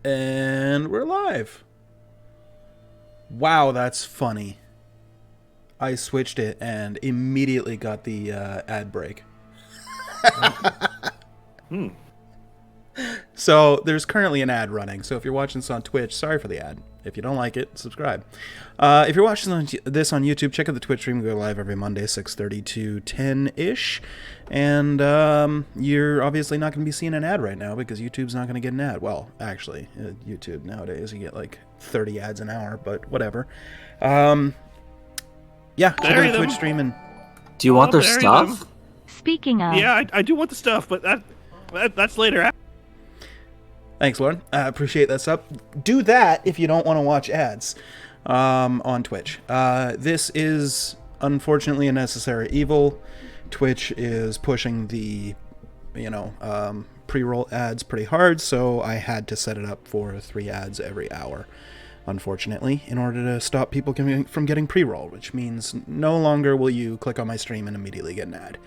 And we're live. Wow, that's funny. I switched it and immediately got the ad break. So there's currently an ad running. So if you're watching this on Twitch, sorry for the ad. If you don't like it, subscribe. If you're watching this on YouTube, check out the Twitch stream. We go live every Monday, 6:30 to 10-ish. And you're obviously not going to be seeing an ad right now because YouTube's not going to get an ad. Well, actually, YouTube nowadays, you get like 30 ads an hour, but whatever. Yeah, check out the Twitch stream. And do you want their stuff? Speaking of... Yeah, I do want the stuff, but that's later. Thanks, Lauren. I appreciate that sub. Do that if you don't want to watch ads on Twitch. This is unfortunately a necessary evil. Twitch is pushing the, pre-roll ads pretty hard, so I had to set it up for 3 ads every hour, unfortunately, in order to stop people from getting pre-roll, which means no longer will you click on my stream and immediately get an ad.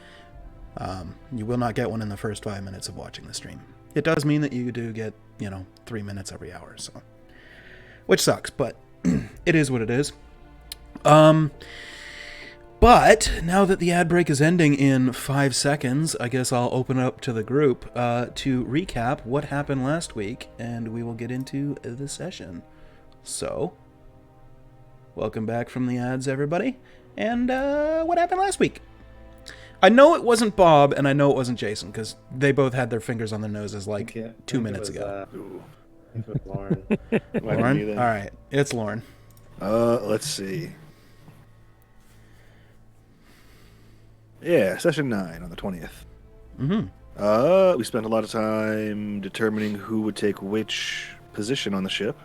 You will not get one in the first 5 minutes of watching the stream. It does mean that you do get, 3 minutes every hour, so, which sucks, but it is what it is. But now that the ad break is ending in 5 seconds, I guess I'll open it up to the group to recap what happened last week, and we will get into the session. So, welcome back from the ads, everybody, and what happened last week? I know it wasn't Bob, and I know it wasn't Jason, because they both had their fingers on their noses like 2 minutes ago. It was Lauren. Lauren? All right, it's Lauren. Let's see. Yeah, session 9 on the 20th. Mm-hmm. We spent a lot of time determining who would take which position on the ship.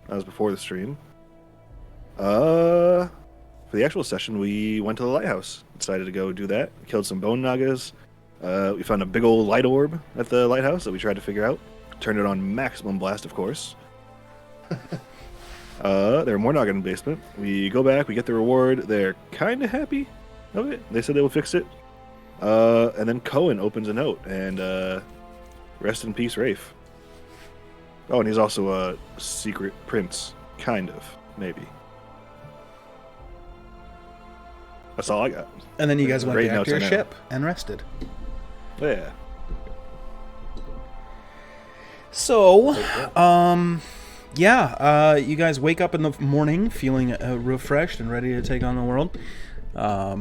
That was before the stream. For the actual session, we went to the lighthouse. Decided to go do that. Killed some bone nagas. We found a big old light orb at the lighthouse that we tried to figure out. Turned it on maximum blast, of course. There are more naga in the basement. We go back, we get the reward. They're kind of happy of it. They said they will fix it. And then Cohen opens a note, and rest in peace, Rafe. Oh, and he's also a secret prince. Kind of, maybe. That's all I got. And then you guys went Great back to notes, your I know. ship and rested. Yeah. So, you guys wake up in the morning feeling refreshed and ready to take on the world. I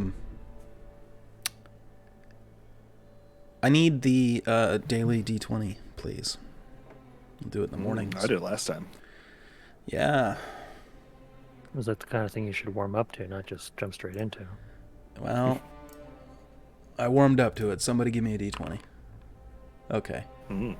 need the daily D20, please. I'll do it in the mornings. I did it last time. Yeah. Was that the kind of thing you should warm up to, not just jump straight into? Well, I warmed up to it. Somebody give me a D20. Okay. Mm.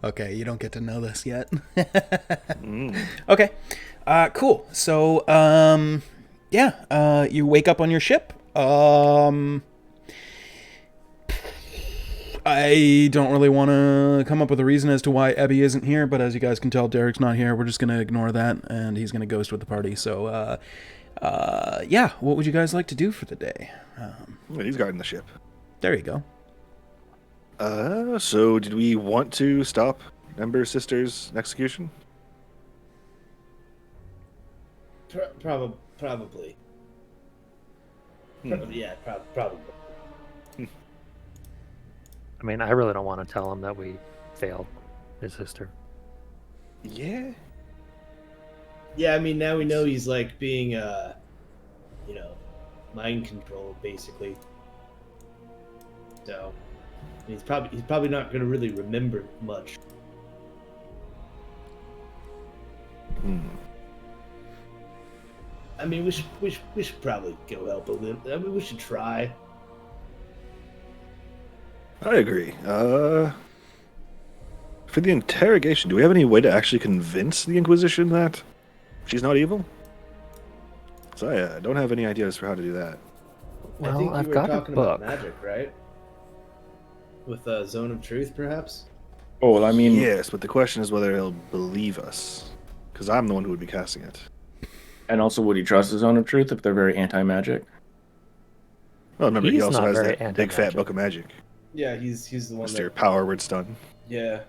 Okay, you don't get to know this yet. Mm. Okay, cool. So, you wake up on your ship. I don't really want to come up with a reason as to why Ebby isn't here, but as you guys can tell, Derek's not here. We're just going to ignore that, and he's going to ghost with the party. So, what would you guys like to do for the day? Yeah, he's guarding the ship. There you go. So did we want to stop Ember Sister's execution? Probably. Yeah, probably. I mean, I really don't want to tell him that we failed his sister. Yeah. Yeah, I mean, now we know he's like being, mind controlled, basically. So, he's probably not going to really remember much. I mean, we should probably go help a little. I mean, we should try. I agree. For the interrogation, do we have any way to actually convince the Inquisition that she's not evil? So I don't have any ideas for how to do that. Well, I think I've you were got a talking book. about magic, right? With Zone of Truth, perhaps? Oh, well, I mean, Yes, but the question is whether he'll believe us. Because I'm the one who would be casting it. and also, would he trust his Zone of Truth if they're very anti-magic? Oh, remember, he He's also not has very that big fat anti-magic. book of magic. Yeah, he's the one Mr. that. Power Word Stun. Yeah,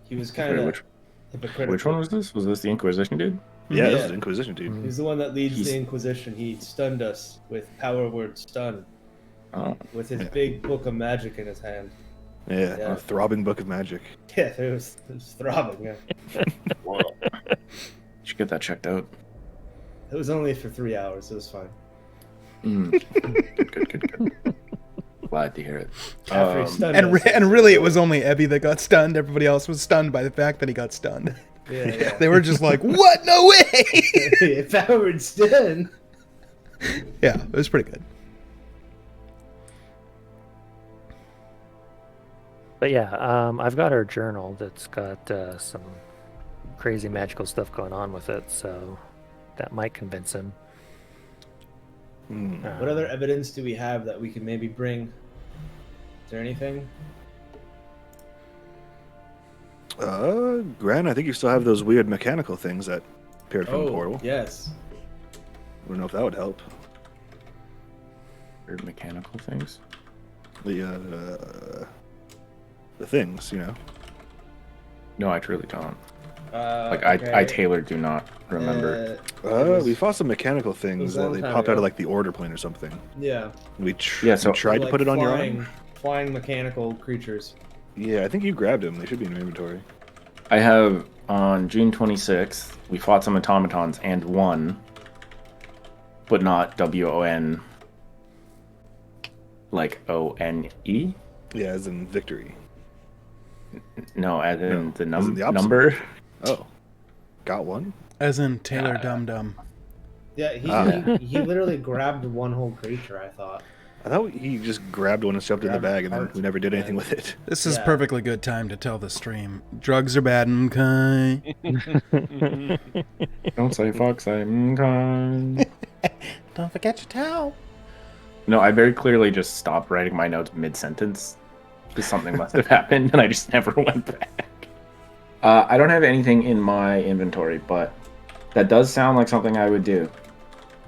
he was Wait, kind of which hypocritical. which one was this? Was this the Inquisition dude? Yeah, this Yeah. is Inquisition, dude. Mm. He's the one that leads He's- the Inquisition. He stunned us with power word stun Oh, with his Yeah. big book of magic in his hand. Yeah, Yeah. a throbbing book of magic. Yeah, it was throbbing. Yeah. whoa. Should get that checked out. It was only for 3 hours. It was fine. Good. Glad to hear it. After he stunned And, us, and really, it was only Ebby that got stunned. Everybody else was stunned by the fact that he got stunned. Yeah, They were just like, what? No way! yeah. Power word stun. Yeah, it was pretty good. But yeah, I've got our journal that's got some crazy magical stuff going on with it, so that might convince him. Hmm. What other evidence do we have that we can maybe bring? Is there anything? Gran, I think you still have those weird mechanical things that appeared from the portal. Yes. I don't know if that would help. Weird mechanical things. The things, you know. No, I truly don't. Like I Taylor do not remember. We fought some mechanical things a that long they time popped out ago. of like the order plane or something. Yeah. We Yeah, so- you tried to Like put it on your flying, arm. flying mechanical creatures. Yeah, I think you grabbed them. They should be in your inventory. I have on June 26th, we fought some automatons and won, but not WON, like ONE? Yeah, as in victory. No, as in No, the as in the opposite. number. Oh, got one. As in Taylor Dum Dum. Yeah, he literally grabbed one whole creature, I thought. I thought he just grabbed one and shoved it in the Grabbed bag, and then parts we never did anything and- with it. This is Yeah. perfectly good time to tell the stream. Drugs are bad, okay? Don't say fuck, say kind. Don't forget your towel. No, I very clearly just stopped writing my notes mid-sentence. Because something must have happened, and I just never went back. I don't have anything in my inventory, but that does sound like something I would do.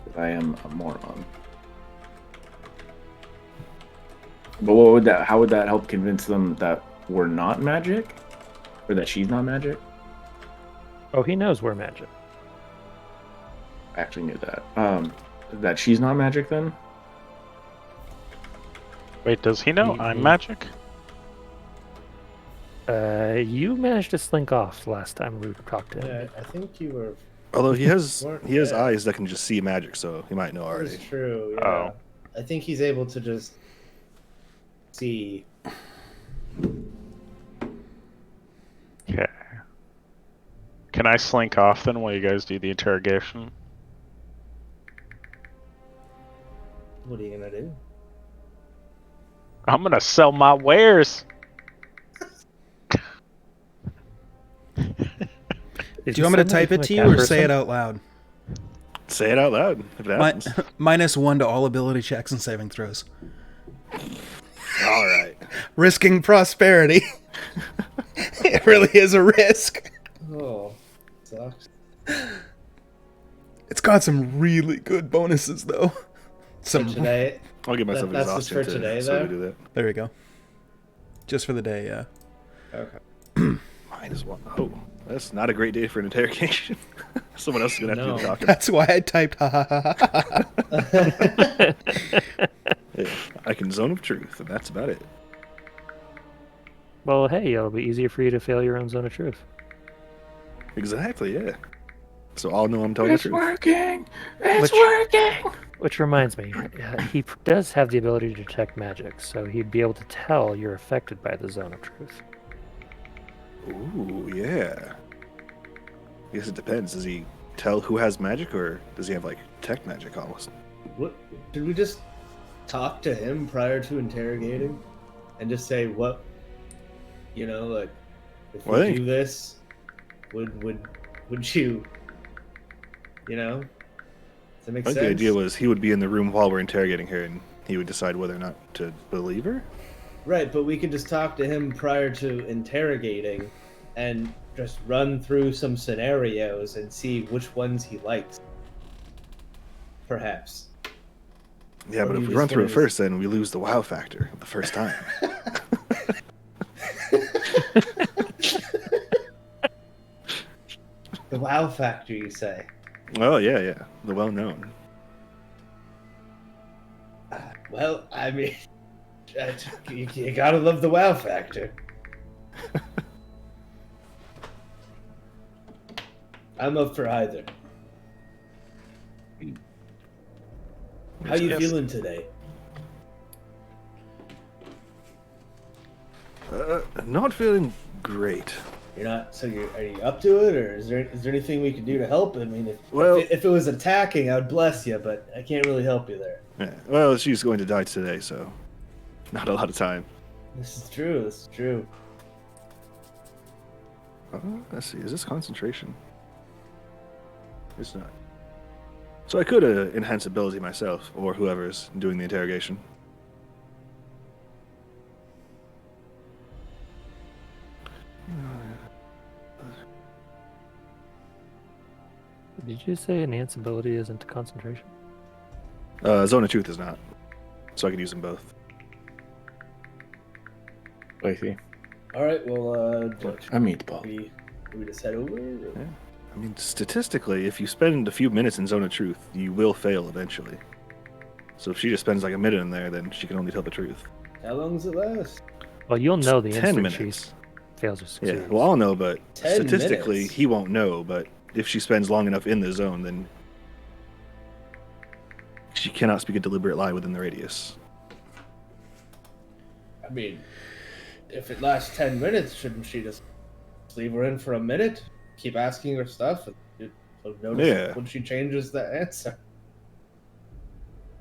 Because I am a moron. But what would that? How would that help convince them that we're not magic, or that she's not magic? Oh, he knows we're magic. I actually knew that. That she's not magic then? Wait, does he know I'm magic? You managed to slink off last time we talked to him. Yeah, I think you were. Although he has Yeah. eyes that can just see magic, so he might know already. That's true. Yeah. Oh. I think he's able to just see. Okay. Can I slink off then while you guys do the interrogation? What are you gonna do? I'm gonna sell my wares. Do you want me to type it to you or say it out loud? Say it out loud if it happens. -1 to all ability checks and saving throws. All right. Risking prosperity. It really is a risk. Oh, sucks. It's got some really good bonuses, though. So today, I'll give myself That's just exhaustion for today, so we though? do that. There we go. Just for the day, yeah. okay. -1. Oh, that's not a great day for an interrogation. Someone else is gonna have to do the No. talking. That's why I typed ha ha ha ha ha. Yeah, I can zone of truth, and that's about it. Well, hey, it'll be easier for you to fail your own zone of truth. Exactly. Yeah. So I'll know I'm telling the truth. working! It's working! Which reminds me, he does have the ability to detect magic, so he'd be able to tell you're affected by the zone of truth. Ooh, yeah. I guess it depends. Does he tell who has magic, or does he have like tech magic almost? What? Should we just talk to him prior to interrogating, and just say what? You know, like if Well, I we think- do this, would you? You know, does that make I think sense? the idea was he would be in the room while we're interrogating her, and he would decide whether or not to believe her. Right, but we could just talk to him prior to interrogating, and just run through some scenarios and see which ones he likes. Perhaps. Yeah, Or but do if you we just run through it wanna first, then we lose the wow factor the first time. The wow factor, you say? Oh, yeah. The well-known. Well, I mean, you gotta love the wow factor. I'm up for either. How you Yes. feeling today? Not feeling great. You're not. So are you up to it, or is there anything we can do to help? I mean, Well- if it was attacking, I would bless you, but I can't really help you there. Yeah. Well, she's going to die today, so not a lot of time. This is true. This is true. Let's see. Is this concentration? It's not. So I could enhance ability myself, or whoever's doing the interrogation. Did you say enhance ability isn't concentration? Zone of Truth is not. So I could use them both. I see. All right. Well, A meatball. we just head over. Or? Yeah. I mean, statistically, if you spend a few minutes in Zone of Truth, you will fail eventually. So if she just spends like a minute in there, then she can only tell the truth. How long does it last? Well, you'll know the 10 instant minutes. she fails or succeeds. Yeah, well, I'll know, but 10 statistically, minutes? he won't know. But if she spends long enough in the zone, then she cannot speak a deliberate lie within the radius. I mean, if it lasts 10 minutes, shouldn't she just leave her in for a minute? Keep asking her stuff, and you'll notice Yeah. when she changes the answer.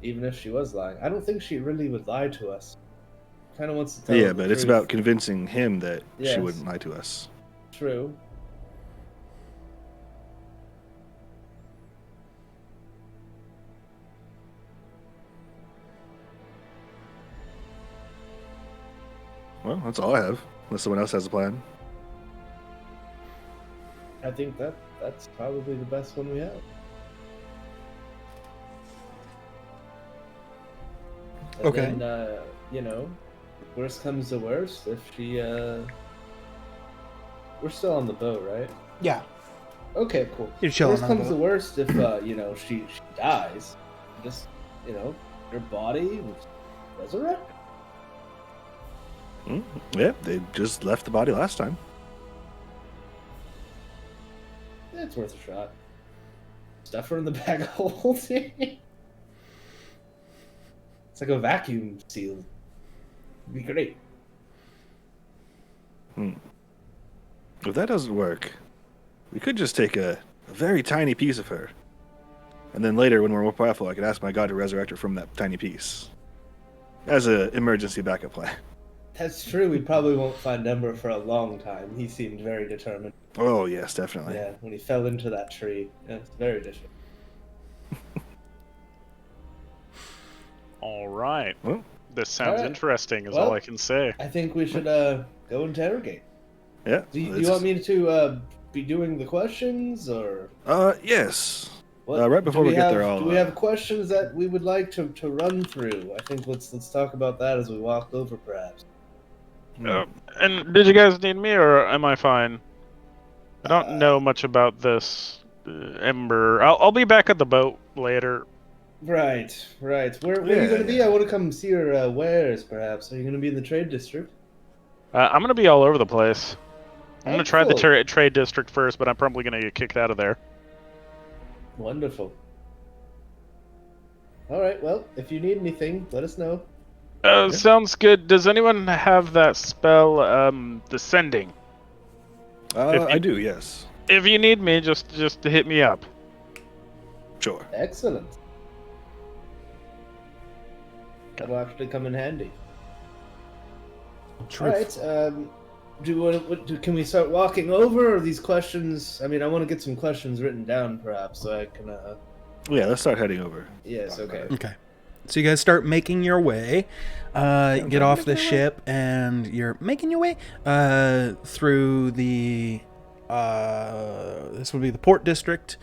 Even if she was lying, I don't think she really would lie to us. Kind of wants to tell. Yeah, us the but it's truth. about convincing him that Yes. she wouldn't lie to us. True. Well, that's all I have. Unless someone else has a plan. I think that's probably the best one we have. And Okay. Then, worst comes to worst, if she, we're still on the boat, right? Yeah. Okay, cool. You're chilling Worst on the comes to boat. worst, if she dies, just her body was resurrected. Yeah, they just left the body last time. Yeah, it's worth a shot. Stuff her in the bag of holding. It's like a vacuum seal. It'd be great. If that doesn't work, we could just take a very tiny piece of her. And then later, when we're more powerful, I could ask my god to resurrect her from that tiny piece. As an emergency backup plan. That's true. We probably won't find Ember for a long time. He seemed very determined. Oh, yes, definitely. Yeah, when he fell into that tree. Yeah, it's very determined. All right. Well, This sounds Alright. interesting, is Well, all I can say. I think we should go interrogate. yeah. Do you want me to be doing the questions, or Yes. what? Right before Do we get have, there, I'll, do we have questions that we would like to run through? I think let's talk about that as we walk over, perhaps. And did you guys need me, or am I fine? I don't know much about this Ember. I'll be back at the boat later. Right. Where are you going to be? Yeah. I want to come see your wares, perhaps. Are you going to be in the trade district? I'm gonna be all over the place. I'm gonna try the Excellent. trade district first, but I'm probably gonna get kicked out of there. Wonderful. All right. Well, if you need anything, let us know. Sounds good. Does anyone have that spell, Descending? I do, yes. If you need me, just hit me up. Sure. Excellent. That'll actually come in handy. All right. Can we start walking over? Or these questions? I mean, I want to get some questions written down, perhaps, so I can. Yeah, let's start heading over. Yes. Okay. Okay. So you guys start making your way, get off the ship, and you're making your way through the, this would be the port district,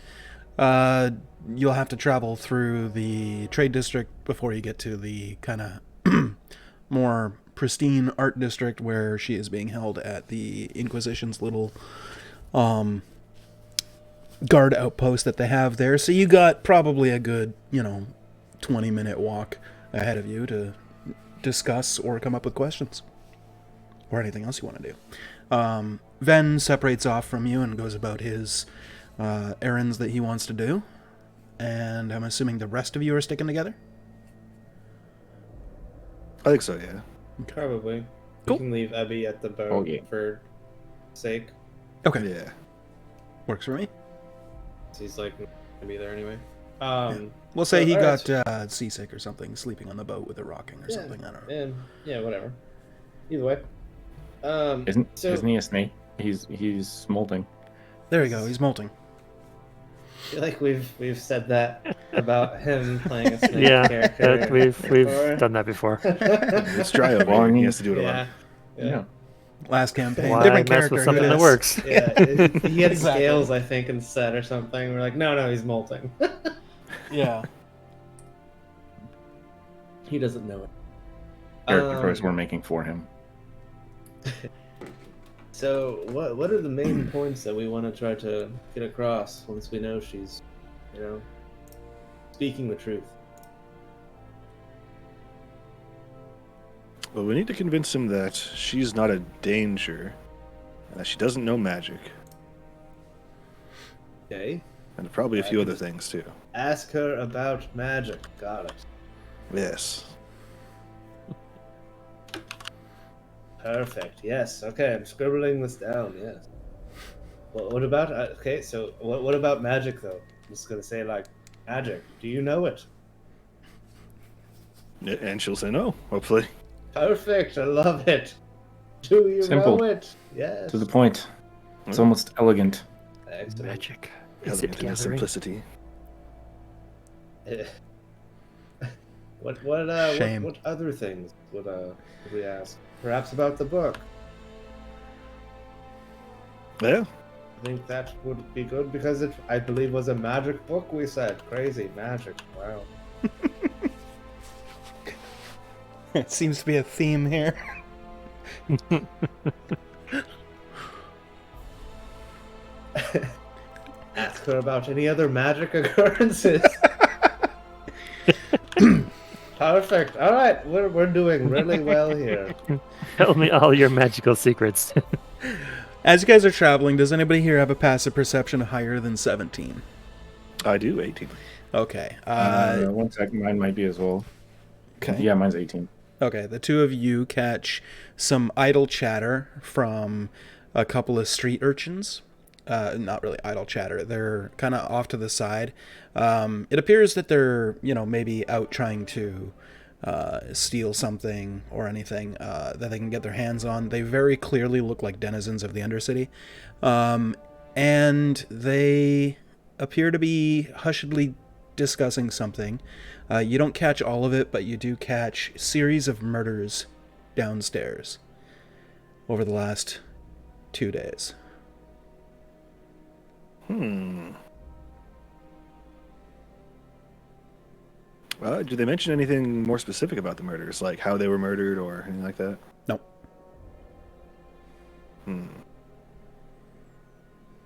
you'll have to travel through the trade district before you get to the kind of more pristine art district where she is being held at the Inquisition's little guard outpost that they have there. So you got probably a good, 20-minute walk ahead of you to discuss or come up with questions or anything else you want to do. Ven separates off from you and goes about his errands that he wants to do. And I'm assuming the rest of you are sticking together? I think so, yeah. Probably. Cool. We can leave Abby at the boat Okay. for sake. Okay. Yeah. Works for me. He's like gonna be there anyway. We'll say So, he alright. got seasick or something, sleeping on the boat with it rocking or something. I don't know. And yeah, whatever. Either way. Isn't he a snake? He's molting. There you go. He's molting. I feel like we've said that about him playing a snake Yeah, character. we've before. done that before. It's dry over Well, I here. He mean, has to do it a lot. Yeah. Last campaign, Why different mess character. with who something that dis? works? Yeah, he had Exactly. scales, I think, instead or something. We're like, no, he's molting. Yeah. He doesn't know it. Character choice we're making for him. So, what are the main points that we want to try to get across once we know she's, speaking the truth? Well, we need to convince him that she's not a danger, and that she doesn't know magic, Okay. and probably a few other things too. Ask her about magic. Got it. Yes. Perfect. Yes. Okay, I'm scribbling this down. Yes. Well, what about? Okay, so what about magic though? I'm just gonna say like, magic. Do you know it? And she'll say no, hopefully. Perfect. I love it. Do you Simple. know it? Yes. To the point. It's almost elegant. Excellent. Magic. Is Elegant it in its gathering? simplicity. Shame. What other things would we ask? Perhaps about the book. Yeah. I think that would be good because it, I believe, was a magic book. We said crazy magic. Wow. It seems to be a theme here. Ask her about any other magic occurrences. Perfect. All right, we're doing really well here. Tell me all your magical secrets. As you guys are traveling, does anybody here have a passive perception higher than 17? I do, 18. Okay. 1 second, mine might be as well. Okay. Yeah, mine's 18. Okay, the two of you catch some idle chatter from a couple of street urchins. Not really idle chatter. They're kind of off to the side. It appears that they're, maybe out trying to steal something or anything that they can get their hands on. They very clearly look like denizens of the Undercity. And they appear to be hushedly discussing something. You don't catch all of it, but you do catch a series of murders downstairs over the last 2 days. Did they mention anything more specific about the murders, like how they were murdered or anything like that? Nope.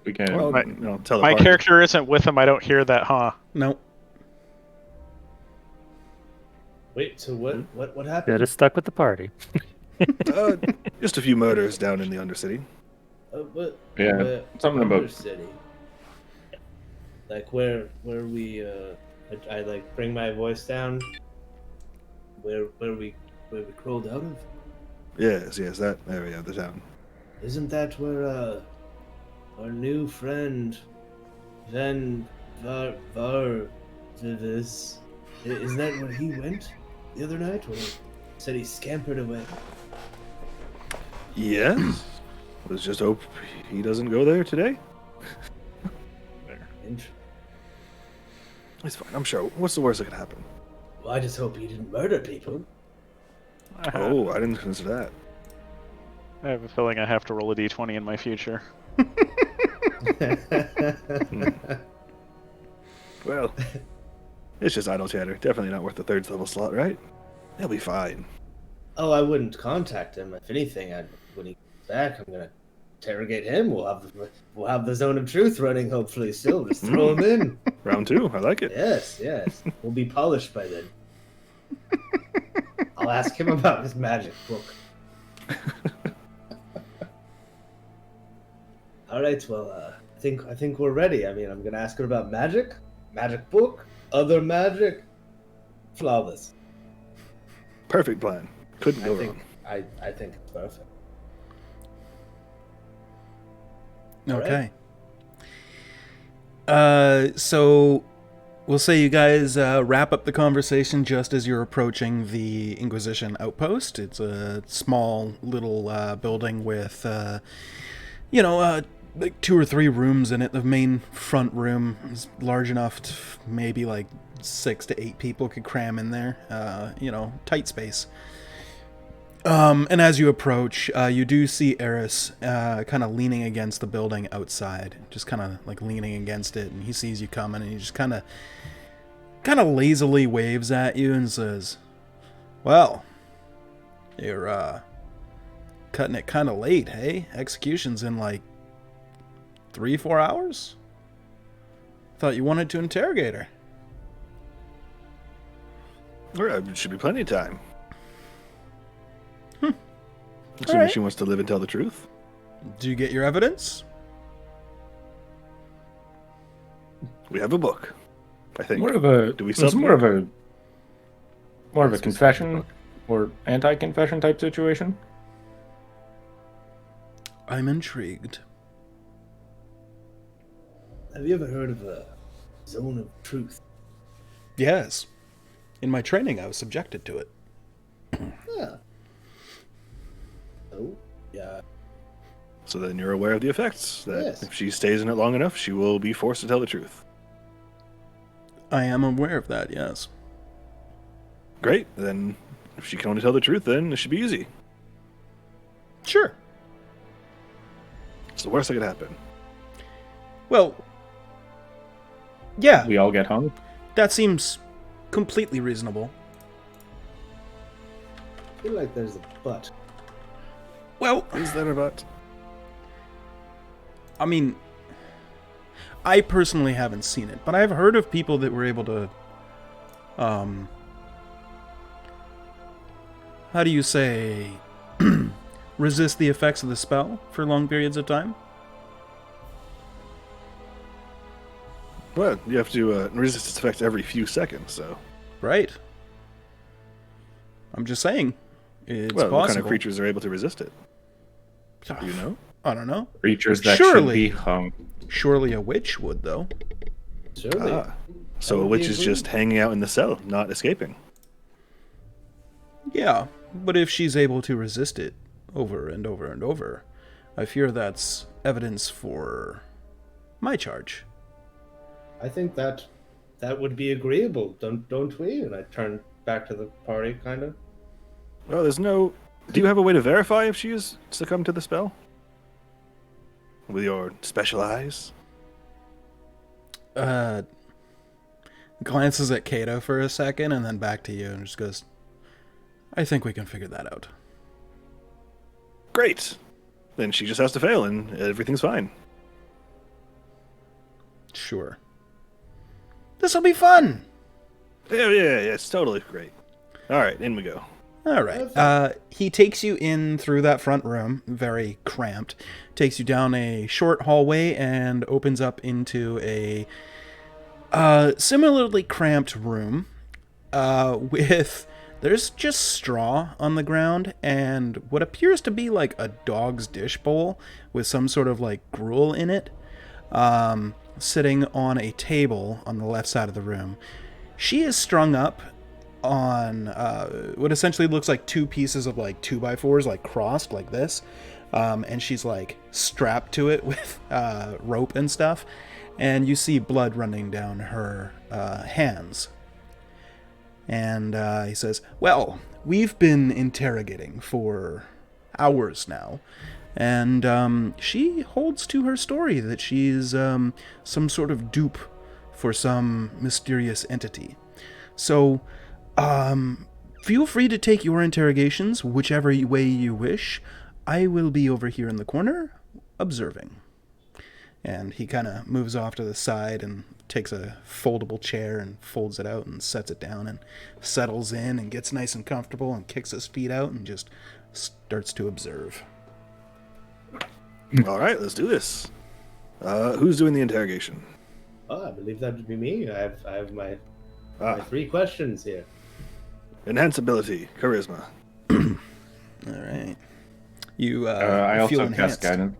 We can. Well, My- tell the My party. character isn't with him. I don't hear that, huh? Nope. Wait, so what happened? Get us stuck with the party. Just a few murders down in the Undercity. Yeah, something about- city. Like where we I like bring my voice down. Where we crawled out of? Yes, that area of the town. Isn't that where our new friend Van Var is? Isn't that where he went the other night? Or said he scampered away. Yes. Let's just hope he doesn't go there today. Int- It's fine, I'm sure. What's the worst that could happen? Well, I just hope he didn't murder people. Oh, I didn't consider that. I have a feeling I have to roll a d20 in my future. Well, it's just idle chatter. Definitely not worth the third level slot, right? He'll be fine. Oh, I wouldn't contact him. If anything, when he comes back, I'm gonna interrogate him. We'll have the zone of truth running. Hopefully, still just throw him in. Round 2, I like it. Yes. We'll be polished by then. I'll ask him about his magic book. All right. Well, I think we're ready. I mean, I'm gonna ask her about magic book, other magic. Flawless. Perfect plan. Couldn't go I think wrong. I think it's perfect. Okay. So we'll say you guys wrap up the conversation just as you're approaching the Inquisition outpost. It's a small little building with, like 2 or 3 rooms in it. The main front room is large enough to maybe like 6 to 8 people could cram in there. Tight space. And as you approach, you do see Eris kind of leaning against the building outside, just kind of like leaning against it, and he sees you coming, and he just kind of lazily waves at you and says, "Well, you're cutting it kind of late, hey? Execution's in like 3-4 hours? Thought you wanted to interrogate her." Well, there should be plenty of time. All Assuming right. she wants to live and tell the truth. Do you get your evidence? We have a book, I think. More of a. Do we It's sub- more of a Yes, we confession sub- or anti-confession type situation. I'm intrigued. Have you ever heard of a zone of truth? Yes. In my training, I was subjected to it. Yeah. Oh, yeah. So then you're aware of the effects. That Yes. if she stays in it long enough, she will be forced to tell the truth. I am aware of that, yes. Great. Then if she can only tell the truth, then it should be easy. Sure. It's the worst that could happen. Well, yeah, We all get hung. that seems completely reasonable. I feel like there's a but. Well, Is that about? I mean, I personally haven't seen it, but I've heard of people that were able to, how do you say, resist the effects of the spell for long periods of time? Well, you have to resist its effects every few seconds, so. Right. I'm just saying, it's Well, possible. what kind of creatures are able to resist it? Do you know? I don't know. Creatures that Surely. should be hung. Surely a witch would, though. Surely. Ah. So That a would witch be is agreed. just hanging out in the cell, not escaping. Yeah, but if she's able to resist it over and over and over, I fear that's evidence for my charge. I think that would be agreeable, don't we? And I turn back to the party, kind of. Well, there's no. Do you have a way to verify if she has succumbed to the spell? With your special eyes? Glances at Kato for a second and then back to you and just goes, I think we can figure that out. Great. Then she just has to fail and everything's fine. Sure. This'll be fun! Yeah, it's totally great. All right, in we go. All right. He takes you in through that front room, very cramped, takes you down a short hallway and opens up into a similarly cramped room with there's just straw on the ground and what appears to be like a dog's dish bowl with some sort of like gruel in it, sitting on a table on the left side of the room. She is strung up on what essentially looks like 2 pieces of like 2x4s like crossed like this, and she's like strapped to it with rope and stuff, and you see blood running down her hands. And he says, well, we've been interrogating for hours now, and she holds to her story that she's some sort of dupe for some mysterious entity. So, feel free to take your interrogations whichever way you wish. I will be over here in the corner, observing. And he kind of moves off to the side and takes a foldable chair and folds it out and sets it down and settles in and gets nice and comfortable and kicks his feet out and just starts to observe. All right, let's do this. Who's doing the interrogation? Oh, I believe that would be me. I have my 3 questions here. Enhance ability, charisma. All right. You I feel also enhanced. cast guidance.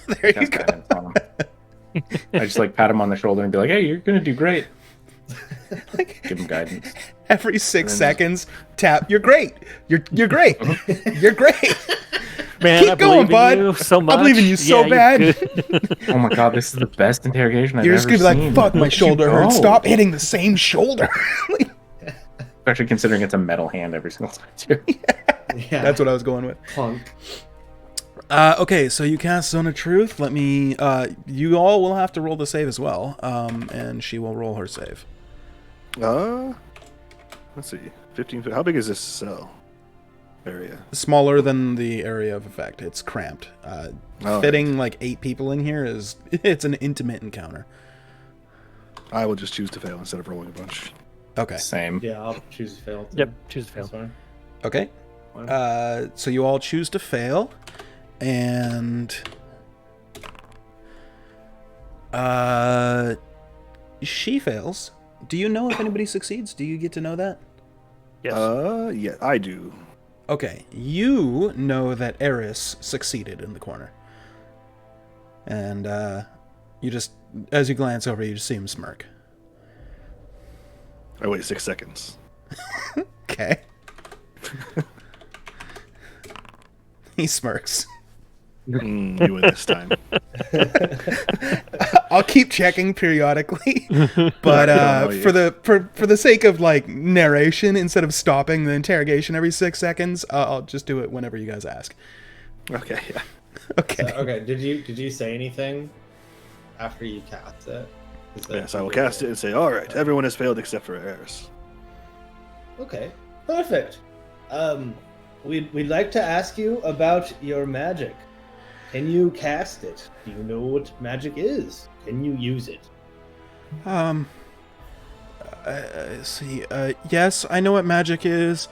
There you Cast go. guidance on him. I just like pat him on the shoulder and be like, "Hey, you're gonna do great." Give him guidance. Every 6 seconds, tap. You're great. You're great. You're great. Man, Keep I going, believe bud. in you so much. I believe in you so Yeah, you're bad. good. Oh my god, this is the best interrogation I've You're ever just gonna be seen. like, "Fuck, my Look at shoulder you hurts. go. Stop hitting the same shoulder." Especially considering it's a metal hand every single time too. Yeah. That's what I was going with. Punk. Okay, so you cast Zone of Truth. Let me. You all will have to roll the save as well. And she will roll her save. Let's see. 15 feet. How big is this cell area? Smaller than the area of effect. It's cramped. Fitting like 8 people in here it's an intimate encounter. I will just choose to fail instead of rolling a bunch. Okay. Same. Yeah, I'll choose to fail. Too. Yep, choose to fail. That's fine. Okay. Fine. So you all choose to fail, and she fails. Do you know if anybody succeeds? Do you get to know that? Yes. Yeah, I do. Okay, you know that Eris succeeded in the corner. And you just, as you glance over, you just see him smirk. I wait 6 seconds. Okay. He smirks. You win this time. I'll keep checking periodically, but I don't know for the sake of like narration, instead of stopping the interrogation every 6 seconds, I'll just do it whenever you guys ask. Okay, yeah. Okay. So, okay. Did you say anything after you cast it? Is that Yes, I will cast it and say, all right, everyone has failed except for Eris. Okay. Perfect. We'd like to ask you about your magic. Can you cast it? Do you know what magic is? Can you use it? See. Yes, I know what magic is.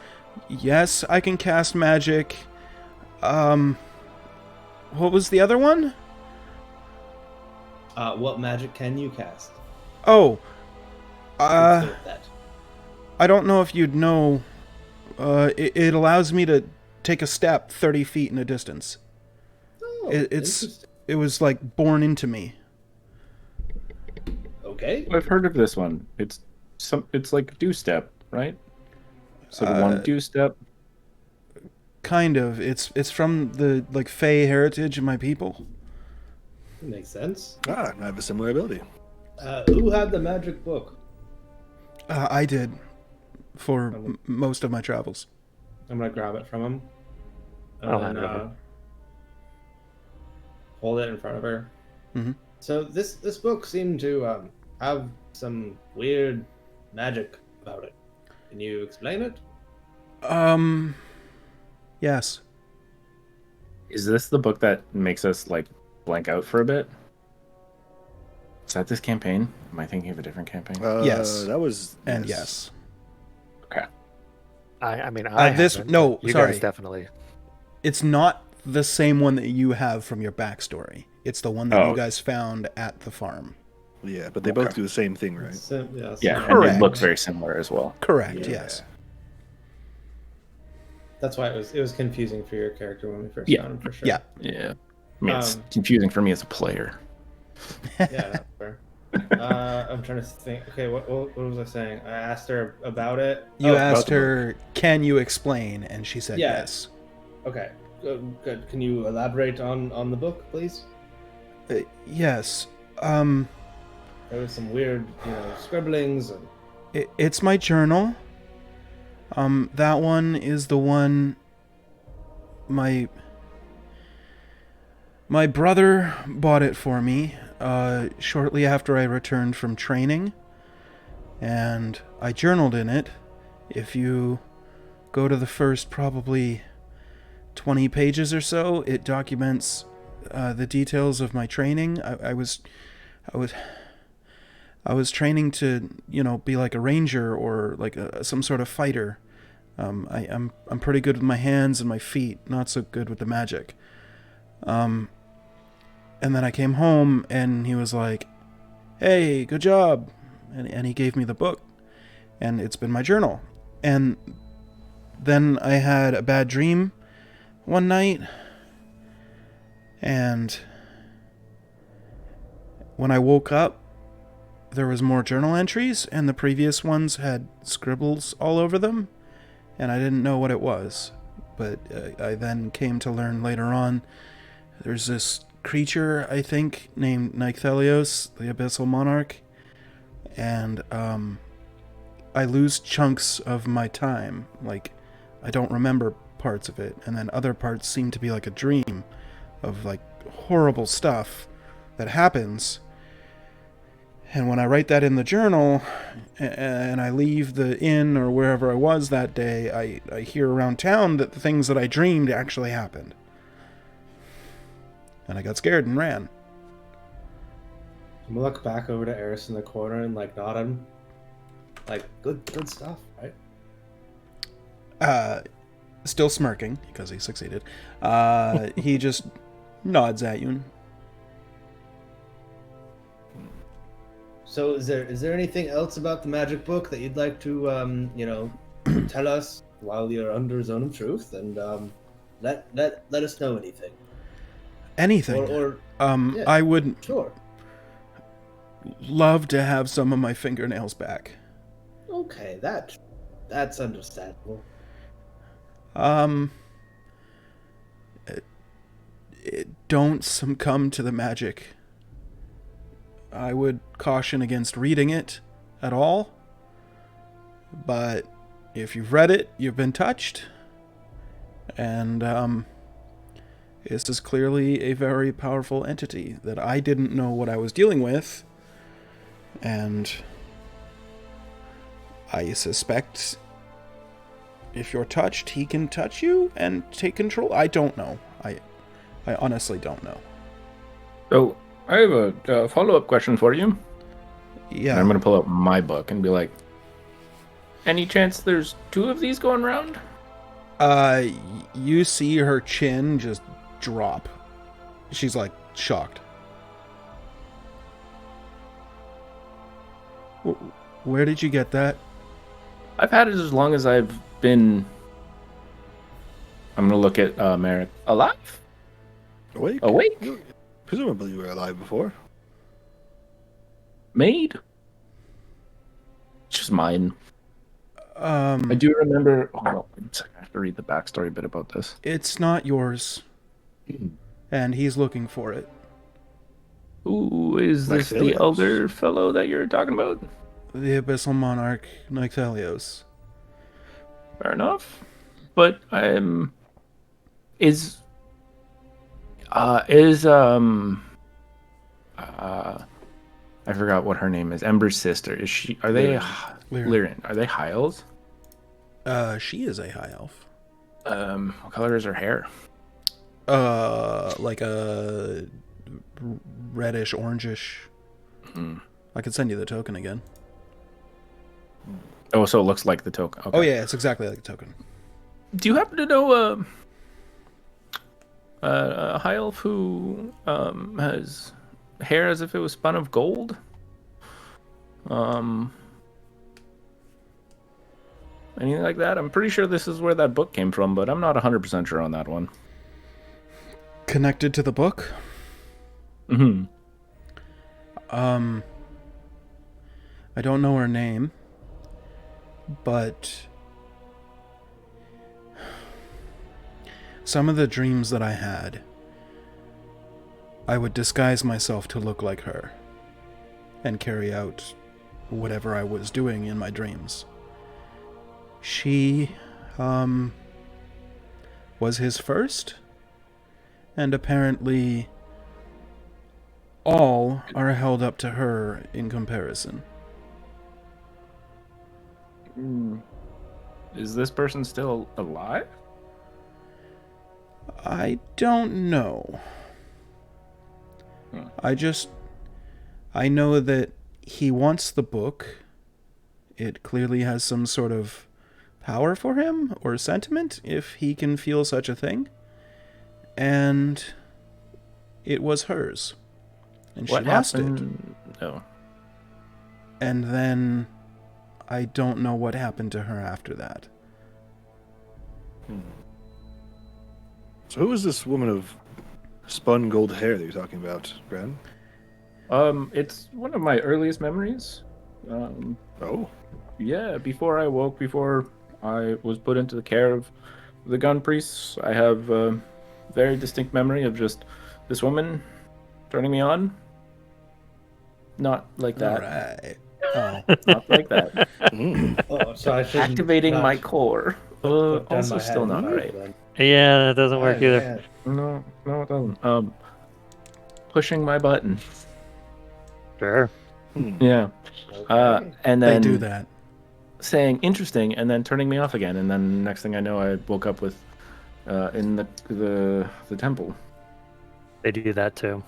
Yes, I can cast magic. What was the other one? What magic can you cast? Oh. Let's go with that. I don't know if you'd know. It allows me to take a step 30 feet in a distance. Oh, It was like born into me. okay. I've heard of this one. It's like do step, right? So the one do step. Kind of. It's from the like Fey heritage of my people. Makes sense. I have a similar ability. Who had the magic book? I did for most of my travels. I'm gonna grab it from him. And I'll then, hand it over. hold it in front of her. Mhm. So this book seemed to have some weird magic about it. Can you explain it? Yes. Is this the book that makes us like blank out for a bit? Is that this campaign? Am I thinking of a different campaign? Yes. That was... And yes. Okay. I mean, I this- haven't, no, but you sorry. guys definitely. It's not the same one that you have from your backstory. It's the one that you Oh. guys found at the farm. Yeah, but they both do the same thing, right? Yeah. Yeah, and Correct. it looks very similar as well. Correct, Yeah. yes. That's why it was confusing for your character when we first Yeah. found him, for sure. Yeah. Yeah. I mean, it's Um, confusing for me as a player. Yeah, that's fair. I'm trying to think. Okay, what was I saying? I asked her about it. You Oh, asked the her, "Can you explain?" And she said Yeah. yes. Okay, good. Can you elaborate on the book, please? Yes. There was some weird, scribblings and. It's my journal. That one is the one my brother bought it for me shortly after I returned from training. and I journaled in it. If you go to the first probably 20 pages or so, it documents the details of my training. I was training to, be like a ranger or like some sort of fighter. I'm pretty good with my hands and my feet, not so good with the magic. And then I came home and he was like, "Hey, good job," and he gave me the book, and it's been my journal. And then I had a bad dream one night, and when I woke up, there was more journal entries, and the previous ones had scribbles all over them, and I didn't know what it was. But I then came to learn later on, there's this creature, I think, named Nycthelios, the Abyssal Monarch, and I lose chunks of my time. Like, I don't remember parts of it, and then other parts seem to be like a dream of like horrible stuff that happens. And when I write that in the journal and I leave the inn or wherever I was that day, I hear around town that the things that I dreamed actually happened. And I got scared and ran. I'm gonna look back over to Eris in the corner and like nod him. Like, good stuff, right? Still smirking because he succeeded. He just nods at you. So is there anything else about the magic book that you'd like to tell us while you're under Zone of Truth, and let us know anything. Anything. Yeah, I would sure. love to have some of my fingernails back. Okay, that's understandable. Don't succumb to the magic. I would caution against reading it at all. But if you've read it, you've been touched. And this is clearly a very powerful entity that I didn't know what I was dealing with. And I suspect if you're touched, he can touch you and take control. I don't know. I honestly don't know. So I have a follow-up question for you. Yeah. And I'm going to pull out my book and be like, any chance there's two of these going around? You see her chin just drop. She's like shocked. Where did you get that? I've had it as long as I've been... I'm going to look at Merrick. Alive? Awake? Presumably you were alive before. Made? It's just mine. I I do remember... Oh, no, I have to read the backstory bit about this. It's not yours. And he's looking for it. Who is this, the Nycthelios. elder fellow that you're talking about? The Abyssal Monarch, Nycthelios. Fair enough. But I forgot what her name is. Ember's sister. Is she? Are they Lyran? Are they high elves? She is a high elf. What color is her hair? Like a reddish, orangish. I could send you the token again. Oh, so it looks like the token. Okay. Oh yeah, it's exactly like the token. Do you happen to know a high elf who has hair as if it was spun of gold? Anything like that? I'm pretty sure this is where that book came from, but I'm not 100% sure on that one. Connected to the book? Mm-hmm. I don't know her name, but some of the dreams that I had, I would disguise myself to look like her and carry out whatever I was doing in my dreams. She was his first, and apparently all are held up to her in comparison. Is this person still alive? I don't know. Hmm. I know that he wants the book. It clearly has some sort of power for him or sentiment, if he can feel such a thing. And it was hers. And What she lost it. happened? No. And then I don't know what happened to her after that. So who is this woman of spun gold hair that you're talking about, Raen? It's one of my earliest memories. Oh. Yeah, before I woke, before I was put into the care of the gun priests, I have a very distinct memory of just this woman turning me on. Not like that. Alright. Oh. Not like that. Oh, so I shouldn't Activating not my core. put down Also my still head not in right. then. Yeah, that doesn't work Oh, either. man. No, it doesn't. Pushing my button. Sure. Yeah. Okay. And They then do that. saying interesting and then turning me off again, and then next thing I know I woke up with in the temple. They do that too.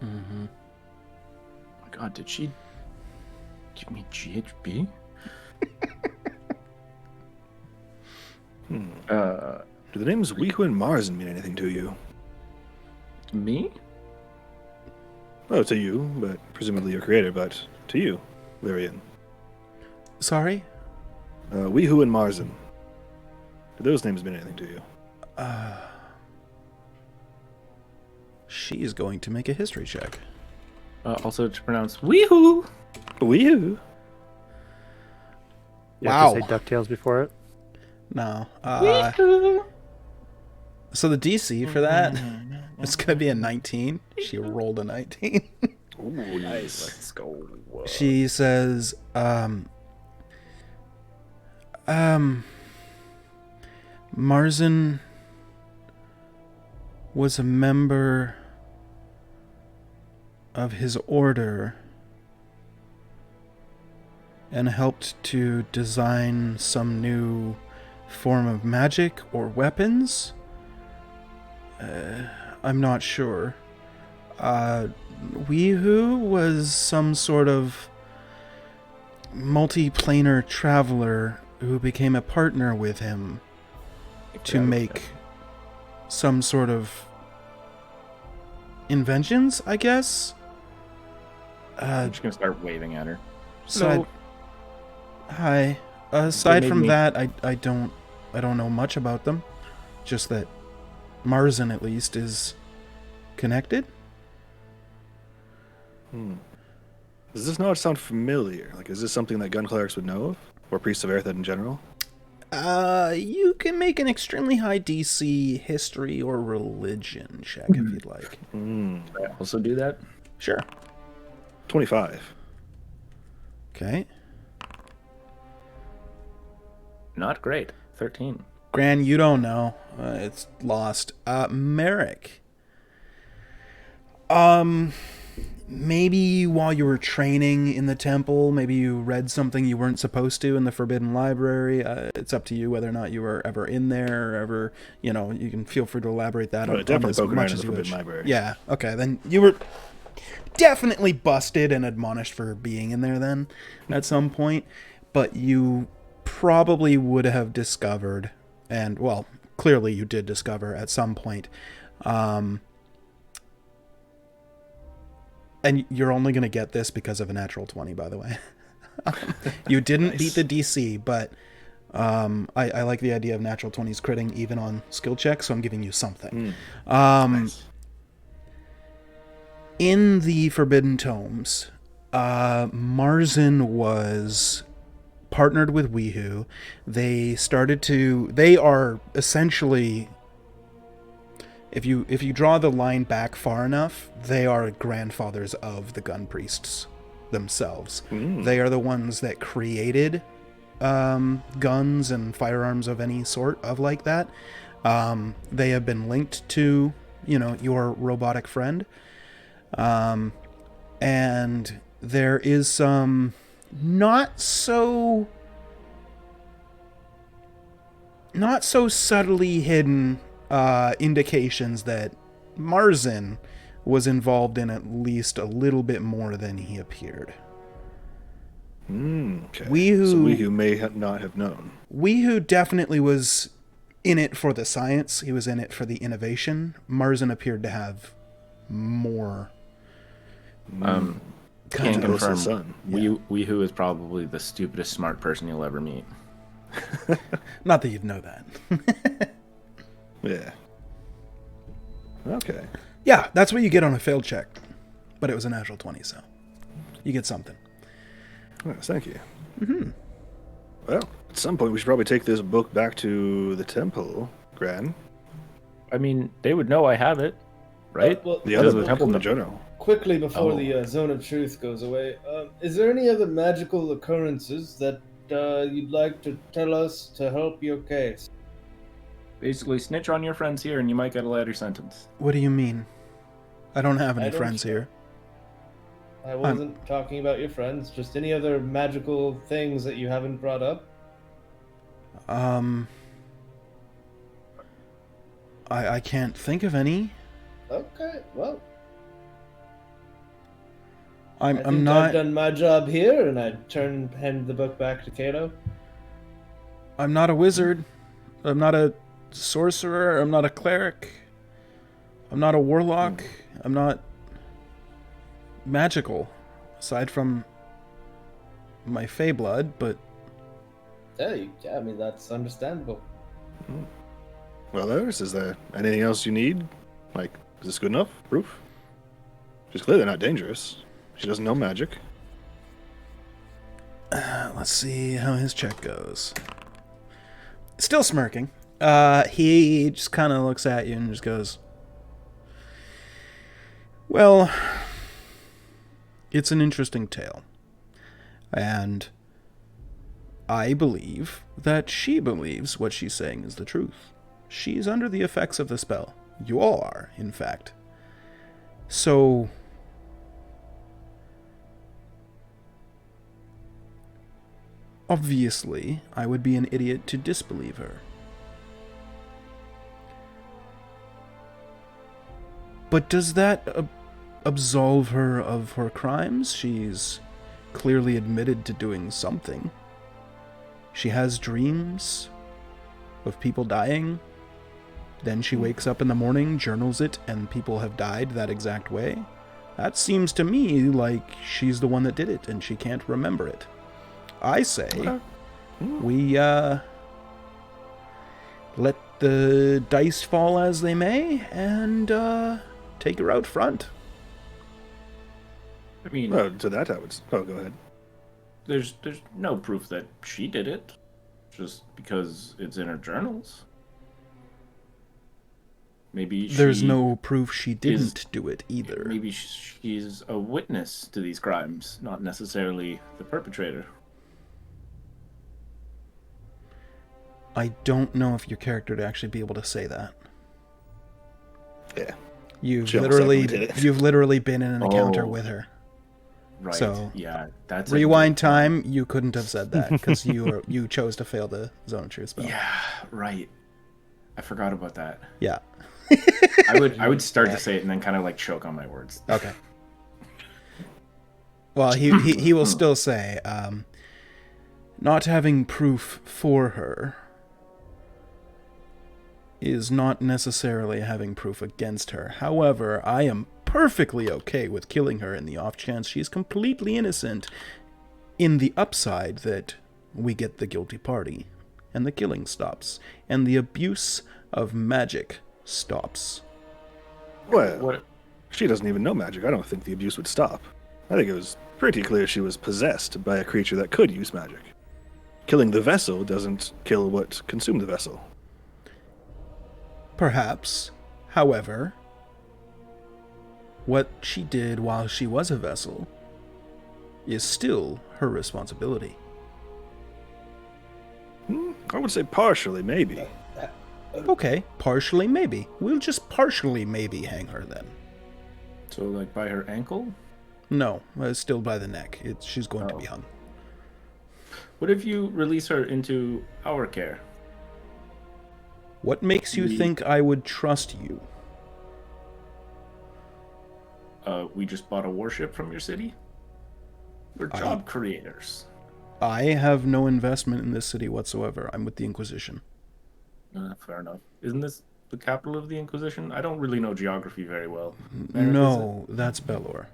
Mm-hmm. Oh my god, did she give me GHB? Do the names Weehu and Marzen mean anything to you? Me? Oh, to you, but presumably your creator, but to you, Lyrian. Sorry? Weehu and Marzen. Do those names mean anything to you? She's going to make a history check. Also to pronounce weehoo. Weehu? You have to Wow. say DuckTales before it. No. Weehoo. So the DC for that, it's going to be a 19. She rolled a 19. Ooh, nice. Let's go. She says, Marzen was a member of his order and helped to design some new form of magic or weapons. I'm not sure. Weehu was some sort of multi-planar traveler who became a partner with him to make some sort of inventions, I guess. I'm just gonna start waving at her. Side, No. hi. Aside made from me- that, I don't know much about them. Just that Marzen at least is connected. Does this not sound familiar? Like, is this something that gun clerics would know of? Or priests of Earthed in general? You can make an extremely high DC history or religion check if you'd like. I also do that. Sure. 25. Okay. Not great. 13. Gran, you don't know. It's lost. Merrick. Maybe while you were training in the temple, maybe you read something you weren't supposed to in the Forbidden Library. It's up to you whether or not you were ever in there or ever, you can feel free to elaborate that on Definitely as poking around much in as the you Forbidden wish. Library. Yeah, okay, then you were definitely busted and admonished for being in there then at some point, but you probably would have discovered, and well, clearly you did discover at some point, and you're only going to get this because of a natural 20, by the way. You didn't beat the DC, but I like the idea of natural 20s critting even on skill checks, so I'm giving you something. Nice. In the Forbidden Tomes, Marzen was partnered with Weehu. They are essentially, if you draw the line back far enough, they are grandfathers of the gun priests themselves. They are the ones that created guns and firearms of any sort of like that. They have been linked to, your robotic friend. And there is some not so not so subtly hidden indications that Marzin was involved in at least a little bit more than he appeared. Okay. So Weehu Weehu may not have known. Weehu definitely was in it for the science. He was in it for the innovation. Marzin appeared to have more. Can Close to the confirm. sun. Weehu is probably the stupidest smart person you'll ever meet. Not that you'd know that. Yeah. Okay. Yeah, that's what you get on a failed check. But it was a natural 20, so you get something. Yes, thank you. Well, at some point we should probably take this book back to the temple, Gran. I mean, they would know I have it, right? Well, The other the temple in no- general. quickly before Oh. the Zone of Truth goes away, is there any other magical occurrences that you'd like to tell us to help your case? Basically, snitch on your friends here and you might get a lighter sentence. What do you mean? I don't have any I don't- friends here. I wasn't talking about your friends, just any other magical things that you haven't brought up. I can't think of any. Okay, well, I'm I've not done my job here, and I hand the book back to Kato. I'm not a wizard. I'm not a sorcerer. I'm not a cleric. I'm not a warlock. I'm not magical, aside from my fey blood, but Yeah, I mean, that's understandable. Well, Eris, is there anything else you need? Like, is this good enough? Proof? She's clearly not dangerous. She doesn't know magic. let's see how his check goes. Still smirking. He just kind of looks at you and just goes, well, it's an interesting tale. And I believe that she believes what she's saying is the truth. She's under the effects of the spell. You all are, in fact. So, obviously, I would be an idiot to disbelieve her. But does that absolve her of her crimes? She's clearly admitted to doing something. She has dreams of people dying. Then she wakes up in the morning, journals it, and people have died that exact way. That seems to me like she's the one that did it, and she can't remember it. I say we let the dice fall as they may, and take her out front. I mean, Well, to that I would... Oh, go ahead. there's no proof that she did it, just because it's in her journals. Maybe There's no proof she didn't do it either. Maybe she's a witness to these crimes, not necessarily the perpetrator. I don't know if your character would actually be able to say that. Yeah. You've She almost literally definitely did it. you've literally been in an encounter Oh. with her. Right. So, yeah, that's Rewind time, you couldn't have said that because you chose to fail the Zone of Truth spell. Yeah, right. I forgot about that. Yeah. I would start to say it and then kind of like choke on my words. Okay. Well, he will still say, not having proof for her is not necessarily having proof against her. However, I am perfectly okay with killing her in the off chance she's completely innocent, in the upside that we get the guilty party, and the killing stops, and the abuse of magic stops. Well, What? she doesn't even know magic. I don't think the abuse would stop. I think it was pretty clear she was possessed by a creature that could use magic. Killing the vessel doesn't kill what consumed the vessel. Perhaps. However, what she did while she was a vessel is still her responsibility. I would say partially, maybe. Okay, partially maybe. We'll just partially maybe hang her then. So like by her ankle? No, still by the neck. She's going to be hung. What if you release her into our care? What makes you think I would trust you? We just bought a warship from your city. We're job creators. I have no investment in this city whatsoever. I'm with the Inquisition. Fair enough. Isn't this the capital of the Inquisition? I don't really know geography very well. No, that's Belor.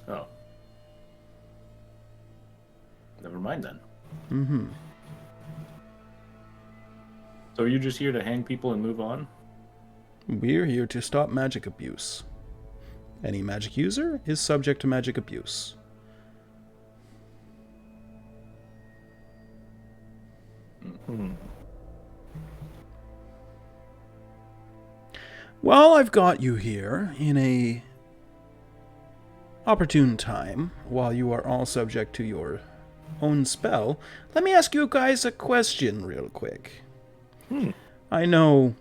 Oh. Never mind then. Mm-hmm. So are you just here to hang people and move on? We're here to stop magic abuse. Any magic user is subject to magic abuse. Well, I've got you here in a opportune time, while you are all subject to your own spell. Let me ask you guys a question real quick. I know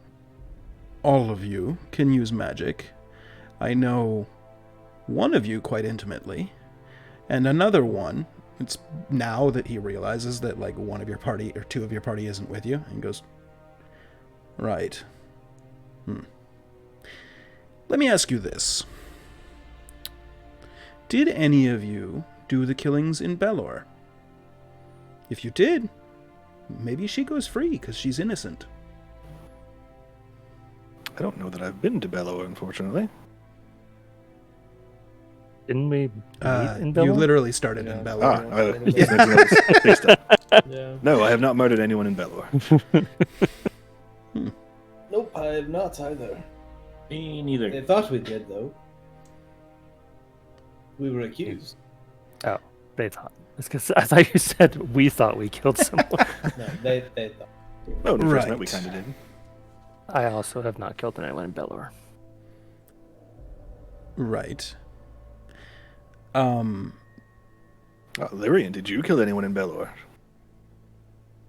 all of you can use magic. I know one of you quite intimately, and another one, it's now that he realizes that, like, one of your party, or two of your party isn't with you, and goes, right. Let me ask you this. Did any of you do the killings in Belor? If you did, maybe she goes free, because she's innocent. I don't know that I've been to Bellow, unfortunately. Didn't we meet in Bellow? You literally started in Belor. Yeah. No, I have not murdered anyone in Bellow. Nope, I have not either. Me neither. They thought we did, though. We were accused. Oh, they thought. I thought you said we thought we killed someone. No, they thought. Oh, the first night we Right. kind of did. I also have not killed anyone in Belor. Right. Lyrian, did you kill anyone in Belor?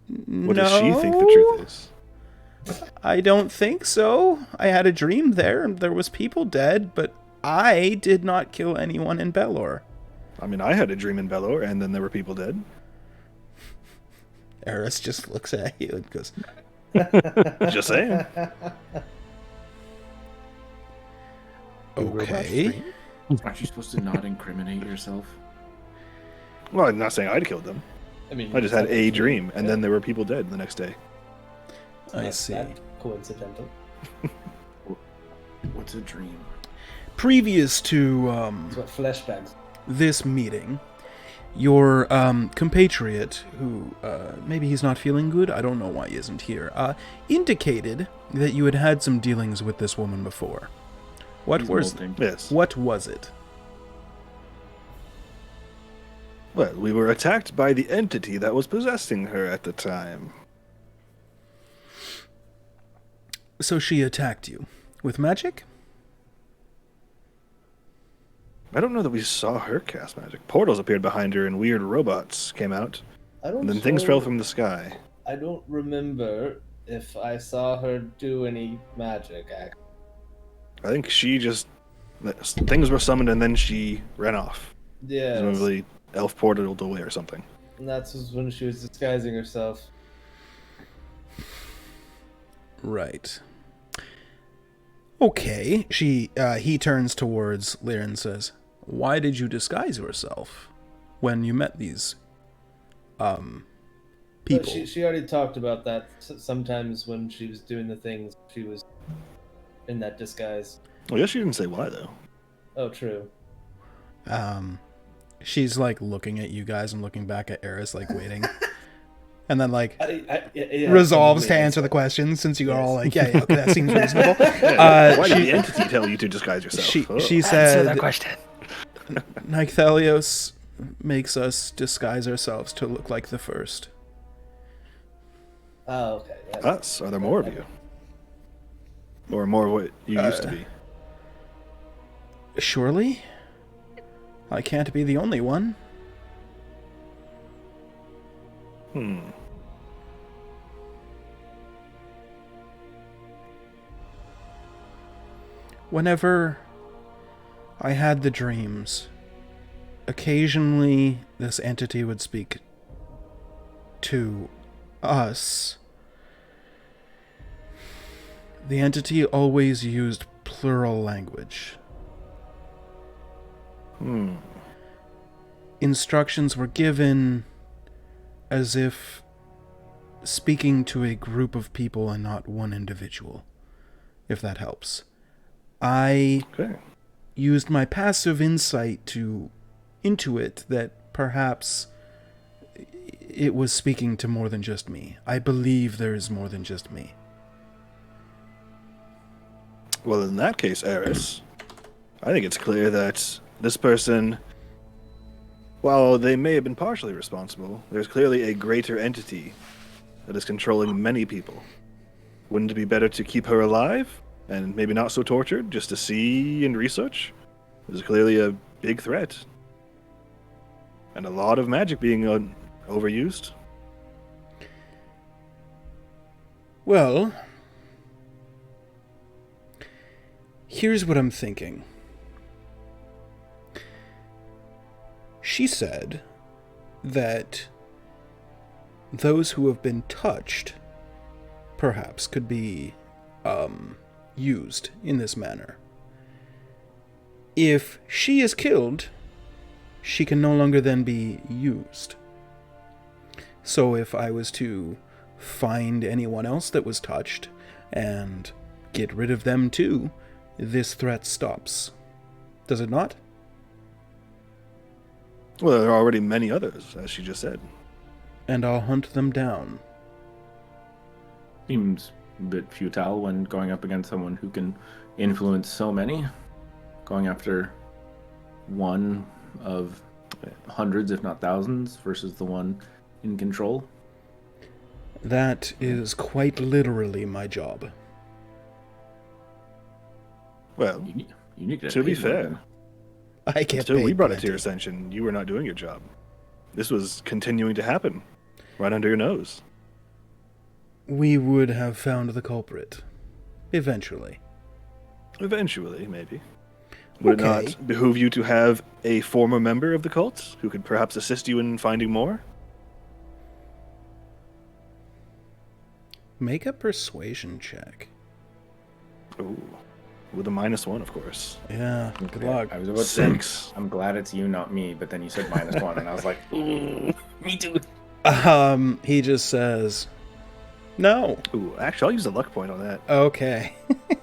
What no, does she think the truth is? I don't think so. I had a dream there, and there was people dead, but I did not kill anyone in Belor. I mean, I had a dream in Belor, and then there were people dead. Eris just looks at you and goes, Just saying. okay. Aren't you supposed to not incriminate yourself? Well, I'm not saying I'd killed them. I mean, I just had a dream, and then there were people dead the next day. I Not see. that coincidental. What's a dream? Previous to That's what flashbacks. this meeting, your compatriot, who maybe he's not feeling good, I don't know why he isn't here, indicated that you had had some dealings with this woman before. What He's was molting. Yes. What was it? Well, we were attacked by the entity that was possessing her at the time. So she attacked you with magic? I don't know that we saw her cast magic. Portals appeared behind her, and weird robots came out, I don't. and then things know- fell from the sky. I don't remember if I saw her do any magic. Actually, I think she just... Things were summoned, and then she ran off. yeah, Presumably, elf portaled away or something. and that's when she was disguising herself. Right. Okay. He turns towards Lyra and says, "Why did you disguise yourself when you met these people?" She already talked about that. Sometimes when she was doing the things, she was in that disguise. Well, I guess she didn't say why, though. Oh, true. She's like looking at you guys and looking back at Eris, like waiting, and then like Yeah, resolves to probably. answer the question since you are all Yes. like, yeah, okay, that seems reasonable. Why did she- the entity tell you to disguise yourself? She Oh. she Answer said that question. Nycthelios makes us disguise ourselves to look like the first. Oh, okay. Yeah. Us? Are there more of you? Or more of what you used to be? Surely? I can't be the only one. Whenever I had the dreams, occasionally this entity would speak to us. The entity always used plural language. Instructions were given as if speaking to a group of people and not one individual, if that helps. I Okay. used my passive insight to intuit that perhaps it was speaking to more than just me. I believe there is more than just me. Well, in that case, Eris, I think it's clear that this person, while they may have been partially responsible, there's clearly a greater entity that is controlling many people. Wouldn't it be better to keep her alive and maybe not so tortured, just to see and research? There's clearly a big threat. And a lot of magic being overused. Well, here's what I'm thinking. She said that those who have been touched perhaps could be used in this manner. If she is killed, she can no longer then be used. So if I was to find anyone else that was touched and get rid of them too, this threat stops. Does it not? Well, there are already many others, as she just said. And I'll hunt them down. Seems a bit futile when going up against someone who can influence so many. Going after one of hundreds, if not thousands, versus the one in control. That is quite literally my job. Well, You need to be fair, I get until we paid brought it to plenty. your attention, you were not doing your job. This was continuing to happen, right under your nose. We would have found the culprit. Eventually. Eventually, maybe. Would Okay. it not behoove you to have a former member of the cult who could perhaps assist you in finding more? Make a persuasion check. Ooh. With a -1, of course. Yeah, good Okay, luck. I was about to say, 6. I'm glad it's you, not me, but then you said -1, and I was like, ooh, me too. He just says, no. Ooh, actually, I'll use a luck point on that. Okay.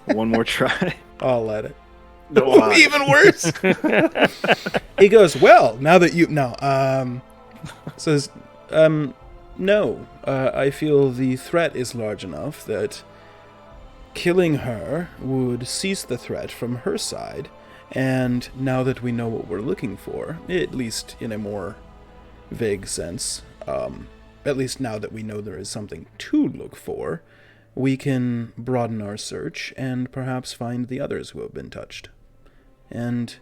One more try. I'll let it. No, Even worse. He goes, well, now that you... No. Says, no. I feel the threat is large enough that killing her would cease the threat from her side. And now that we know what we're looking for, at least in a more vague sense, at least now that we know there is something to look for, we can broaden our search and perhaps find the others who have been touched. And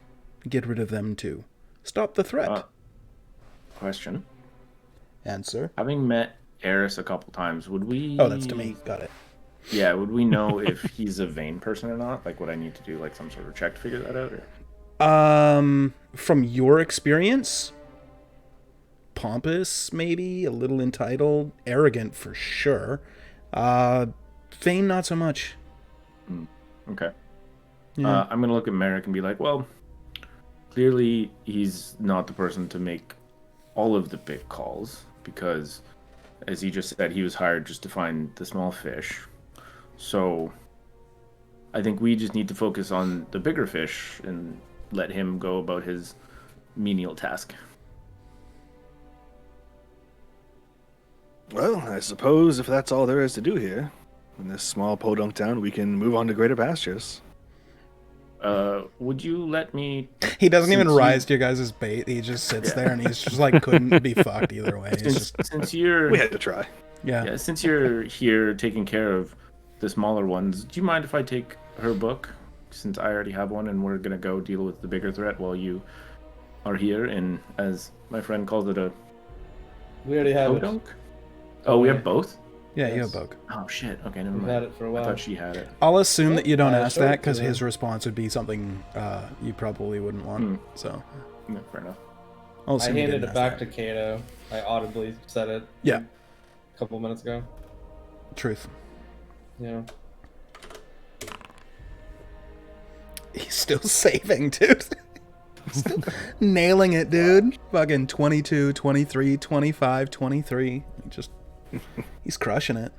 get rid of them too. Stop the threat. Question. Answer. Having met Eris a couple times, would we... Oh, that's to me. Got it. Yeah, would we know if he's a vain person or not? Like, would I need to do, like, some sort of check to figure that out? Or... From your experience, pompous, maybe, a little entitled, arrogant for sure. Vain, not so much. Okay. Yeah. I'm gonna look at Merrick and be like, well, clearly he's not the person to make all of the big calls, because, as he just said, he was hired just to find the small fish. So, I think we just need to focus on the bigger fish and let him go about his menial task. Well, I suppose if that's all there is to do here, in this small podunk town, we can move on to greater pastures. Would you let me... He doesn't even since you- rise to your guys' bait. He just sits there and he's just like, couldn't be fucked either way. It's just, Since you're... We had to try. Yeah, since you're here taking care of the smaller ones, do you mind if I take her book? Since I already have one, and we're gonna go deal with the bigger threat while you are here, and as my friend calls it, a We already have it. podunk? Oh, we have both? yeah, you have Yes. a book. Oh shit. Okay, never We've mind. had it for a I while. thought she had it. I'll assume that you don't I ask showed that it to because them. his response would be something you probably wouldn't want. So Yeah, fair enough. I'll I assume you handed didn't it ask back that. to Kato. I audibly said it Yeah, a couple minutes ago. truth. Yeah. Still saving, dude. Still nailing it, dude. Fucking 22, 23, 25, 23. He's crushing it.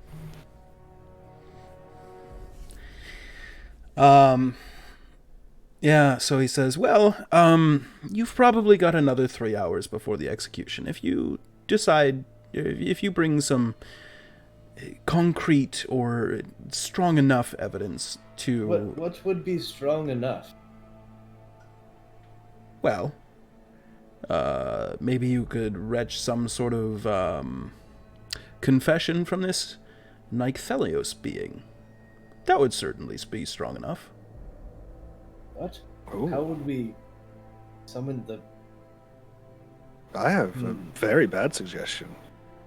Yeah, so he says, well, you've probably got another 3 hours before the execution. If you decide, if you bring some concrete or strong enough evidence to... What would be strong enough? Well, maybe you could retch some sort of confession from this Nycthelios being. That would certainly be strong enough. What? Ooh. How would we summon the... I have a very bad suggestion.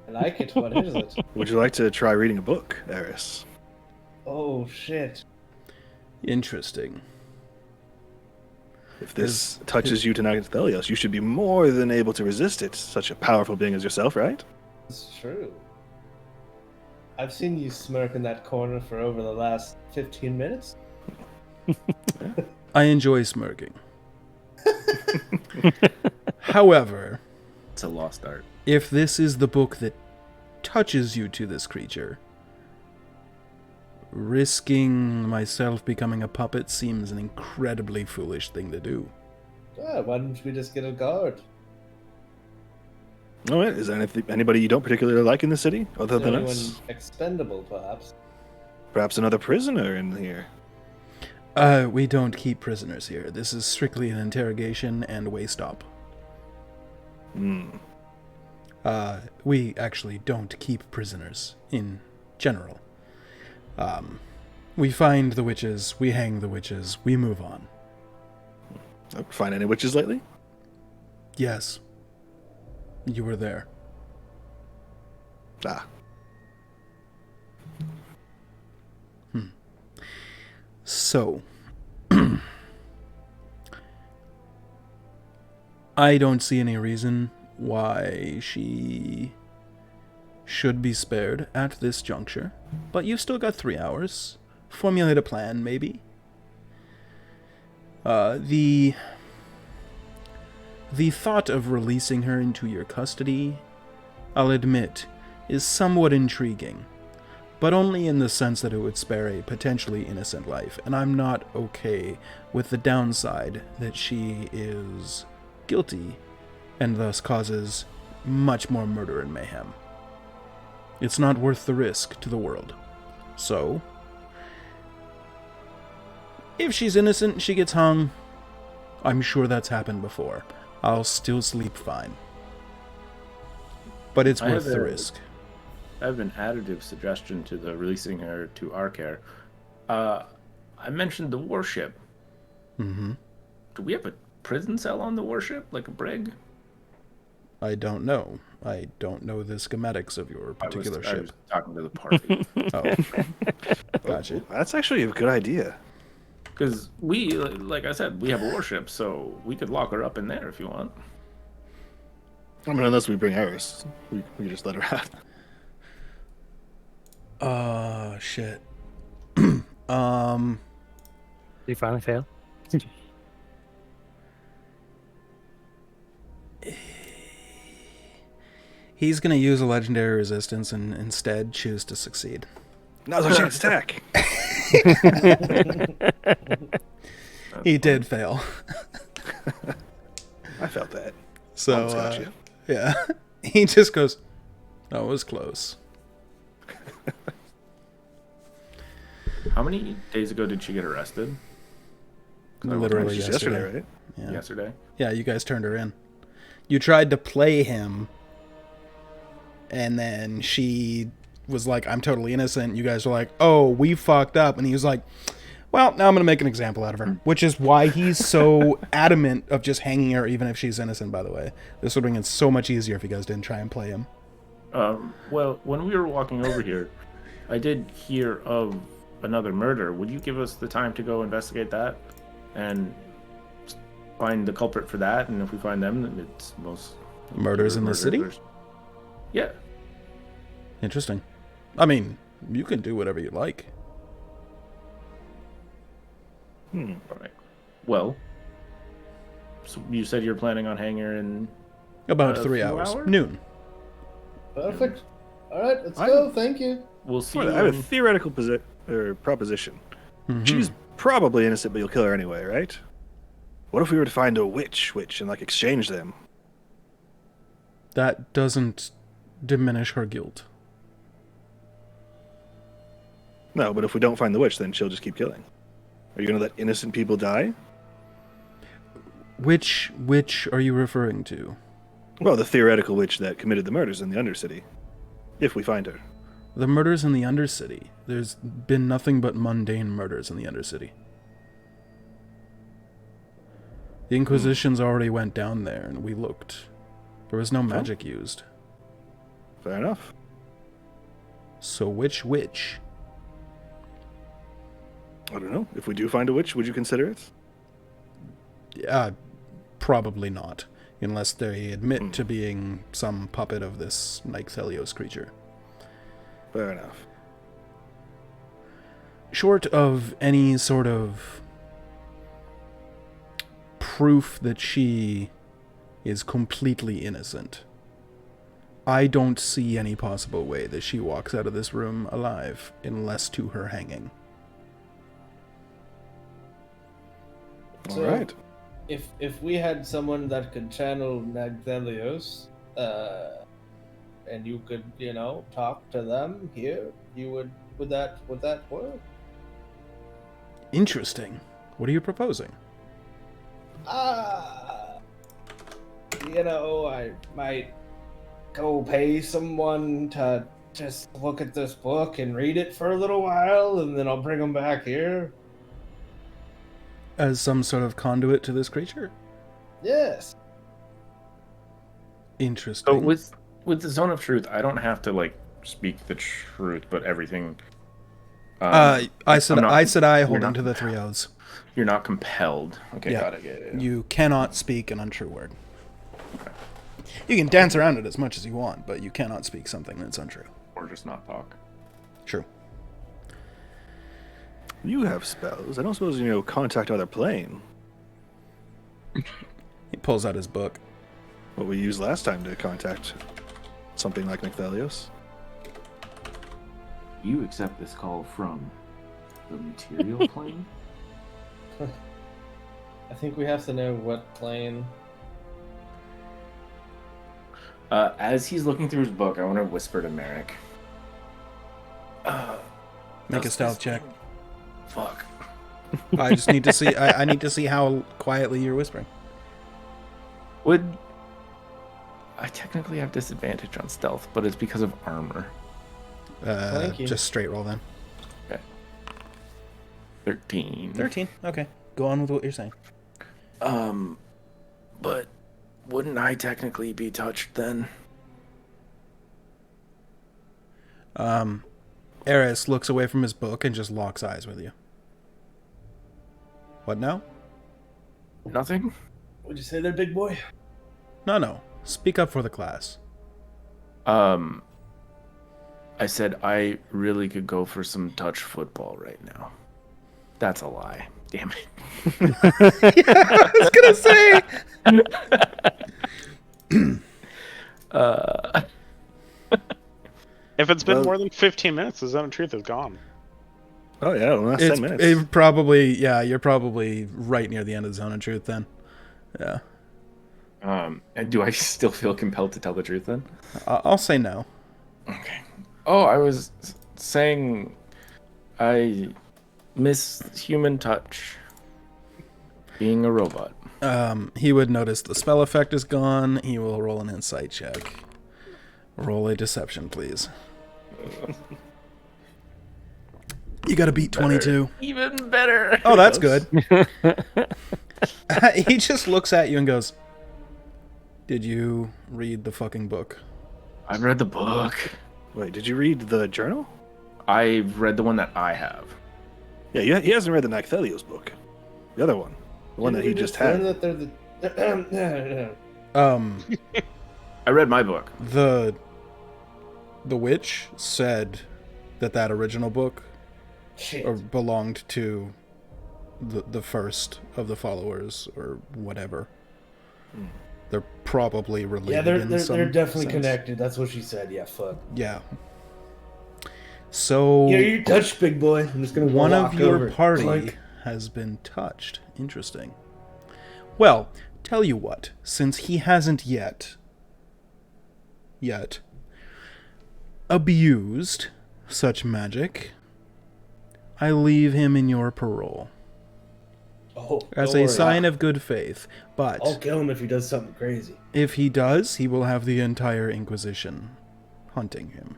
I like it. What is it? Would you like to try reading a book, Eris? Oh, shit. Interesting. If this touches you to Nycthelios, you should be more than able to resist it. Such a powerful being as yourself, right? It's true. I've seen you smirk in that corner for over the last 15 minutes. I enjoy smirking. However, It's a lost art. if this is the book that touches you to this creature, risking myself becoming a puppet seems an incredibly foolish thing to do. Yeah, why don't we just get a guard? All right. Is there anybody you don't particularly like in the city, other than Anyone us? expendable, perhaps? Perhaps another prisoner in here. We don't keep prisoners here. This is strictly an interrogation and way stop. Hmm. We actually don't keep prisoners in general. We find the witches, we hang the witches, we move on. Find any witches lately? Yes. You were there. Ah. So, I don't see any reason why she should be spared at this juncture, but you've still got 3 hours. Formulate a plan, maybe. The thought of releasing her into your custody, I'll admit, is somewhat intriguing, but only in the sense that it would spare a potentially innocent life, and I'm not okay with the downside that she is guilty and thus causes much more murder and mayhem. It's not worth the risk to the world. So, if she's innocent and she gets hung, I'm sure that's happened before. I'll still sleep fine. But it's worth the risk. I have an additive suggestion to the releasing her to our care. I mentioned the warship. Mm-hmm. Do we have a prison cell on the warship, like a brig? I don't know. I don't know the schematics of your particular I ship. was talking to the party. Oh, gotcha. That's actually a good idea. Because we, like I said, we have a warship, so we could lock her up in there if you want. I mean, unless we bring Eris, we just let her out. Shit. Did you finally fail? He's gonna use a legendary resistance and instead choose to succeed. Now's our chance to attack. He did fail. I felt that. So, Almost got you. yeah. He just goes, that was close. How many days ago did she get arrested? Literally Just yesterday. right? Yeah. Yesterday. Yeah, you guys turned her in. You tried to play him, and then she was like, I'm totally innocent. You guys were like, oh, we fucked up. And he was like, well, now I'm going to make an example out of her. Which is why he's so adamant of just hanging her, even if she's innocent, by the way. This would have been so much easier if you guys didn't try and play him. Well, when we were walking over here, I did hear of another murder. Would you give us the time to go investigate that and find the culprit for that? And if we find them, then it's most Murders in the city? Yeah. Interesting. I mean, you can do whatever you like. All right. Well, so you said you're planning on hanging her in About a 3 few hours. hours? Noon. Perfect. All right, let's go. Thank you. We'll see. I have a theoretical proposition. Mhm. She's probably innocent, but you'll kill her anyway, right? What if we were to find a witch, and like exchange them? That doesn't diminish her guilt. No, but if we don't find the witch, then she'll just keep killing. Are you gonna let innocent people die? Which witch are you referring to? Well, the theoretical witch that committed the murders in the Undercity. If we find her. The murders in the Undercity. There's been nothing but mundane murders in the Undercity. The Inquisitions already went down there, and we looked. There was no magic used. Fair enough. So which witch? I don't know. If we do find a witch, would you consider it? Probably not. Unless they admit to being some puppet of this Nyxelios creature. Fair enough. Short of any sort of proof that she is completely innocent, I don't see any possible way that she walks out of this room alive, unless to her hanging. So, All right. If we had someone that could channel Nagdelios, and you could, talk to them here, would that work? Interesting. What are you proposing? I might go pay someone to just look at this book and read it for a little while, and then I'll bring them back here. As some sort of conduit to this creature? Yes. Interesting. So with the Zone of Truth, I don't have to speak the truth, but everything. I said I you're holding not to the 3 O's. You're not compelled. Okay, Yeah. got it. Yeah. You cannot speak an untrue word. You can dance around it as much as you want, but you cannot speak something that's untrue. Or just not talk. True. You have spells. I don't suppose you know contact other plane. He pulls out his book. What we used last time to contact something like Nyxelios. You accept this call from the material plane? I think we have to know what plane. As he's looking through his book, I want to whisper to Merrick. Make a stealth check. Fuck. I just need to see. I need to see how quietly you're whispering. Would I technically have disadvantage on stealth, but it's because of armor. Thank you. Just straight roll then. Okay. 13. 13. Okay. Go on with what you're saying. But wouldn't I technically be touched then? Eris looks away from his book and just locks eyes with you. What now? Nothing? What'd you say there, big boy? No. Speak up for the class. I said I really could go for some touch football right now. That's a lie. Damn it. I was gonna say. If it's been Well- more than 15 minutes, the Zone of Truth is gone. Oh yeah, the last 10 minutes. It probably, yeah, you're probably right near the end of the Zone of Truth then. Yeah. And do I still feel compelled to tell the truth then? I'll say no. Okay. Oh, I was saying I miss human touch. Being a robot. He would notice the spell effect is gone. He will roll an insight check. Roll a deception, please. You gotta beat 22. Even better. Oh, that's good. He just looks at you and goes, "Did you read the fucking book?" I've read the book. Wait, did you read the journal? I've read the one that I have. Yeah, he hasn't read the Nyxelios book. The other one. The one that he just had. That they're the... I read my book. The witch said that original book Shit. belonged to the first of the followers or whatever. They're probably related. Yeah, they're definitely sense. connected. That's what she said. Yeah, fuck. Yeah. So Yeah, you touched, big boy. I'm just gonna one walk of your over. party Clunk. has been touched. Interesting. Well, tell you what, since he hasn't yet abused such magic, I leave him in your parole Oh, as don't a worry. sign of good faith. But I'll kill him if he does something crazy. if he does, he will have the entire Inquisition hunting him.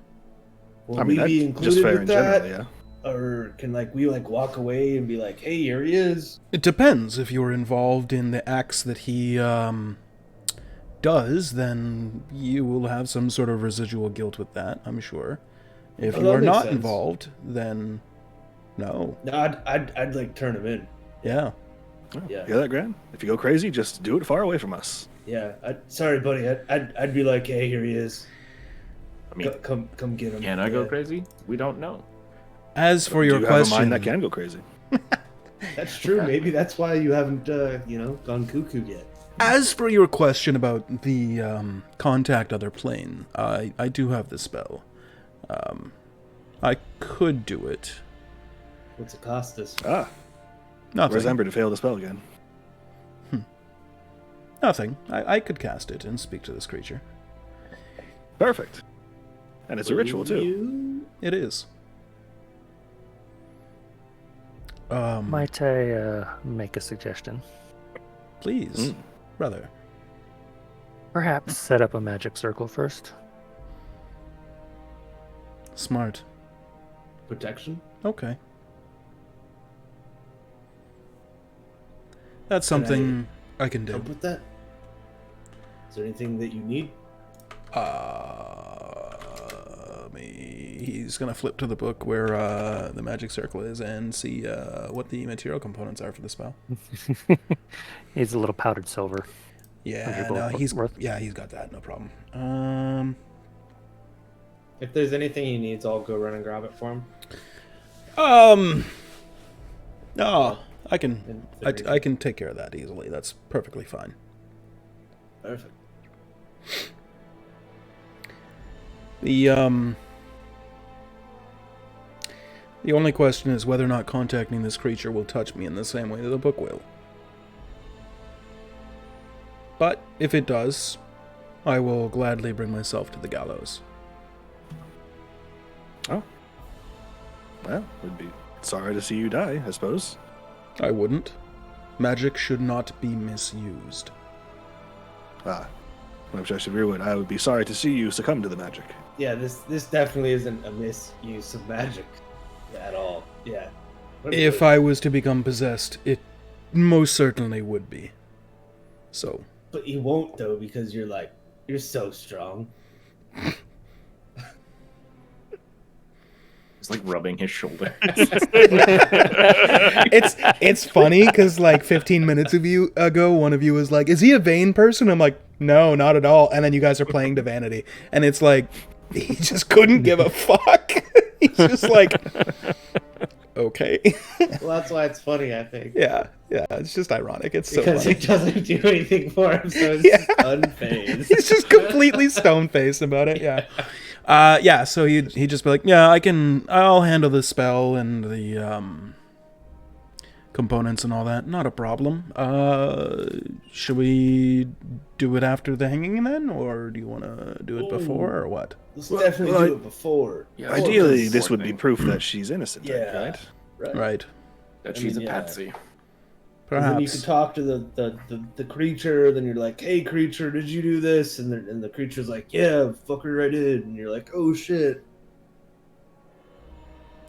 Will I mean, we that's be just included fair with in that? general, yeah. Or can we walk away and be like, hey, here he is? It depends. If you're involved in the acts that he does, then you will have some sort of residual guilt with that, I'm sure. If Oh, you that are makes not sense. involved, then no. No, I'd like turn him in. Yeah. Yeah. Yeah, that Gran. If you go crazy, just do it far away from us. Yeah. Sorry, buddy. I'd be like, hey, here he is. I mean, Come get him. can I go Yeah. crazy? We don't know. As for your Do you have a question, mind that can go crazy? That's true. Maybe that's why you haven't, gone cuckoo yet. as for your question about the contact other plane, I do have the spell. I could do it. What's it cost us? Ah, Nothing. where's Ember to fail the spell again? Nothing. I could cast it and speak to this creature. Perfect. And it's a ritual, too. It is. Might I make a suggestion? Please, brother. Perhaps set up a magic circle first. Smart. Protection? Okay. That's something I can do. Help with that? Is there anything that you need? He's gonna flip to the book where the magic circle is and see what the material components are for the spell. Needs a little powdered silver. Yeah, gold no, he's worth? he's got that, no problem. If there's anything he needs, I'll go run and grab it for him. No, I can In I theory. can take care of that easily. That's perfectly fine. Perfect. The only question is whether or not contacting this creature will touch me in the same way that the book will. But if it does, I will gladly bring myself to the gallows. Oh. Well, we'd be sorry to see you die, I suppose. I wouldn't. Magic should not be misused. Ah. Which I should rewind. I would be sorry to see you succumb to the magic. Yeah, this definitely isn't a misuse of magic at all. Yeah. If I was to become possessed, it most certainly would be. So, But you won't though, because you're so strong. It's like rubbing his shoulder. it's funny because like 15 minutes ago, one of you was like, "Is he a vain person?" I'm like, "No, not at all." And then you guys are playing Divinity, and it's like he just couldn't give a fuck. He's just like, okay, Well, that's why it's funny, I think. yeah. It's just ironic. It's so Because funny. it doesn't do anything for him, so it's Yeah. just unfazed. He's just completely stone faced about it. Yeah. So he'd just be like, "Yeah, I'll handle the spell and the components and all that. Not a problem. Should we do it after the hanging then, or do you want to do it before, or what?" Let's Well, definitely well, do it before. Yeah, Ideally, that's this would one be thing. proof that she's innocent, Yeah. right? Right. That I she's mean, a yeah. patsy. And then you Perhaps. can talk to the creature. Then you're like, "Hey, creature, did you do this?" And the creature's like, "Yeah, fucker, I did." And you're like, "Oh shit!"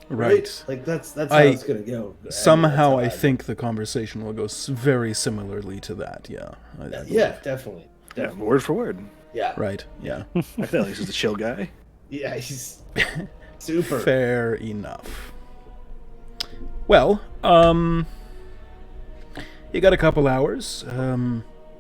Right. Like that's how I- it's gonna go. Somehow, I that's how think the conversation will go very similarly to that. Yeah. I believe. Yeah, definitely. Yeah, Definitely. word for word. Yeah. Right. Yeah. I feel like he's a chill guy. Yeah, he's super. Fair enough. Well, you got a couple hours.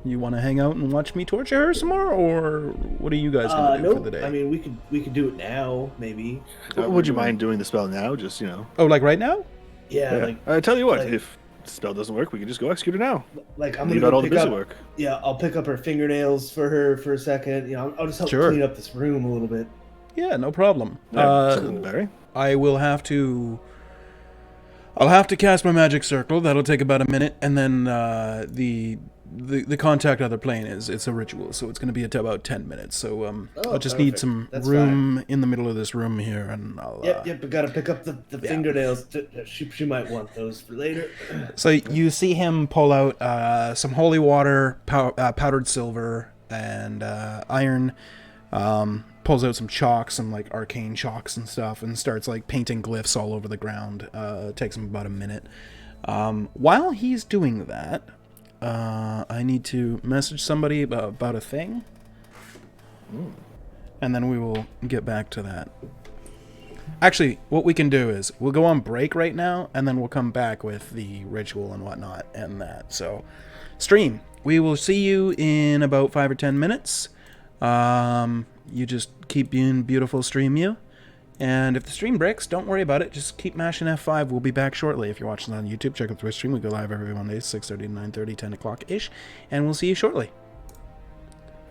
You want to hang out and watch me torture her some more, or what are you guys gonna do for Nope. the day? I mean, we could do it now, maybe. Would you mind doing the spell now? Just, oh, like right now? Yeah, Yeah. like I tell you what, like- if spell doesn't work, we can just go execute her now. Like I'm Leave gonna out go all the pick busy up. work. Yeah, I'll pick up her fingernails for her for a second. You know, I'll just help Sure. clean up this room a little bit. Yeah, no problem. Yeah, something to Barry. I will have to. I'll have to cast my magic circle. That'll take about a minute, and then the contact other plane it's a ritual, so it's going to be about 10 minutes. So I'll just need perfect. some That's room in the middle of this room here, and I'll. Yep. I gotta pick up the yeah. fingernails. She might want those for later. So you see him pull out some holy water, powdered silver, and iron. Pulls out some chalk, some like arcane chalks and stuff, and starts like painting glyphs all over the ground. It takes him about a minute. While he's doing that, I need to message somebody about a thing, and then we will get back to that. Actually, what we can do is we'll go on break right now, and then we'll come back with the ritual and whatnot and that. So, stream. We will see you in about 5 or 10 minutes. You just keep being beautiful, stream you. And if the stream breaks, don't worry about it. Just keep mashing F5. We'll be back shortly. If you're watching on YouTube, check out the Twitch stream. We go live every Monday, 6:30 to 9:30, 10 o'clock-ish. And we'll see you shortly.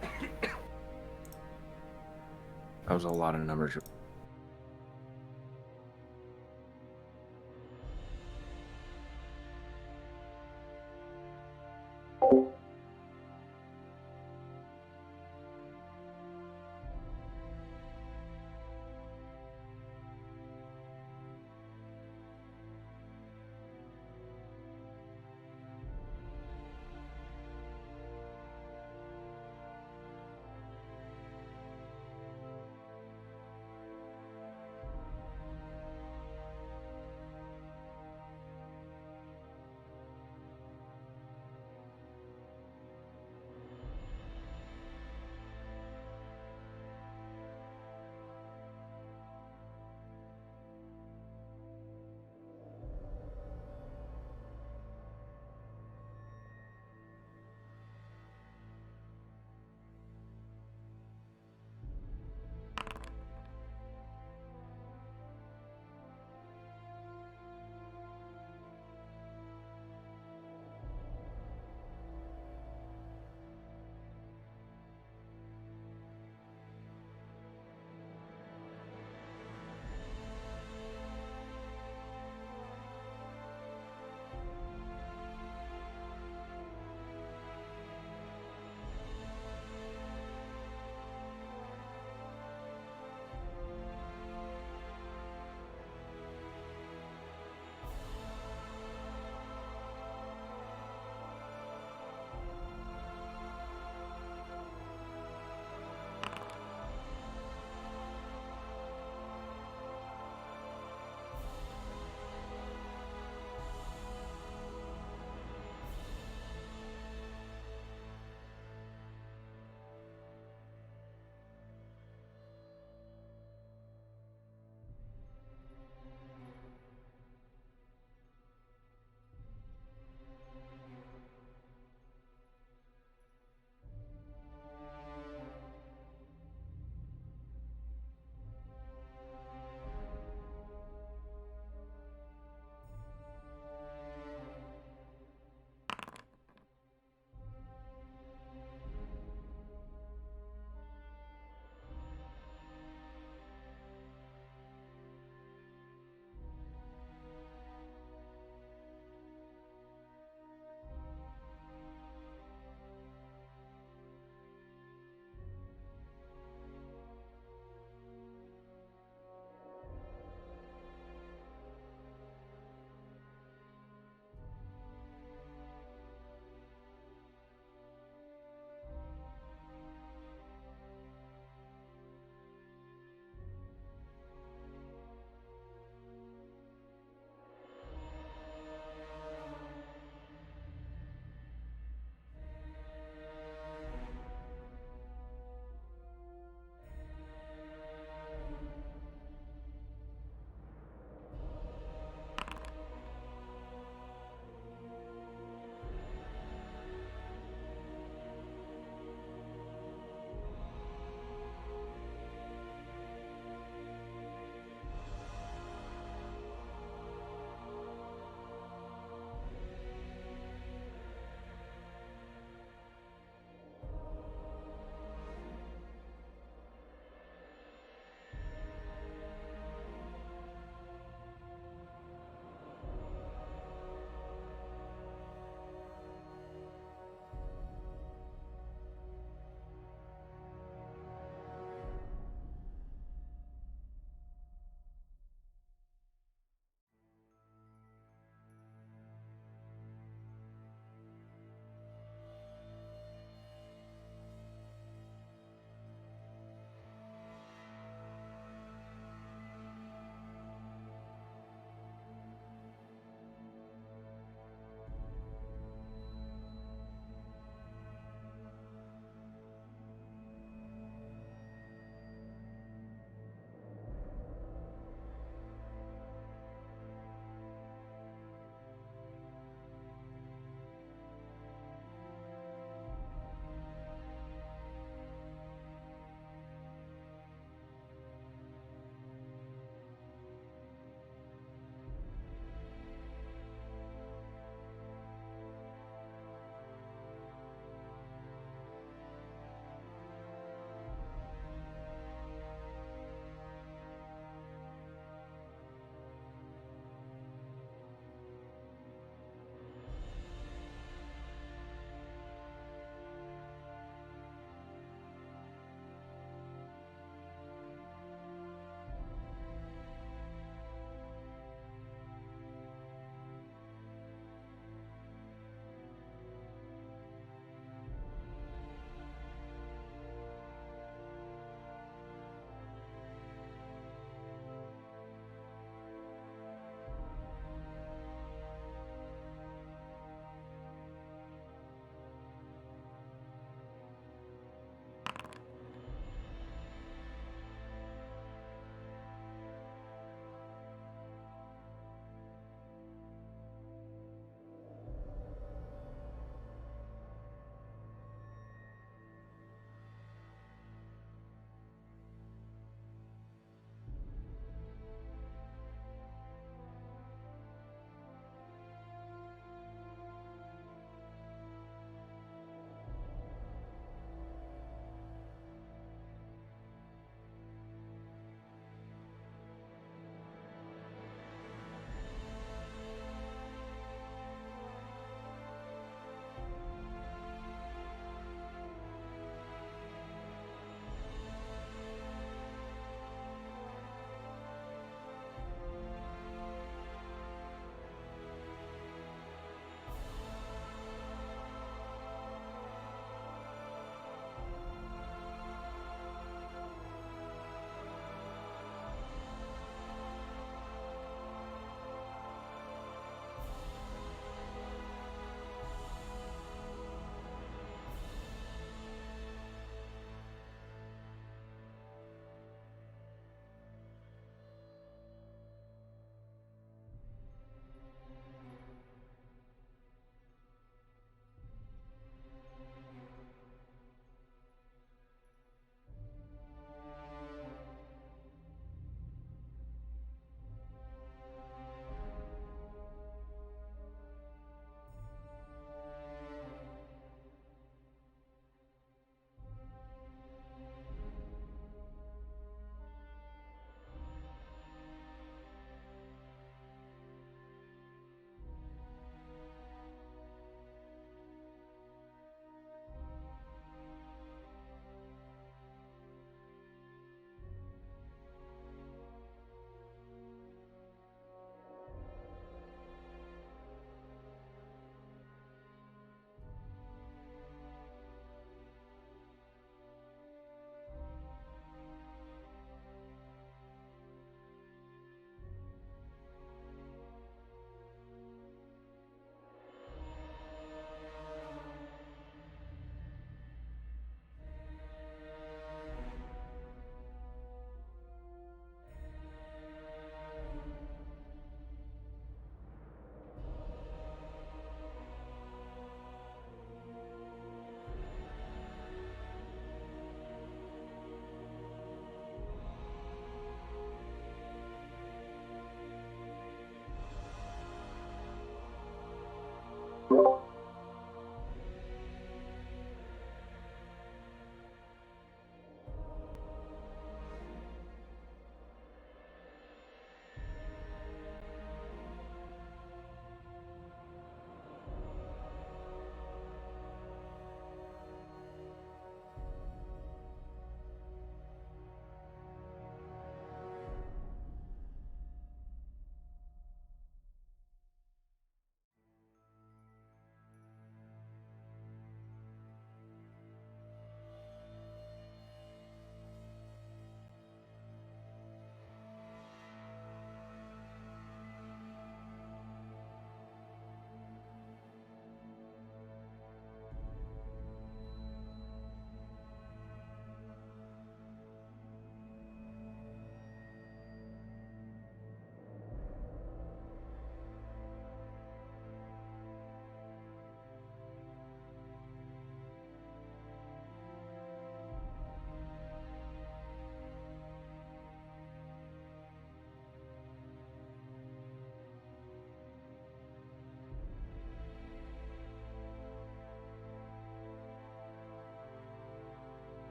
That was a lot of numbers.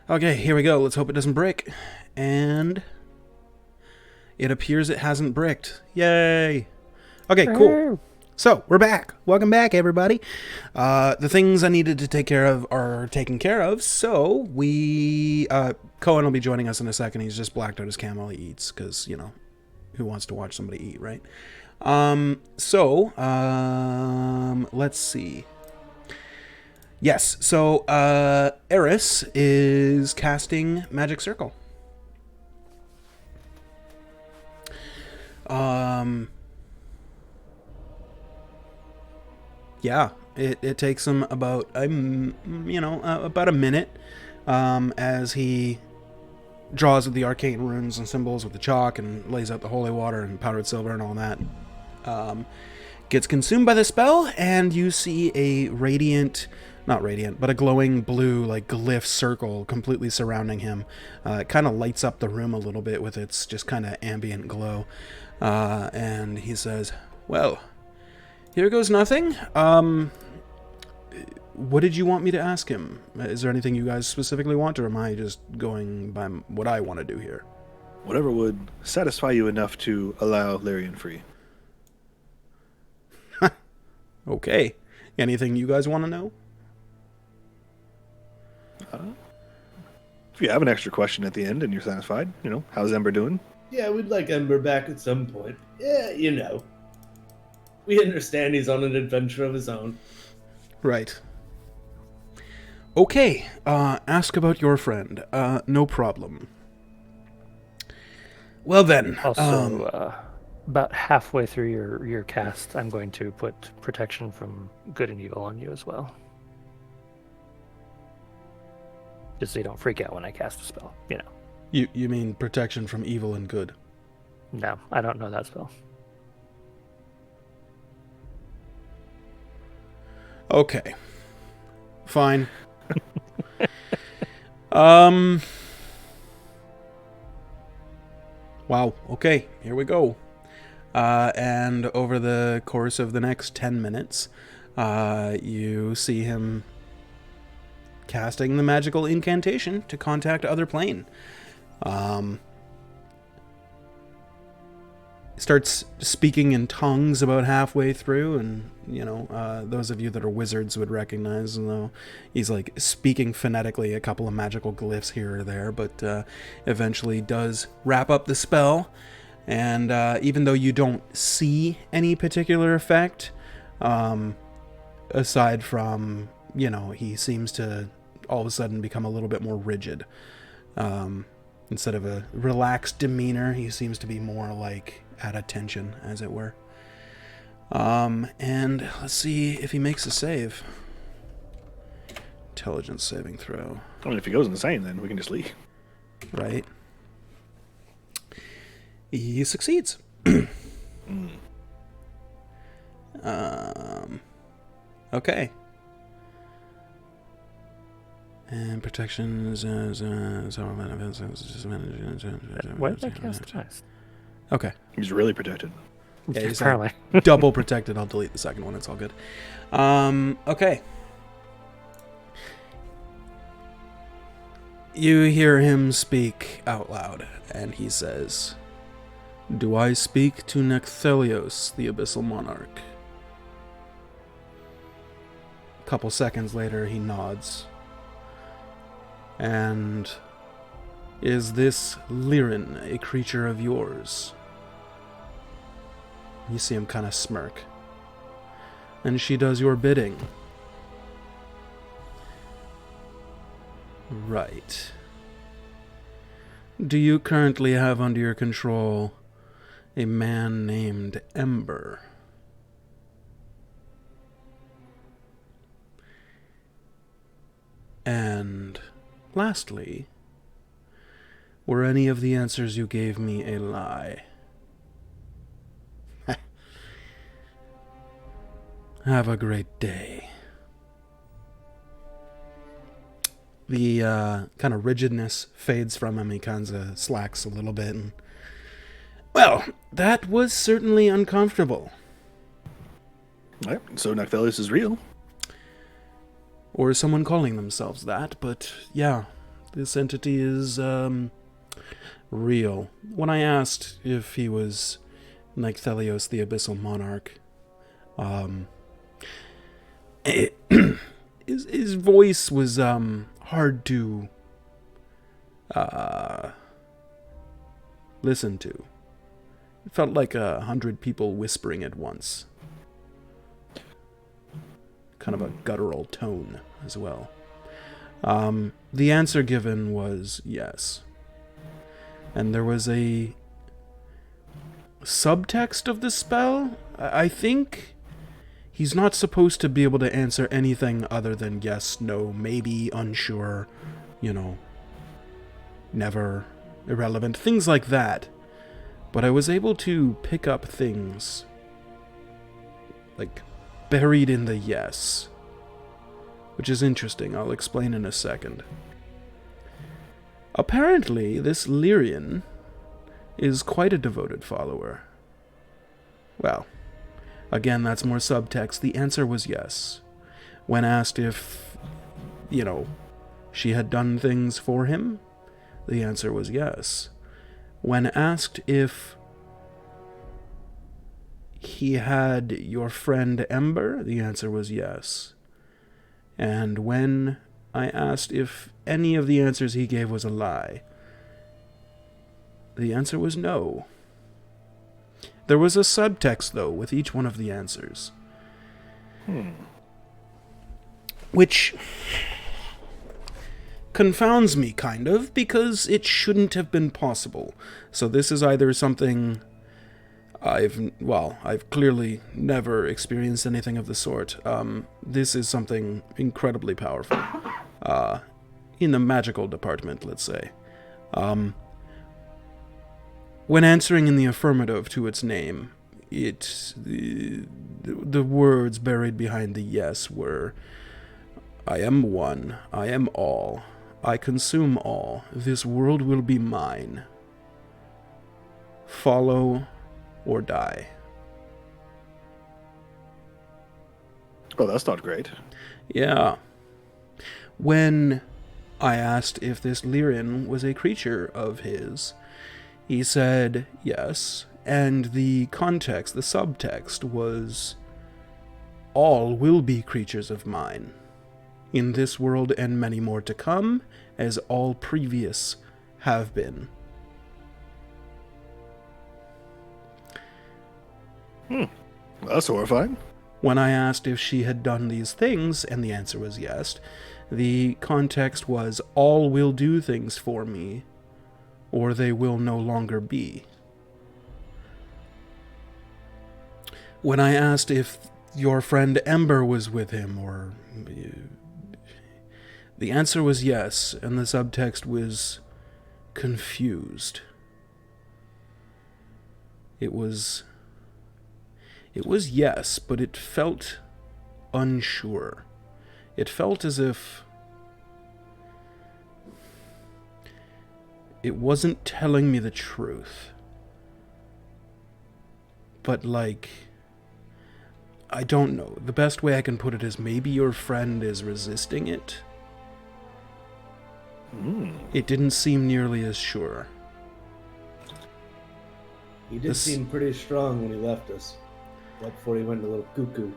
Okay, here we go. Let's hope it doesn't break. And it appears it hasn't bricked. Yay! Okay, cool. So, we're back. Welcome back, everybody. The things I needed to take care of are taken care of, so we... Cohen will be joining us in a second. He's just blacked out his cam while he eats, because, you know, who wants to watch somebody eat, right? Let's see. Yes, so, Eris is casting Magic Circle. Yeah, it takes him about, about a minute, as he draws the arcane runes and symbols with the chalk and lays out the holy water and powdered silver and all that. Gets consumed by the spell, and you see a not radiant, but a glowing blue, like, glyph circle completely surrounding him. It kind of lights up the room a little bit with its just kind of ambient glow. And he says, well, here goes nothing. What did you want me to ask him? Is there anything you guys specifically want, or am I just going by what I want to do here? Whatever would satisfy you enough to allow Larian free. Okay. Anything you guys want to know? If you have an extra question at the end and you're satisfied, how's Ember doing? Yeah, we'd like Ember back at some point. Yeah, you know. We understand he's on an adventure of his own. Right. Okay, ask about your friend. No problem. Well then. Also, about halfway through your cast, I'm going to put protection from good and evil on you as well. Just so you don't freak out when I cast a spell, You mean protection from evil and good? No, I don't know that spell. Okay. Fine. Wow. Okay, here we go. And over the course of the next 10 minutes, you see him casting the magical incantation to contact other plane. Starts speaking in tongues about halfway through, and those of you that are wizards would recognize, though he's like speaking phonetically a couple of magical glyphs here or there, but eventually does wrap up the spell. And even though you don't see any particular effect, aside from he seems to all of a sudden become a little bit more rigid. Instead of a relaxed demeanor, he seems to be more like at attention, as it were. And let's see if he makes a save. Intelligence saving throw. I mean, if he goes insane, then we can just leave. Right. He succeeds. Okay. And protection is Why did I cast twice? Okay. He's really protected. Yeah, he's Apparently. double protected. I'll delete the second one. It's all good. Okay. You hear him speak out loud, and he says, "Do I speak to Necthelios, the Abyssal Monarch?" A couple seconds later, he nods. And is this Lirin a creature of yours? You see him kind of smirk. And she does your bidding. Right. Do you currently have under your control a man named Ember? And lastly, were any of the answers you gave me a lie? Have a great day. The kind of rigidness fades from him. He kind of slacks a little bit. And, well, that was certainly uncomfortable. All right, so Necthelios is real. Or is someone calling themselves that, but yeah, This entity is real. When I asked if he was Nycthelios, the Abyssal Monarch, his voice was hard to listen to. It felt like 100 people whispering at once. Kind of a guttural tone as well. The answer given was yes. And there was a subtext of the spell. I think he's not supposed to be able to answer anything other than yes, no, maybe, unsure, never, irrelevant, things like that. But I was able to pick up things like buried in the yes, which is interesting. I'll explain in a second. Apparently, this Lyrian is quite a devoted follower. Well, again, that's more subtext. The answer was yes. When asked if, she had done things for him, the answer was yes. When asked if he had your friend Ember, the answer was yes. And when I asked if any of the answers he gave was a lie, the answer was no. There was a subtext, though, with each one of the answers. Which confounds me, kind of, because it shouldn't have been possible. So this is either something I've clearly never experienced anything of the sort. This is something incredibly powerful. In the magical department, let's say. When answering in the affirmative to its name, the words buried behind the yes were, I am one, I am all, I consume all, this world will be mine. Follow or die. Oh, that's not great. Yeah. When I asked if this Lyrian was a creature of his, he said yes, and the context, the subtext, was all will be creatures of mine, in this world and many more to come, as all previous have been. That's horrifying. When I asked if she had done these things, and the answer was yes, the context was all will do things for me, or they will no longer be. When I asked if your friend Ember was with him, or... the answer was yes, and the subtext was confused. It was yes, but it felt unsure. It felt as if it wasn't telling me the truth. But, I don't know. The best way I can put it is maybe your friend is resisting it. It didn't seem nearly as sure. He did seem pretty strong when he left us. Right before he went a little cuckoo.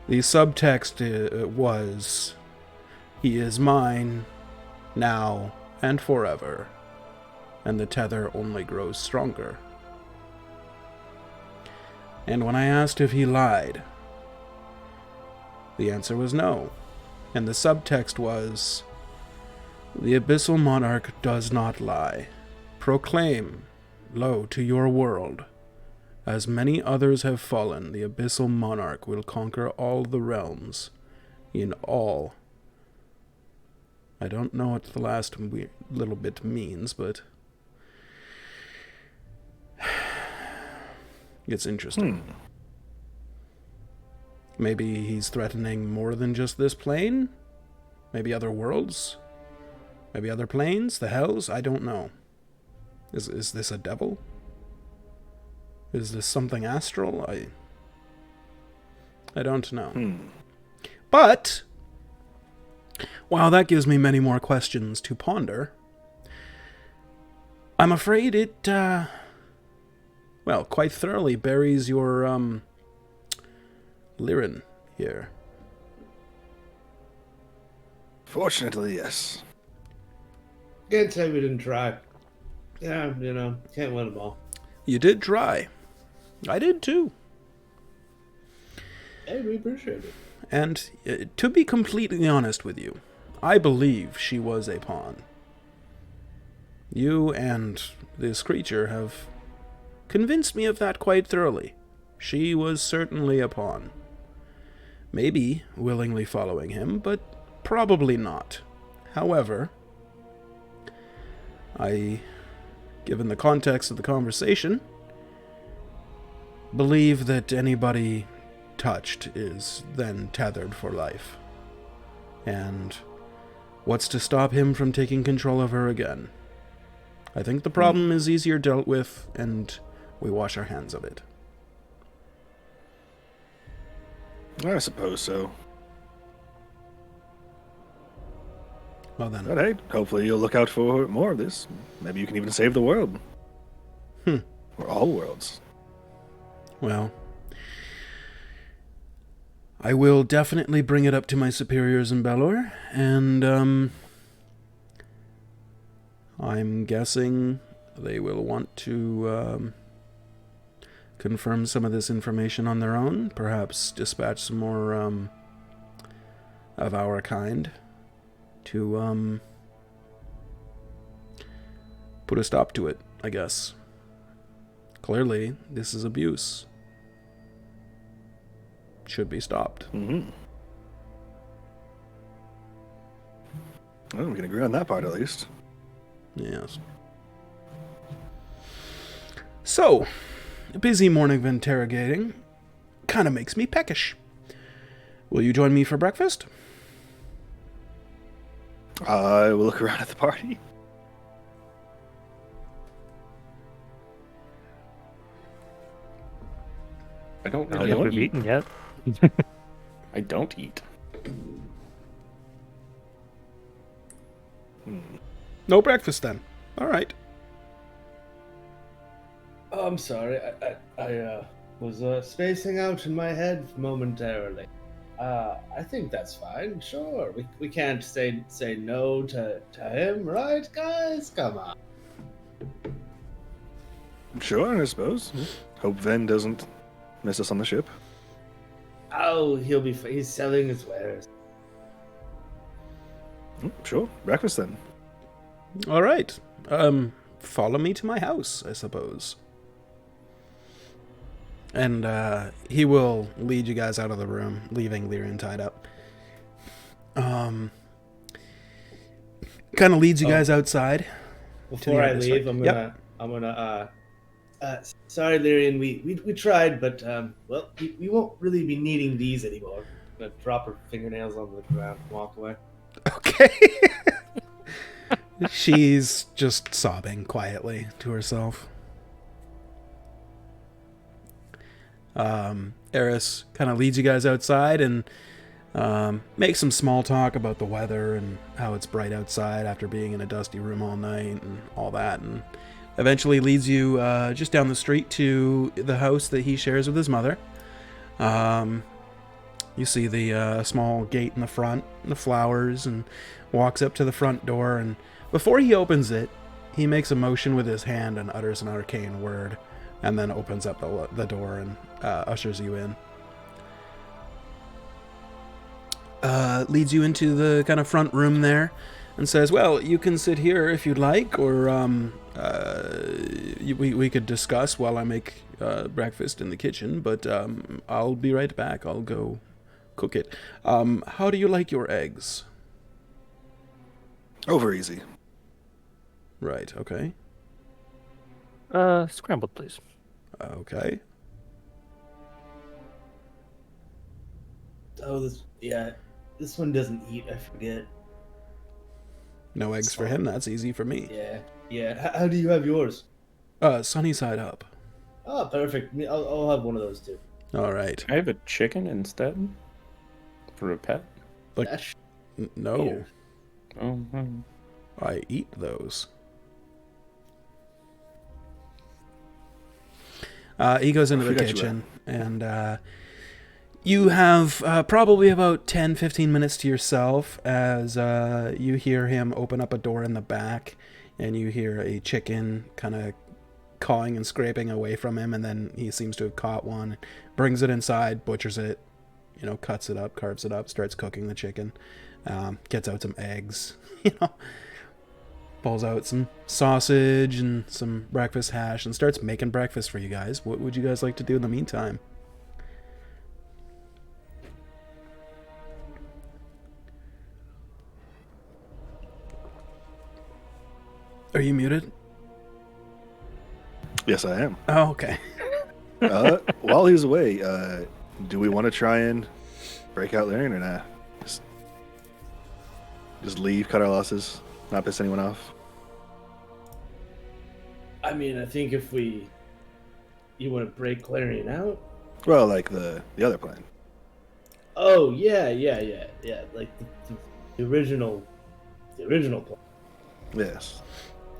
The subtext was, he is mine, now and forever, and the tether only grows stronger. And when I asked if he lied, the answer was no, and the subtext was, the Abyssal Monarch does not lie. Proclaim, lo, to your world, as many others have fallen, the Abyssal Monarch will conquer all the realms, in all. I don't know what the last little bit means, but it's interesting. Maybe he's threatening more than just this plane? Maybe other worlds? Maybe other planes? The hells? I don't know. Is this a devil? Is this something astral? I don't know. But Wow, that gives me many more questions to ponder. I'm afraid it, well, quite thoroughly buries your, Liren here. Fortunately, yes. Can't say we didn't try. Yeah, can't win them all. You did try. I did too. Hey, we appreciate it. And to be completely honest with you, I believe she was a pawn. You and this creature have convinced me of that quite thoroughly. She was certainly a pawn. Maybe willingly following him, but probably not. However, given the context of the conversation, believe that anybody touched is then tethered for life. And what's to stop him from taking control of her again? I think the problem is easier dealt with, and we wash our hands of it. I suppose so. Well then. But hey, hopefully you'll look out for more of this. Maybe you can even save the world. Or all worlds. Well, I will definitely bring it up to my superiors in Belor, and, I'm guessing they will want to, confirm some of this information on their own, perhaps dispatch some more, of our kind to, put a stop to it, I guess. Clearly, this is abuse. Should be stopped. Mm-hmm. Well, we can agree on that part at least. Yes. So, a busy morning of interrogating kind of makes me peckish. Will you join me for breakfast? I will look around at the party. I don't I don't think we've eat. eaten yet. I don't eat. No breakfast then. All right. Oh, I'm sorry. I was spacing out in my head momentarily. I think that's fine. Sure, we can't say no to him, right, guys? Come on. Sure, I suppose. Hope Ven doesn't miss us on the ship. Oh, he'll be. He's selling his wares. Sure, breakfast then. All right. Follow me to my house, I suppose. And he will lead you guys out of the room, leaving Liren tied up. Kind of leads you guys outside. Before I leave, I'm gonna. Sorry, Lyrian. We tried, but well, we won't really be needing these anymore. I'm gonna drop her fingernails on the ground and walk away. Okay. She's just sobbing quietly to herself. Eris kind of leads you guys outside and makes some small talk about the weather and how it's bright outside after being in a dusty room all night and all that, and eventually leads you just down the street to the house that he shares with his mother. You see the small gate in the front and the flowers, and walks up to the front door, and before he opens it, he makes a motion with his hand and utters an arcane word, and then opens up the door and ushers you in. Leads you into the kind of front room there and says, well, you can sit here if you'd like, or we could discuss while I make breakfast in the kitchen, but I'll be right back. I'll go cook it. How do you like your eggs? Over easy. Right, okay. Scrambled, please. Okay. Oh, this one doesn't eat. I forget. No eggs for him. That's easy for me. Yeah. How do you have yours? Sunny side up. Oh, perfect. I'll have one of those too. All right. I have a chicken instead for a pet. Like No, Oh, hmm. I eat those. He goes into I the forgot you kitchen, and you have probably about 10, 15 minutes to yourself as you hear him open up a door in the back, and you hear a chicken kind of cawing and scraping away from him, and then he seems to have caught one, brings it inside, butchers it, cuts it up, carves it up, starts cooking the chicken, gets out some eggs, pulls out some sausage and some breakfast hash and starts making breakfast for you guys. What would you guys like to do in the meantime? Are you muted? Yes, I am. Oh, okay. While he's away, do we want to try and break out Larian or not? Just leave, cut our losses, not piss anyone off. I mean, I think if you want to break Clarion out. Well, like the other plan. Oh yeah. Like the original plan. Yes.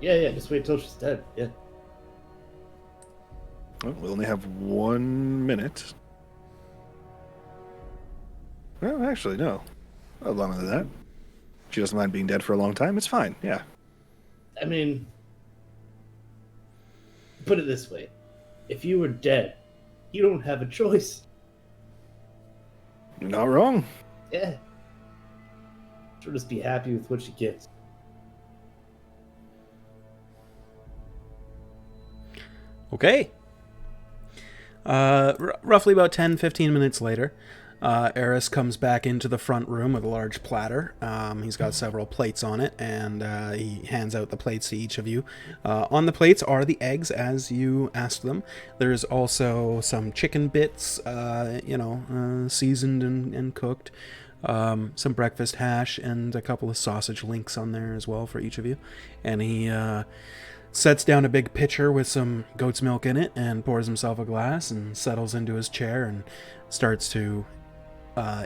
Yeah. Just wait till she's dead. Yeah. Well, we only have 1 minute. Well, actually, no. A lot longer than that. She doesn't mind being dead for a long time. It's fine. Yeah. I mean, put it this way: if you were dead, you don't have a choice. Not wrong. Yeah. She'll just be happy with what she gets. Okay. Roughly about 10, 15 minutes later, Eris comes back into the front room with a large platter. He's got several plates on it, and he hands out the plates to each of you. On the plates are the eggs, as you asked them. There's also some chicken bits, seasoned and cooked. Some breakfast hash, and a couple of sausage links on there as well for each of you. And he sets down a big pitcher with some goat's milk in it and pours himself a glass and settles into his chair and starts to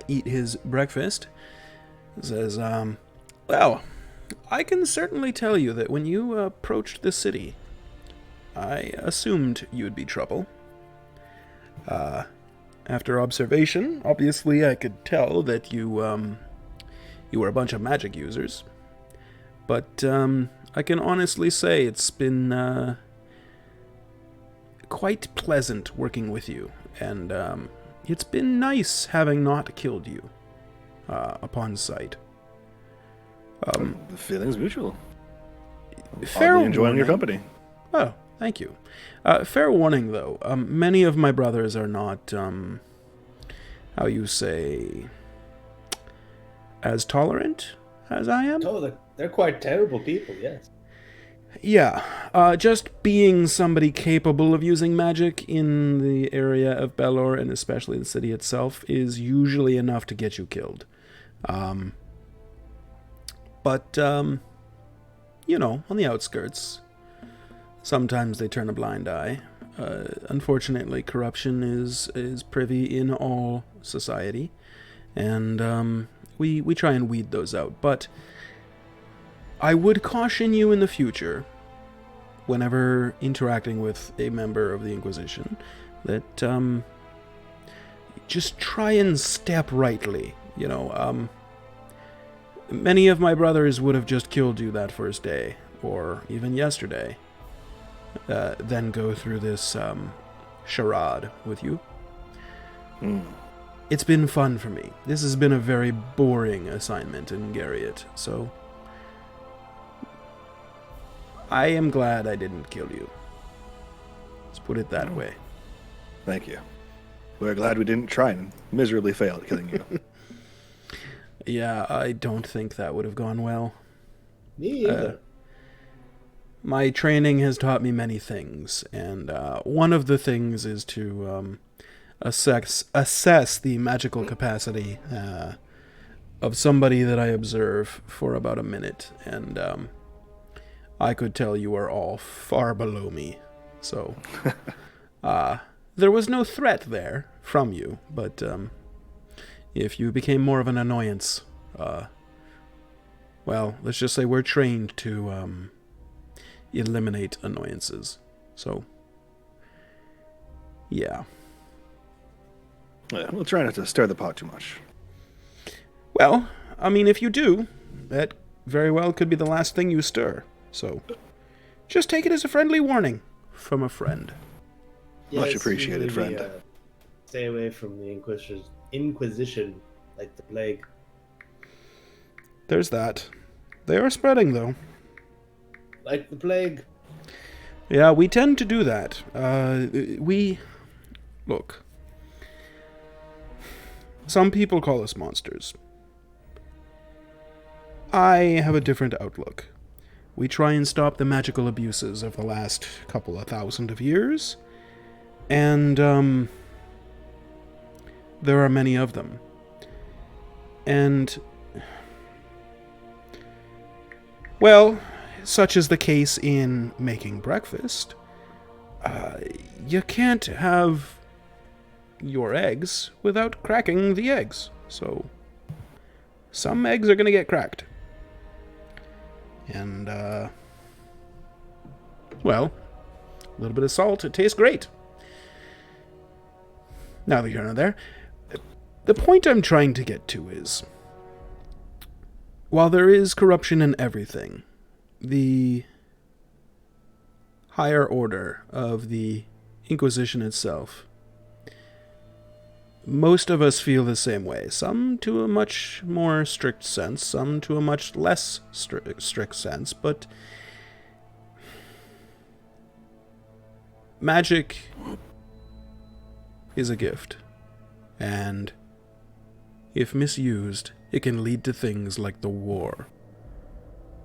eat his breakfast. Says, well, I can certainly tell you that when you approached the city, I assumed you would be trouble. After observation, obviously I could tell that you were a bunch of magic users. But I can honestly say it's been quite pleasant working with you, and it's been nice having not killed you upon sight. The feeling's mutual. Fair Oddly enjoying your warning. company. Oh, thank you. Fair warning, though. Many of my brothers are not, how you say, as tolerant as I am. Oh, they're quite terrible people, yes. Yeah, just being somebody capable of using magic in the area of Belor, and especially the city itself, is usually enough to get you killed. But on the outskirts, sometimes they turn a blind eye. Unfortunately, corruption is privy in all society, and we try and weed those out. But I would caution you in the future, whenever interacting with a member of the Inquisition, that just try and step rightly. Many of my brothers would have just killed you that first day, or even yesterday, then go through this charade with you. It's been fun for me. This has been a very boring assignment in Garriott, so I am glad I didn't kill you. Let's put it that way. Thank you. We're glad we didn't try and miserably fail at killing you. Yeah, I don't think that would have gone well. Me either. My training has taught me many things, and one of the things is to assess the magical capacity of somebody that I observe for about a minute, and I could tell you are all far below me. So, there was no threat there from you, but if you became more of an annoyance, well, let's just say we're trained to eliminate annoyances. So, yeah. Yeah, we'll try not to stir the pot too much. Well, I mean, if you do, that very well could be the last thing you stir. So, just take it as a friendly warning from a friend. Much Yes, appreciated, usually friend. Stay away from the Inquisition, like the plague. There's that. They are spreading, though. Like the plague. Yeah, we tend to do that. Look. Some people call us monsters. I have a different outlook. We try and stop the magical abuses of the last couple of thousand of years, and, there are many of them. And, well, such is the case in making breakfast. You can't have your eggs without cracking the eggs. So, some eggs are going to get cracked. And, well, a little bit of salt, it tastes great. Now that you're there, the point I'm trying to get to is, while there is corruption in everything, the higher order of the Inquisition itself, most of us feel the same way. Some to a much more strict sense, some to a much less strict sense, but magic is a gift, and if misused, it can lead to things like the war.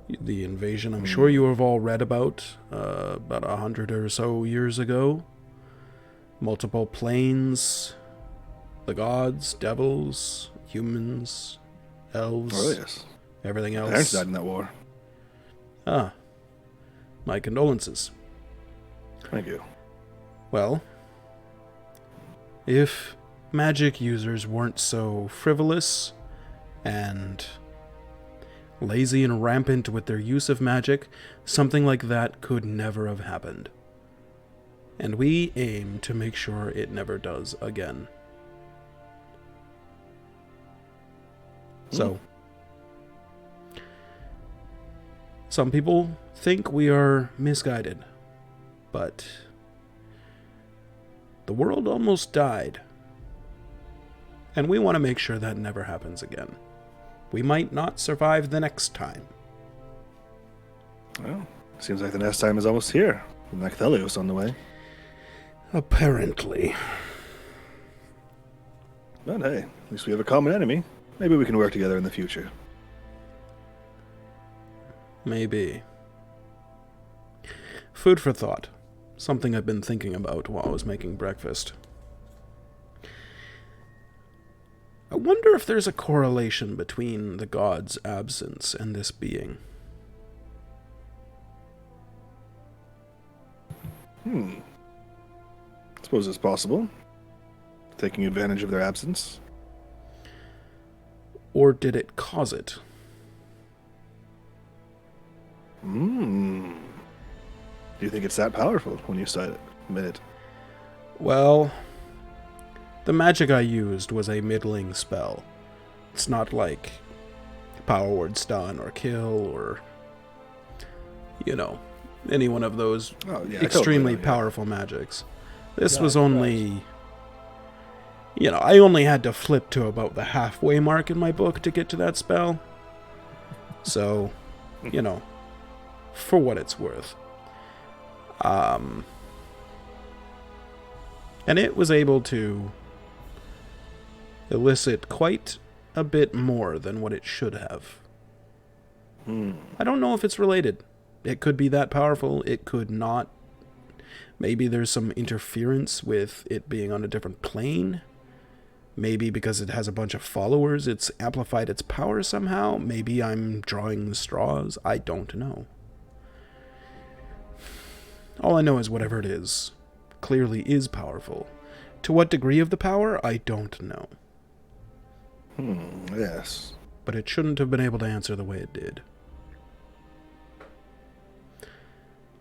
The invasion I'm sure you have all read about 100 or so years ago. Multiple planes, the gods, devils, humans, elves, Oh, yes. everything else. Parents died in that war. Ah, my condolences. Thank you. Well, if magic users weren't so frivolous and lazy and rampant with their use of magic, something like that could never have happened. And we aim to make sure it never does again. So, some people think we are misguided, but the world almost died, and we want to make sure that never happens again. We might not survive the next time. Well, seems like the next time is almost here. Nacthelios on the way. Apparently. But hey, at least we have a common enemy. Maybe we can work together in the future. Maybe. Food for thought. Something I've been thinking about while I was making breakfast. I wonder if there's a correlation between the god's absence and this being. Suppose it's possible. Taking advantage of their absence. Or did it cause it? Do you think it's that powerful when you admit it? Well, the magic I used was a middling spell. It's not like Power Word Stun or Kill or, any one of those Oh, yeah, extremely totally, yeah. powerful magics. This Right, was only... I only had to flip to about the halfway mark in my book to get to that spell. So, for what it's worth. And it was able to elicit quite a bit more than what it should have. I don't know if it's related. It could be that powerful. It could not. Maybe there's some interference with it being on a different plane. Maybe because it has a bunch of followers, it's amplified its power somehow. Maybe I'm drawing the straws. I don't know. All I know is whatever it is, clearly is powerful. To what degree of the power, I don't know. Yes. But it shouldn't have been able to answer the way it did.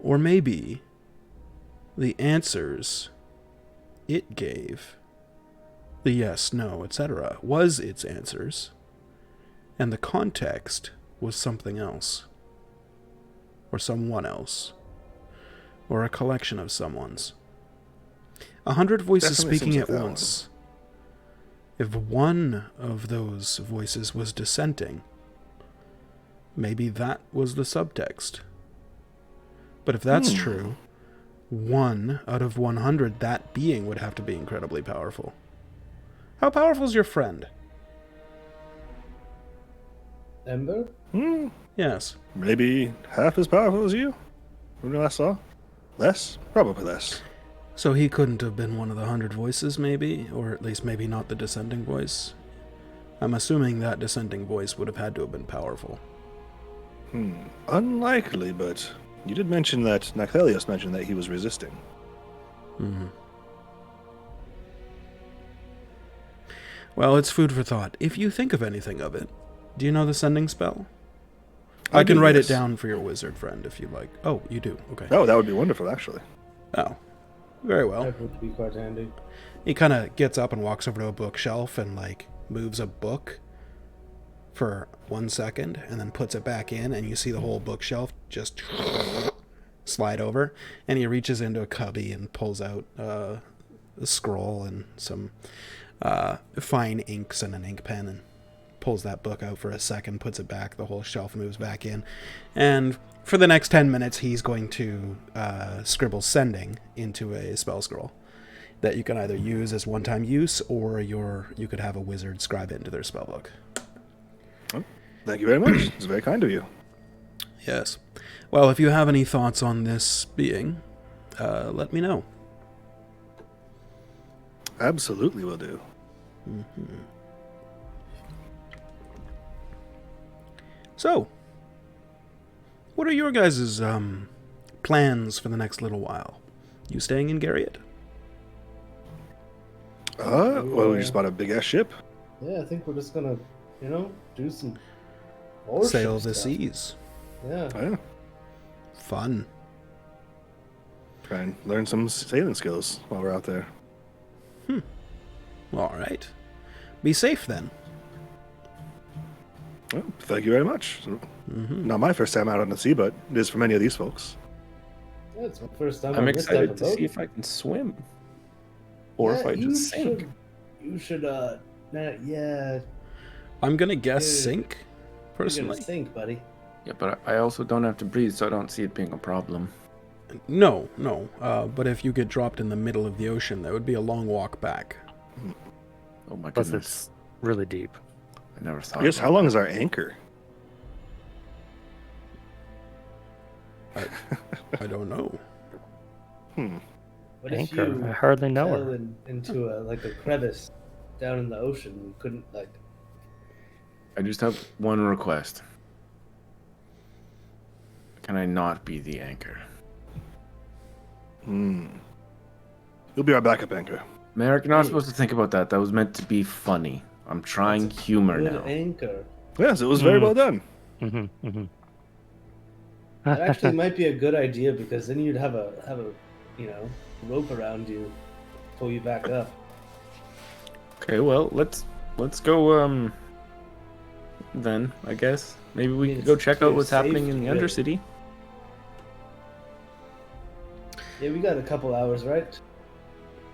Or maybe the answers it gave, the yes, no, etc., was its answers, and the context was something else, or someone else, or a collection of someone's. 100 voices Definitely speaking seems at like that once. If one of those voices was dissenting, maybe that was the subtext. But if that's true, 1 out of 100, that being would have to be incredibly powerful. How powerful is your friend? Ember? Yes. Maybe half as powerful as you when we last saw. Less? Probably less. So he couldn't have been one of the 100 voices, maybe? Or at least maybe not the dissenting voice? I'm assuming that dissenting voice would have had to have been powerful. Unlikely, but you did mention that Nycthelios mentioned that he was resisting. Well, it's food for thought. If you think of anything of it, do you know the sending spell? I can do, write yes. it down for your wizard friend if you'd like. Oh, you do. Okay. Oh, that would be wonderful, actually. Oh, very well. That would be quite handy. He kind of gets up and walks over to a bookshelf and, like, moves a book for 1 second and then puts it back in, and you see the whole bookshelf just slide over. And he reaches into a cubby and pulls out a scroll and some fine inks and an ink pen and pulls that book out for a second, puts it back, the whole shelf moves back in. And for the next 10 minutes, he's going to scribble sending into a spell scroll that you can either use as one-time use, or you could have a wizard scribe it into their spell book. Oh, thank you very much. It's very kind of you. Yes. Well, if you have any thoughts on this being, let me know. Absolutely will do. So, what are your guys' plans for the next little while? You staying in Garriott? Well, we just bought a big-ass ship. Yeah, I think we're just gonna, do some Sail warship the stuff. seas. Yeah. Oh, yeah. Fun. Try and learn some sailing skills while we're out there. All right. Be safe then. Well, thank you very much. Not my first time out on the sea, but it is for many of these folks. Yeah, it's my first time I'm on this type excited of to boat. see if I can swim. Or if I just sink. You should, yeah, I'm gonna guess Dude, sink, you're personally. gonna sink, buddy. Yeah, but I also don't have to breathe, so I don't see it being a problem. No. But if you get dropped in the middle of the ocean, that would be a long walk back. Oh my Plus, goodness. it's really deep. I never thought I guess about how long is our anchor? I don't know. What if Anchor. you I hardly know fell her. into a crevice down in the ocean? You couldn't I just have one request. Can I not be the anchor? You'll be our backup anchor. Merrick, you're not supposed to think about that. That was meant to be funny. I'm trying humor good now. anchor. Yes, it was very well done. That actually might be a good idea, because then you'd have a rope around you, pull you back up. Okay, well, let's go. Then I guess maybe we could go check out what's happening in the Undercity. Yeah, we got a couple hours, right?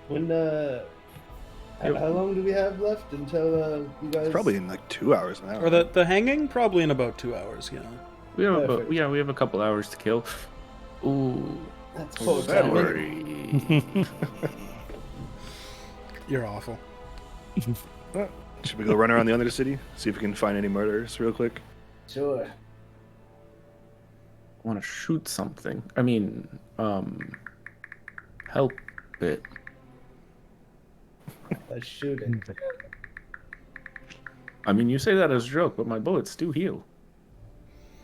When how long do we have left until you guys? Probably in like 2 hours now. Or the hanging? Probably in about 2 hours, yeah. We have Perfect. we have a couple hours to kill. Ooh, That's Oh, so that time. worry. You're awful. Should we go run around the Undercity? See if we can find any murderers real quick? Sure. I want to shoot something. I mean, help it. Let's shoot it. I mean, you say that as a joke, but my bullets do heal.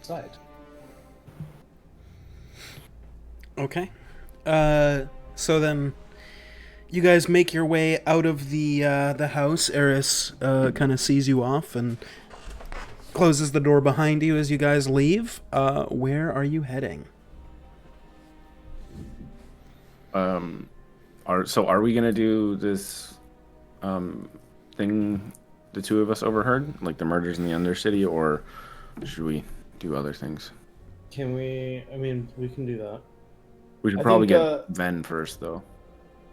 Side. Okay. So then, you guys make your way out of the house. Eris kind of sees you off and closes the door behind you as you guys leave. Where are you heading? Are we gonna do this thing the two of us overheard, like the murders in the Undercity, or should we do other things? Can we? I mean, we can do that. We should I probably think, get Ven first, though.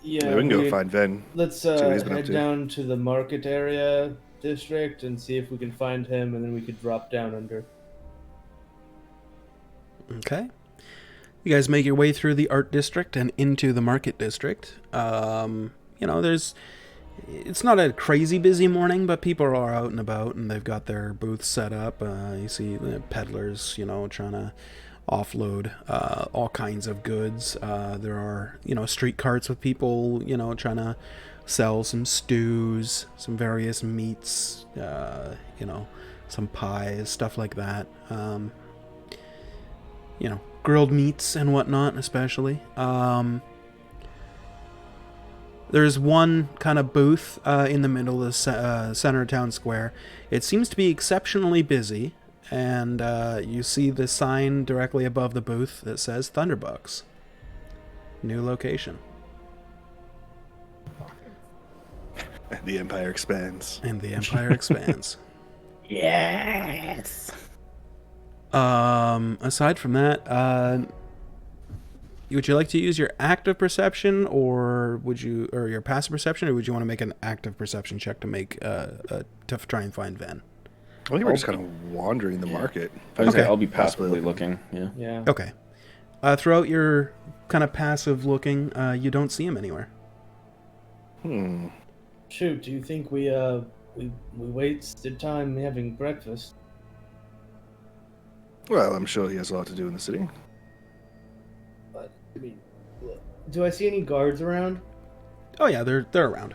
Yeah, Yeah, we can go find Ven. Let's See what he's been up head to. down to the market area district and see if we can find him, and then we could drop down under. Okay. You guys make your way through the art district and into the market district. It's not a crazy busy morning, but people are out and about, and they've got their booths set up. You see the peddlers, trying to offload all kinds of goods. There are, street carts with people, trying to sell some stews, some various meats, some pies, stuff like that. Grilled meats and whatnot, especially. There's one kind of booth in the middle of the center of town square. It seems to be exceptionally busy, and you see the sign directly above the booth that says Thunderbucks. New location. And the Empire expands. And the Empire expands. Yes. Aside from that, would you like to use your active perception, or your passive perception, or would you want to make an active perception check to make to try and find Ven? I think we're just kind of wandering the market. Okay. I'll be passively looking. Yeah. Yeah. Okay. Throughout your kind of passive looking, you don't see him anywhere. Shoot, do you think we wasted time having breakfast? Well, I'm sure he has a lot to do in the city. But I mean, do I see any guards around? Oh yeah, they're around.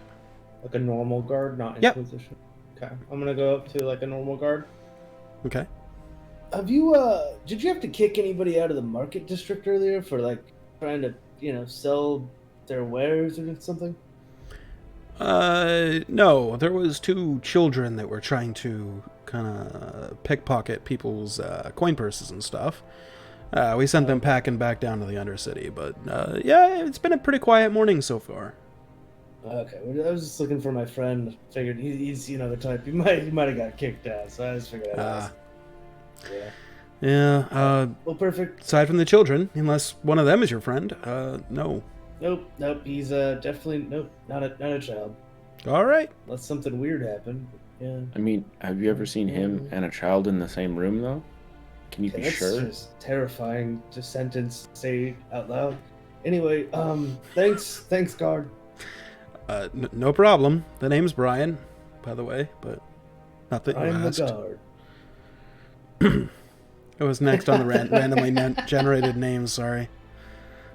Like a normal guard, not Yep. Inquisition. Okay, I'm gonna go up to like a normal guard. Okay. Have you did you have to kick anybody out of the market district earlier for like trying to sell their wares or something? No, there was two children that were trying to kind of pickpocket people's coin purses and stuff. We sent them packing back down to the Undercity, but yeah, it's been a pretty quiet morning so far. Okay, well, I was just looking for my friend. Figured he's the type. He might have got kicked out, so I just figured I'd ask. Yeah. Yeah. Well, perfect. Aside from the children, unless one of them is your friend, no. Nope. He's definitely not a child. All right. Unless something weird happened. Yeah. I mean, have you ever seen him and a child in the same room, though? Can you be That's sure? just terrifying to say out loud. Anyway, thanks, guard. No problem. The name's Brian, by the way, but not that you I'm the asked. guard. It was next on the randomly generated names. Sorry.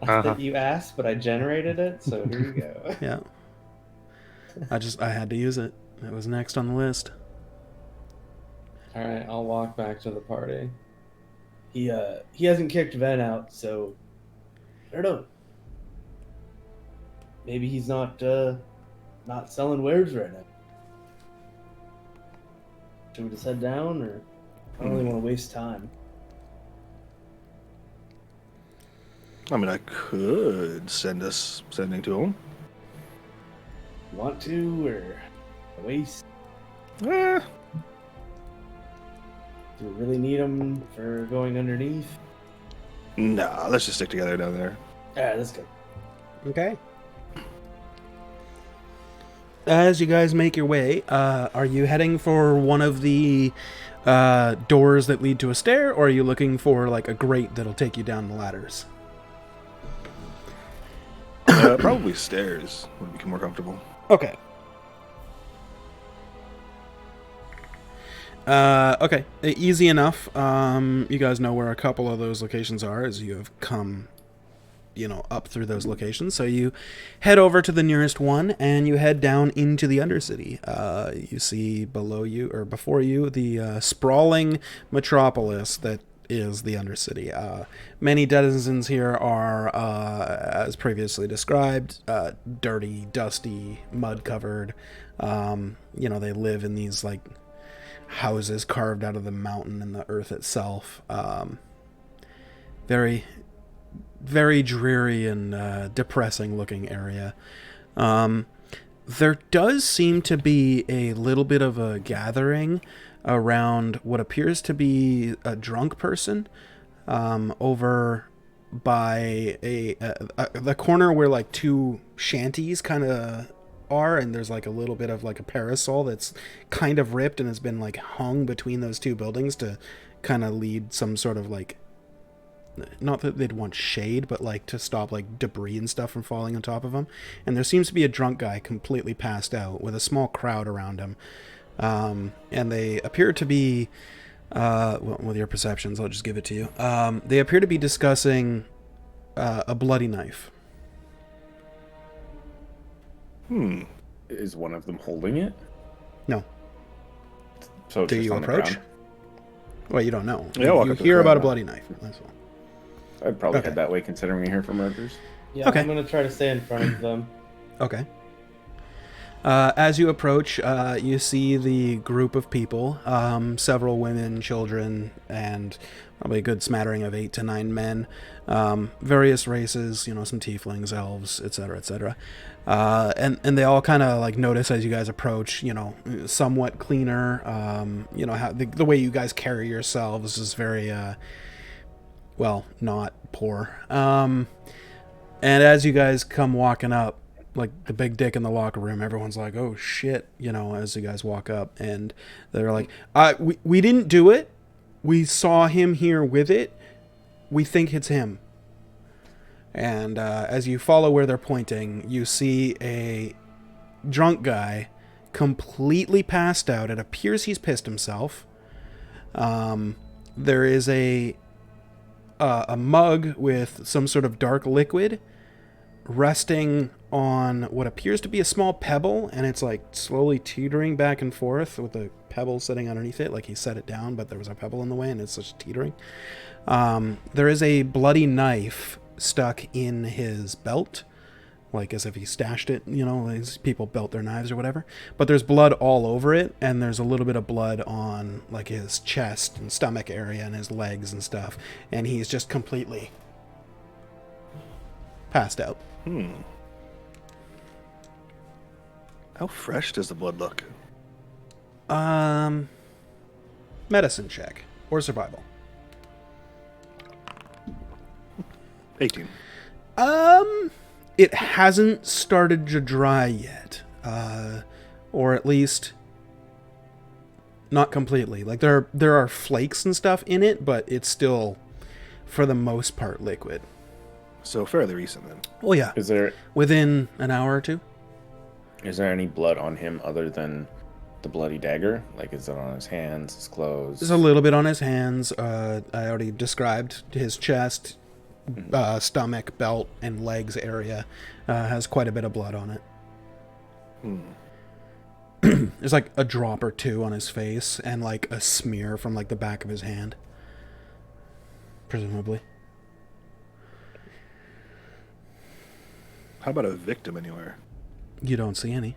That you asked, but I generated it, so here you go. Yeah. I had to use it. It was next on the list. All right, I'll walk back to the party. He hasn't kicked Ven out, so I don't know. Maybe he's not selling wares right now. Should we just head down, or I don't really want to waste time. I mean, I could sending to him. Want to, or waste? Eh, Do we really need him for going underneath? nah, let's just stick together down there. All right, let's go. Okay. As you guys make your way, are you heading for one of the doors that lead to a stair, or are you looking for like a grate that'll take you down the ladders? Probably stairs would become more comfortable. Okay. Okay. Easy enough. You guys know where a couple of those locations are as you have come, up through those locations. So you head over to the nearest one and you head down into the Undercity. You see below you or before you the sprawling metropolis that is the Undercity. Many denizens here are, as previously described, dirty, dusty, mud-covered. They live in these, houses carved out of the mountain and the earth itself. Very, very dreary and depressing looking area. There does seem to be a little bit of a gathering around what appears to be a drunk person over by the corner where like two shanties kind of are, and there's like a little bit of like a parasol that's kind of ripped and has been like hung between those two buildings to kind of lead some sort of like, not that they'd want shade, but like to stop like debris and stuff from falling on top of them. And there seems to be a drunk guy completely passed out with a small crowd around him, and they appear to be well, with your perceptions, I'll just give it to you. They appear to be discussing a bloody knife. Is one of them holding it? No. So it's Do just you on the approach? ground? Well, you don't know. Yeah, I'll walk You up to the hear about a crowd. bloody knife. That's all. I'd probably Okay. head that way considering we're here for murders. Yeah, Okay. I'm gonna try to stay in front of them. Okay. As you approach, you see the group of people, several women, children, and probably a good smattering of 8 to 9 men, various races, you know, some tieflings, elves, etc., etc. And they all kind of like notice as you guys approach, you know, somewhat cleaner, you know, how the way you guys carry yourselves is very, well, not poor. And as you guys come walking up, like the big dick in the locker room, everyone's like, oh shit, you know, as you guys walk up, and they're like, we didn't do it, we saw him here with it, we think it's him. And as you follow where they're pointing, you see a drunk guy completely passed out. It appears he's pissed himself. There is a mug with some sort of dark liquid resting on what appears to be a small pebble, and it's like slowly teetering back and forth with a pebble sitting underneath it. Like he set it down, but there was a pebble in the way, and it's just teetering. There is a bloody knife stuck in his belt, like as if he stashed it, you know, as people belt their knives or whatever. But there's blood all over it, and there's a little bit of blood on like his chest and stomach area and his legs and stuff, and he's just completely passed out. How fresh does the blood look? Medicine check or survival. 18. It hasn't started to dry yet, or at least not completely. Like there are flakes and stuff in it, but it's still, for the most part, liquid. So fairly recent then. Oh yeah, Is there within an hour or two. any blood on him other than the bloody dagger? Like, is it on his hands, his clothes? There's a little bit on his hands. I already described his chest, stomach, belt, and legs area has quite a bit of blood on it. There's like a drop or two on his face, and like a smear from like the back of his hand, presumably. How about a victim anywhere? You don't see any.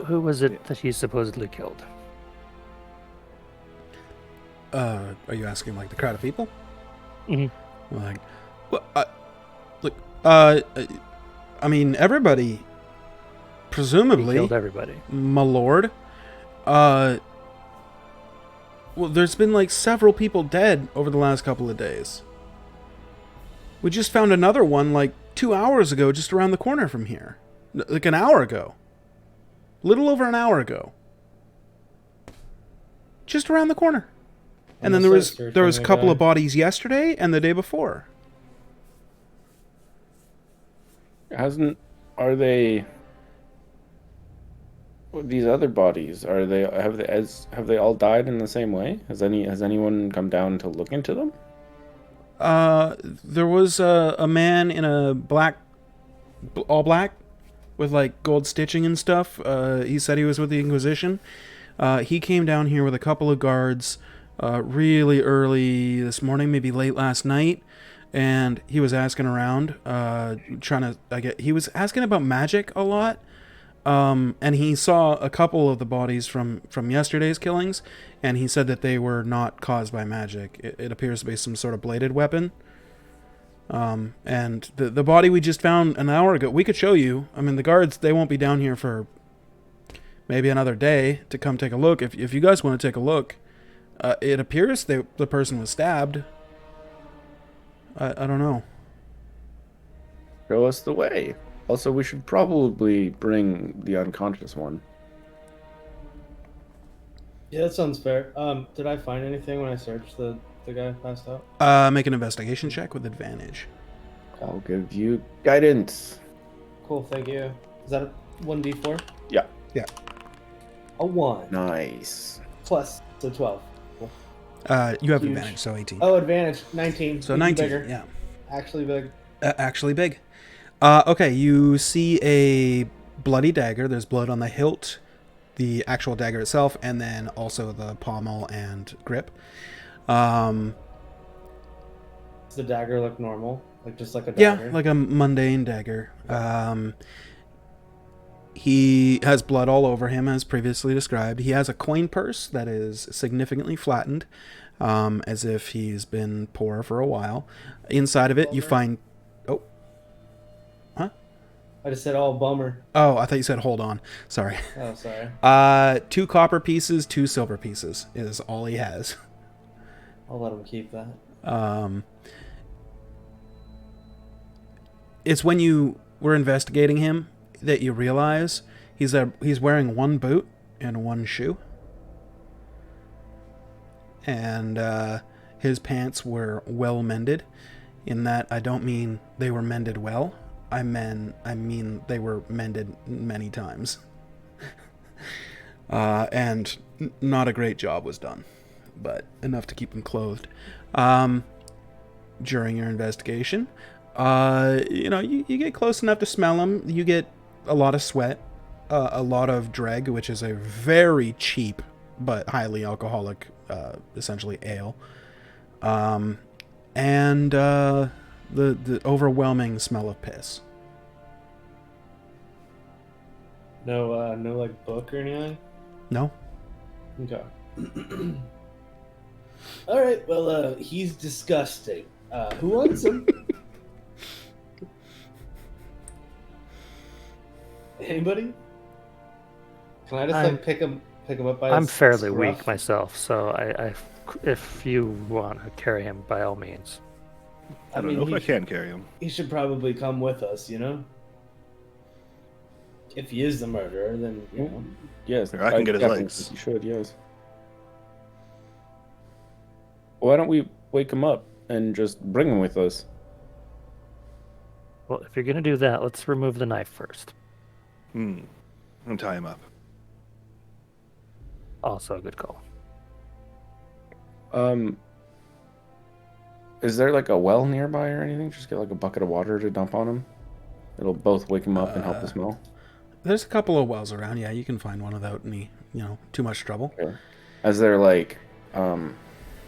Who was it that he supposedly killed? Are you asking like the crowd of people? Mhm. Like, well, look, I mean, everybody, He presumably, killed everybody. my lord. Well, there's been like several people dead over the last couple of days. We just found another one like 2 hours ago, just around the corner from here. Like an hour ago. Little over an hour ago. Just around the corner. And then there was a couple of bodies yesterday and the day before. Are they these other bodies? Have they all died in the same way? Has anyone come down to look into them? There was a man in a all black, with like gold stitching and stuff. He said he was with the Inquisition. He came down here with a couple of guards really early this morning, maybe late last night, and he was asking around, he was asking about magic a lot. And he saw a couple of the bodies from yesterday's killings, and he said that they were not caused by magic. It appears to be some sort of bladed weapon. And the body we just found an hour ago, we could show you. I mean, the guards, they won't be down here for maybe another day to come take a look. If you guys want to take a look, it appears the person was stabbed. I don't know. Show us the way. Also, we should probably bring the unconscious one. Yeah, that sounds fair. Did I find anything when I searched the guy passed out? Make an investigation check with advantage. I'll give you guidance. Cool, thank you. Is that a 1d4? Yeah. Yeah. A 1. Nice. Plus, so 12. Cool. You have Huge. advantage, so 18. Oh, advantage, 19. So Even 19, bigger. yeah. Actually big. Actually big. Okay, you see a bloody dagger. There's blood on the hilt, the actual dagger itself, and then also the pommel and grip. Does the dagger look normal? Like just like a Yeah, dagger? like a mundane dagger. He has blood all over him, as previously described. He has a coin purse that is significantly flattened, as if he's been poor for a while. Inside of it, you find... Oh. Huh? I just said, oh, bummer. Oh, I thought you said hold on. Sorry. Oh, sorry. 2 copper pieces, 2 silver pieces is all he has. I'll let him keep that. It's when you were investigating him that you realize he's wearing 1 boot and 1 shoe. And his pants were well mended. In that, I don't mean they were mended well. I mean they were mended many times. And not a great job was done, but enough to keep him clothed. During your investigation, you get close enough to smell him. You get a lot of sweat, a lot of dreg, which is a very cheap but highly alcoholic, essentially ale, and the overwhelming smell of piss. No, like book or anything? No? Okay. All right. Well, he's disgusting. Who wants him? Anybody? Can I just pick him up by? I'm his fairly scruff? weak myself, so if you want to carry him, by all means. I don't know if I can carry him. He should probably come with us. If he is the murderer, then Yes, I can get his legs. You should, yes. Why don't we wake him up and just bring him with us? Well, if you're going to do that, let's remove the knife first. I'm gonna tie him up. Also a good call. Is there like a well nearby or anything? Just get like a bucket of water to dump on him. It'll both wake him up and help the smell. There's a couple of wells around. Yeah, you can find one without any, too much trouble. Okay. As they're like,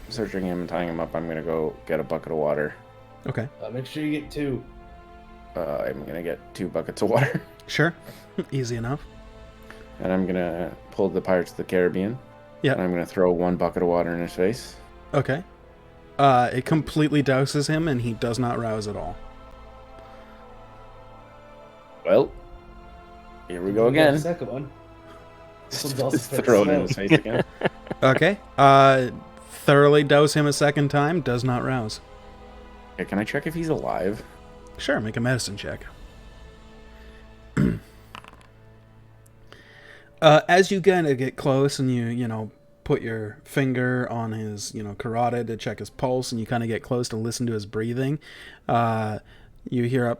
searching him and tying him up, I'm gonna go get a bucket of water. Okay. make sure you get 2. I'm gonna get 2 buckets of water. Sure. Easy enough. And I'm gonna pull the Pirates of the Caribbean. Yeah. And I'm gonna throw 1 bucket of water in his face. Okay. It completely douses him, and he does not rouse at all. Well, here we go again. The second one. This one's also Just pretty throw it slow. in his face again. Okay. Thoroughly dose him a second time. Does not rouse. Okay, can I check if he's alive? Sure. Make a medicine check. As you kind of get close and you put your finger on his, carotid to check his pulse, and you kind of get close to listen to his breathing, you hear a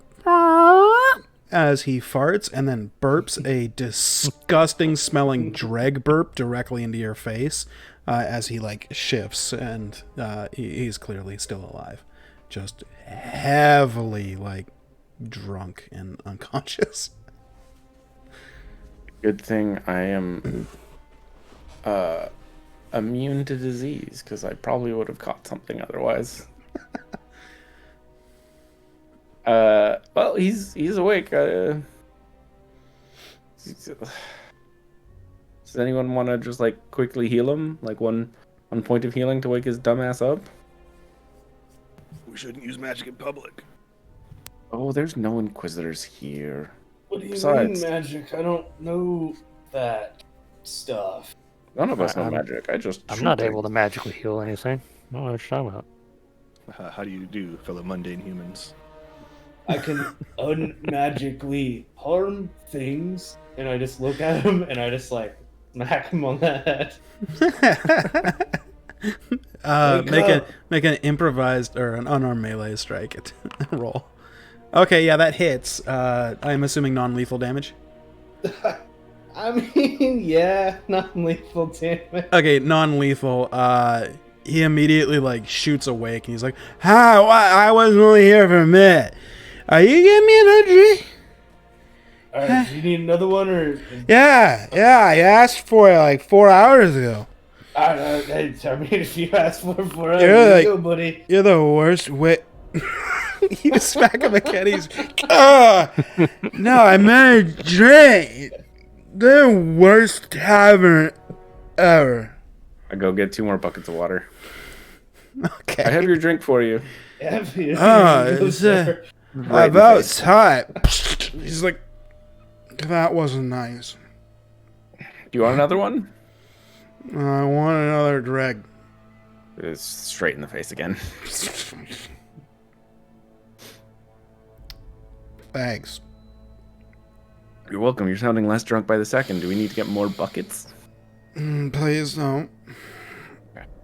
as he farts and then burps a disgusting smelling dreg burp directly into your face, as he shifts, and he's clearly still alive. just heavily like drunk and unconscious. Good thing I am immune to disease, because I probably would have caught something otherwise. Well, he's awake. Does anyone want to just like quickly heal him? Like one point of healing to wake his dumbass up? We shouldn't use magic in public. Oh, there's no inquisitors here. What do you Besides- mean magic? I don't know that stuff. None of us know I'm- magic. I just I'm shoot not things. able to magically heal anything. I don't know what you're talking about. How do you do, fellow mundane humans? I can unmagically harm things, and I just look at him and I just like smack him on the head. Make an improvised or an unarmed melee strike roll. Okay, yeah, that hits. I'm assuming non-lethal damage. I mean, yeah, non-lethal damage. Okay, non-lethal. He immediately like shoots awake and he's like, "How? I was only here for a minute. Are you giving me another drink?" All right, do you need another one or? Yeah. I asked for it like 4 hours ago. I mean, if you ask for it, You're here you like- go, buddy. You're the worst wit. You smack him again. He's, no, I meant a drink. The worst tavern ever. I go get 2 more buckets of water. Okay. I have your drink for you. Yeah, here Oh, you go, it's sir. Right in the about face. time. He's like, that wasn't nice. Do you want another one? I want another drag. It's straight in the face again. Thanks. You're welcome. You're sounding less drunk by the second. Do we need to get more buckets? Please don't.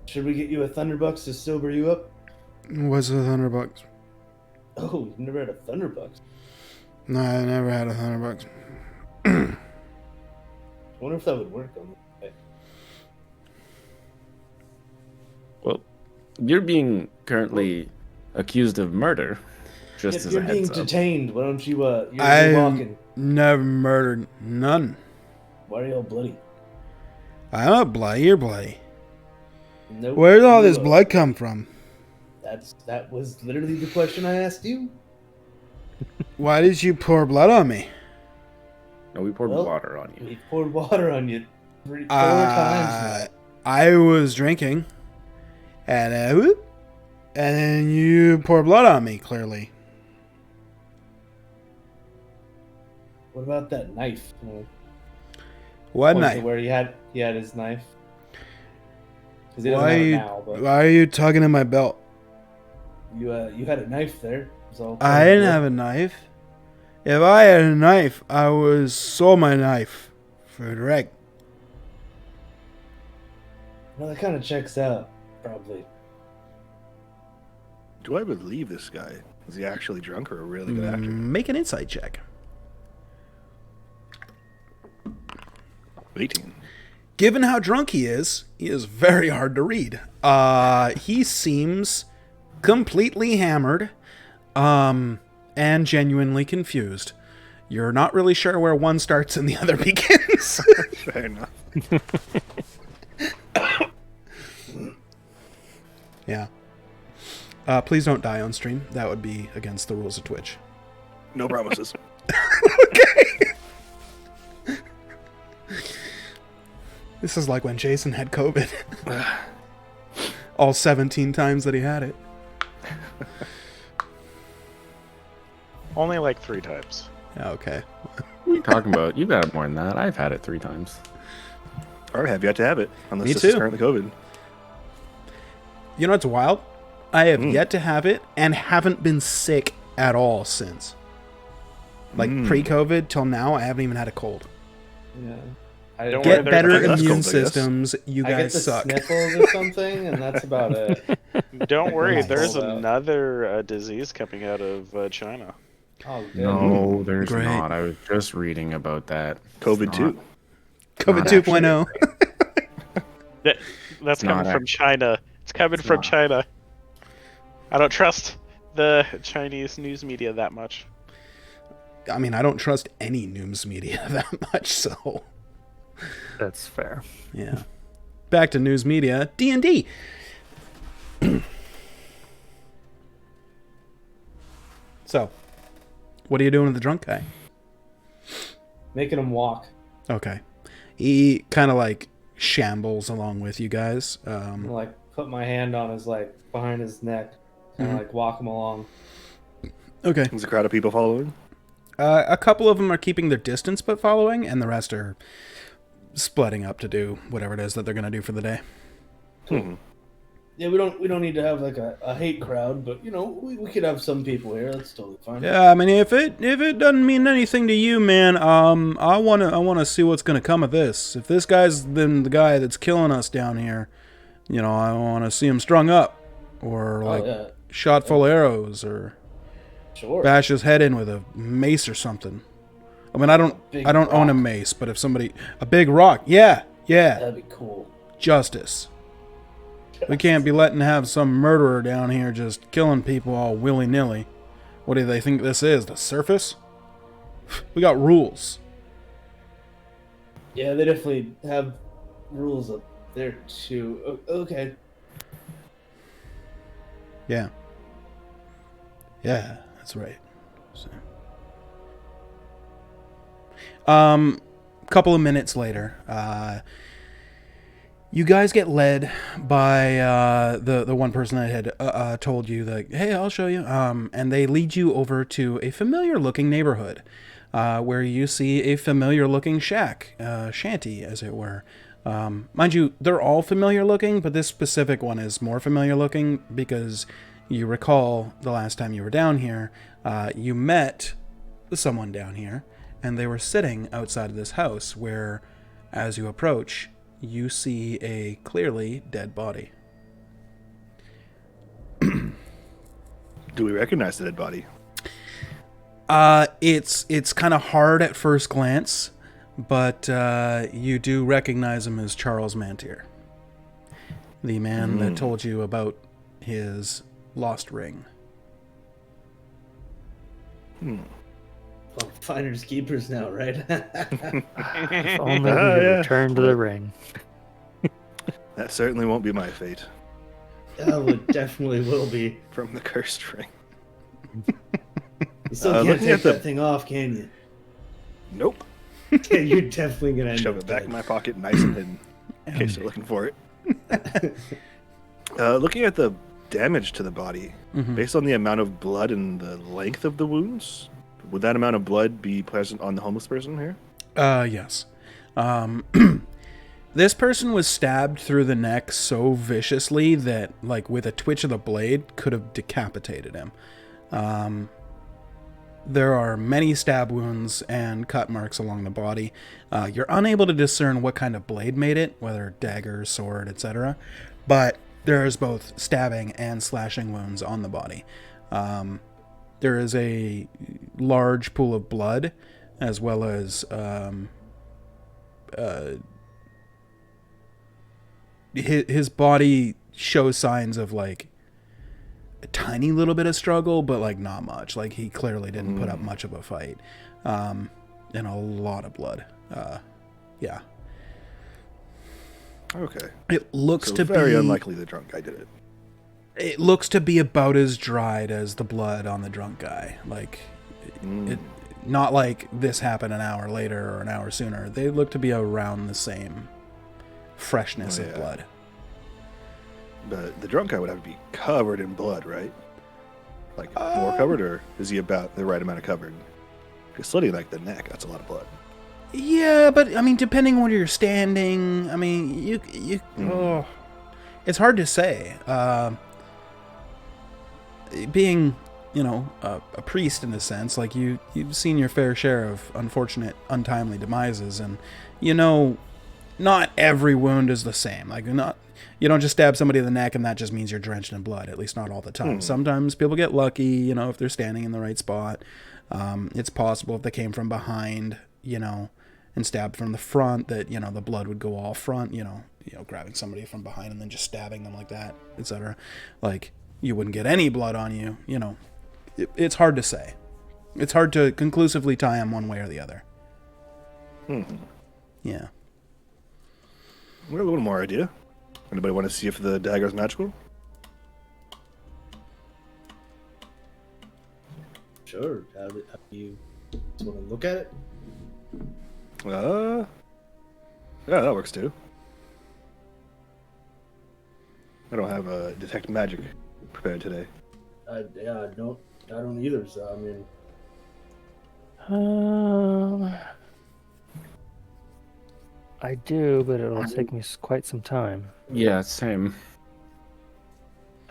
Should we get you a Thunderbucks to sober you up? What's a $100? Oh, you've never had a Thunderbucks. No, I never had a $100. I wonder if that would work on me. Well, you're being currently accused of murder. Just If as you're a being heads up. detained, why don't you, you're I walking. never murdered none. Why are you all bloody? I'm not bloody. You're bloody. Nope. Where'd all you, this blood come from? That was literally the question I asked you. Why did you pour blood on me? No, we poured Well, water on you. We poured water on you 4 times now. I was drinking, and whoop, and then you pour blood on me. Clearly, What about that knife? what Point to night? Where he had his knife. 'Cause he doesn't Why have are it you? now, but Why are you tugging in my belt? you had a knife there. So I didn't have a knife. If I had a knife, I would sold my knife for a drag. Well, that kind of checks out, probably. Do I believe this guy? Is he actually drunk or a really good actor? Make an insight check. 18. Given how drunk he is very hard to read. He seems completely hammered, and genuinely confused. You're not really sure where one starts and the other begins. Fair enough. Yeah. Please don't die on stream. That would be against the rules of Twitch. No promises. This is like when Jason had COVID. All 17 times that he had it. Only like 3 times. Yeah, okay. What are you talking about? You've had it more than that. I've had it 3 times. Or have yet to have it, unless Me this is too. currently COVID. You know what's wild? I have yet to have it and haven't been sick at all since. Like pre-COVID till now, I haven't even had a cold. Yeah. Don't Get worry, better there's- That's immune cold, I guess. systems. You I get guys the suck. sniffles or something, and that's about it. Don't worry, Nice. there's Hold out. another disease coming out of China. Oh, good. No, there's Great. not. I was just reading about that. COVID It's 2. not. COVID Not 2.0. That's not coming from China. It's coming from not. China. I don't trust the Chinese news media that much. I mean, I don't trust any news media that much, so That's fair. yeah. Back to news media, D&D. So, what are you doing with the drunk guy? Making him walk. Okay. He kind of like shambles along with you guys. And, like, put my hand on his, like, behind his neck. And, Mhm. like, walk him along. Okay. There's a crowd of people following. A couple of them are keeping their distance but following, and the rest are splitting up to do whatever it is that they're going to do for the day. Hmm. Yeah, we don't need to have, like, a hate crowd, but, you know, we could have some people here. That's totally fine. Yeah, I mean, if it doesn't mean anything to you, man, I wanna see what's gonna come of this. If this guy's then the guy that's killing us down here, you know, I want to see him strung up, or like yeah. shot full of arrows, or Sure. bash his head in with a mace or something. I mean, I don't Big own a rock. mace, but if somebody a big rock, yeah, That'd be cool. justice. We can't be letting have some murderer down here just killing people all willy-nilly. What do they think this is, the surface? We got rules. Yeah, they definitely have rules up there, too. Okay. Yeah. Yeah, that's right. So. Couple of minutes later, you guys get led by the one person that had told you that, hey, I'll show you. And they lead you over to a familiar-looking neighborhood, where you see a familiar-looking shack, shanty, as it were. Mind you, they're all familiar-looking, but this specific one is more familiar-looking because you recall the last time you were down here, you met someone down here, and they were sitting outside of this house where, as you approach, you see a clearly dead body. Do we recognize the dead body? It's kind of hard at first glance, but you do recognize him as Charles Mantier, the man that told you about his lost ring. Well, finders keepers now, right? If only we yeah. return to the ring. That certainly won't be my fate. Oh, it definitely will be. From the cursed ring. You still can't looking take at the- that thing off, can you? Nope. Yeah, you're definitely gonna end Shove up it back dead. in my pocket, nice and hidden, in case you're looking for it. Looking at the damage to the body, based on the amount of blood and the length of the wounds, would that amount of blood be present on the homeless person here? Yes. This person was stabbed through the neck so viciously that, like, with a twitch of the blade, could have decapitated him. There are many stab wounds and cut marks along the body. You're unable to discern what kind of blade made it, whether dagger, sword, etc. But there's both stabbing and slashing wounds on the body. There is a large pool of blood, as well as his body shows signs of, like, a tiny little bit of struggle, but, like, not much. Like, he clearly didn't put up much of a fight. And a lot of blood. Yeah. Okay. It looks So to very be unlikely the drunk guy did it. It looks to be about as dried as the blood on the drunk guy. Like, it not like this happened an hour later or an hour sooner. They look to be around the same freshness of blood. But the drunk guy would have to be covered in blood, right? Like more covered, or is he about the right amount of covered? Because slitting like the neck, that's a lot of blood. Yeah, but I mean, depending on where you're standing, I mean, oh, it's hard to say. Being, you know, a priest in a sense, like you've seen your fair share of unfortunate, untimely demises, and you know, not every wound is the same. Like, you don't just stab somebody in the neck and that just means you're drenched in blood. At least not all the time. Sometimes people get lucky, you know, if they're standing in the right spot. It's possible if they came from behind, you know, and stabbed from the front, that, you know, the blood would go all front, you know, grabbing somebody from behind and then just stabbing them like that, etc. Like, you wouldn't get any blood on you. You know, it's hard to say. It's hard to conclusively tie him one way or the other. Yeah. We have a little more idea. Anybody want to see if the dagger's magical? Sure. How do you just want to look at it? Yeah, that works too. I don't have a detect magic prepared today. I don't either. So I mean, I do, but it'll take me quite some time. Yeah, same.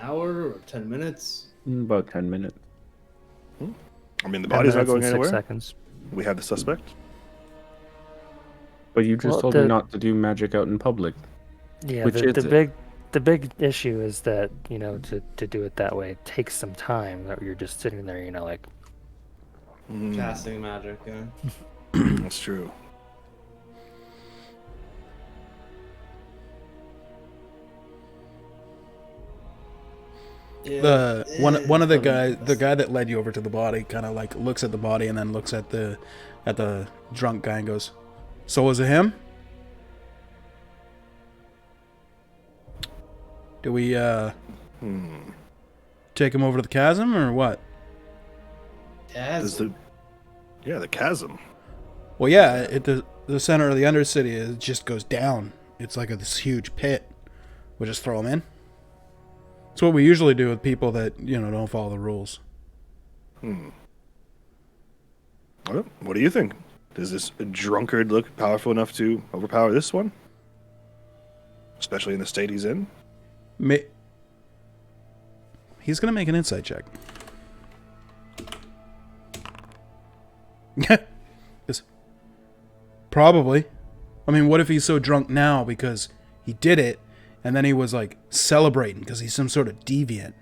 hour or 10 minutes. About 10 minutes. I mean, the 10 body's not minutes and going anywhere. 6 seconds. We have the suspect. But you just Well, told me not to do magic out in public. Yeah, Which is the big issue is that, you know, to do it that way, it takes some time. That you're just sitting there, you know, like, Casting magic, yeah. That's true. One of the guy that led you over to the body kind of like looks at the body and then looks at the drunk guy and goes, "So was it him? Do we take him over to the chasm or what?" Does the chasm. Well, yeah, the center of the Undercity it just goes down. It's like this huge pit. We'll just throw him in. It's what we usually do with people that, you know, don't follow the rules. Well, what do you think? Does this drunkard look powerful enough to overpower this one? Especially in the state he's in? He's going to make an insight check. Probably. I mean, what if he's so drunk now because he did it and then he was like celebrating because he's some sort of deviant?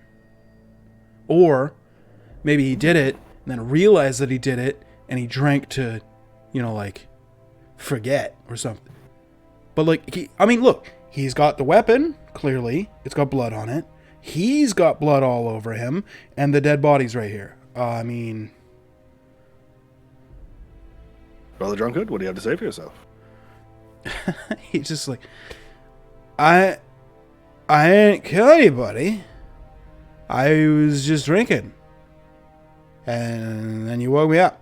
Or maybe he did it and then realized that he did it and he drank to, you know, like forget or something. But like, look, he's got the weapon, clearly. It's got blood on it. He's got blood all over him and the dead body's right here. Brother Drunkard, what do you have to say for yourself? He's just like, I didn't kill anybody. I was just drinking. And then you woke me up.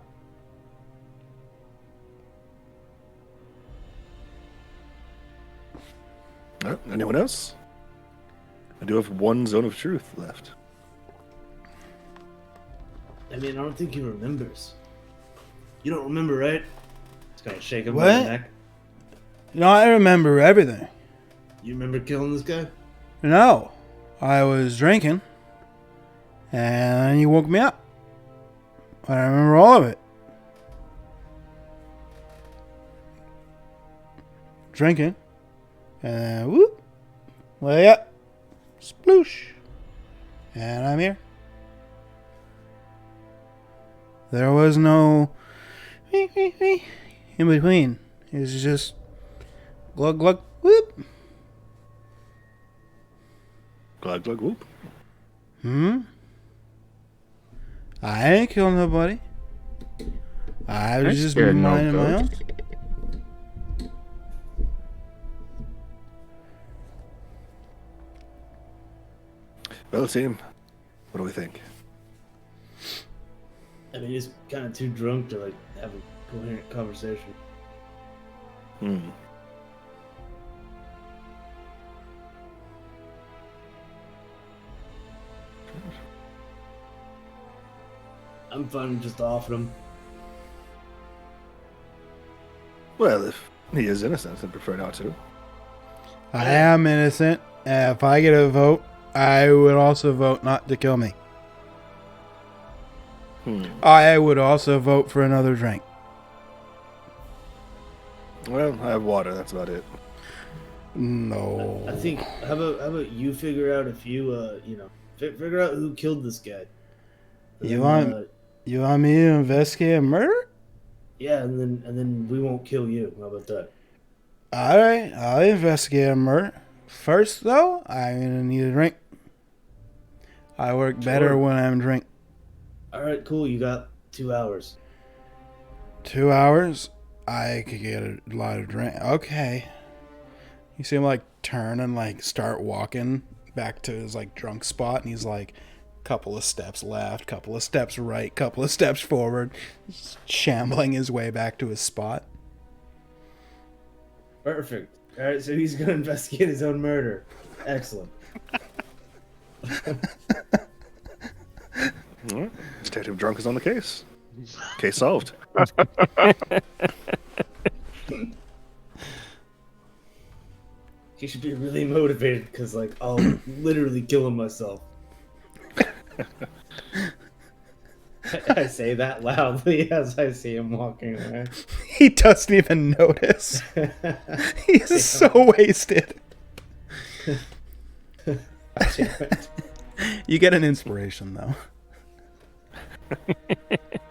Anyone else? I do have one zone of truth left. I mean, I don't think he remembers. You don't remember, right? It's gonna shake him by What? the neck. No, I remember everything. You remember killing this guy? No, I was drinking. And then you woke me up. I remember all of it. Drinking. And then, whoop. Way up. Sploosh. And I'm here. There was no in between. It was just glug glug whoop. Glug glug whoop. I ain't killing nobody. I was just scared no minding my own. ghost. Well, team, what do we think? I mean, he's kind of too drunk to like have a coherent conversation. I'm fine with just offering him. Well, if he is innocent, I'd prefer not to. I am innocent. If I get a vote, I would also vote not to kill me. I would also vote for another drink. Well, I have water. That's about it. No. I think. How about you figure out if you figure out who killed this guy. And You then, want me to investigate a murder? Yeah, and then we won't kill you. How about that? All right, I'll investigate a murder. First, though, I'm gonna need a drink. I work better Sure. when I'm drink. All right, cool. You got 2 hours. 2 hours? I could get a lot of drink. Okay. You see him like turn and like start walking back to his like drunk spot, and he's like, couple of steps left, couple of steps right, couple of steps forward, shambling his way back to his spot. Perfect. All right, so he's gonna investigate his own murder. Excellent. All right. Detective Drunk is on the case. Case solved. He should be really motivated because, like, I'll literally kill him myself. I say that loudly as I see him walking away. He doesn't even notice. He's so wasted. You get an inspiration though.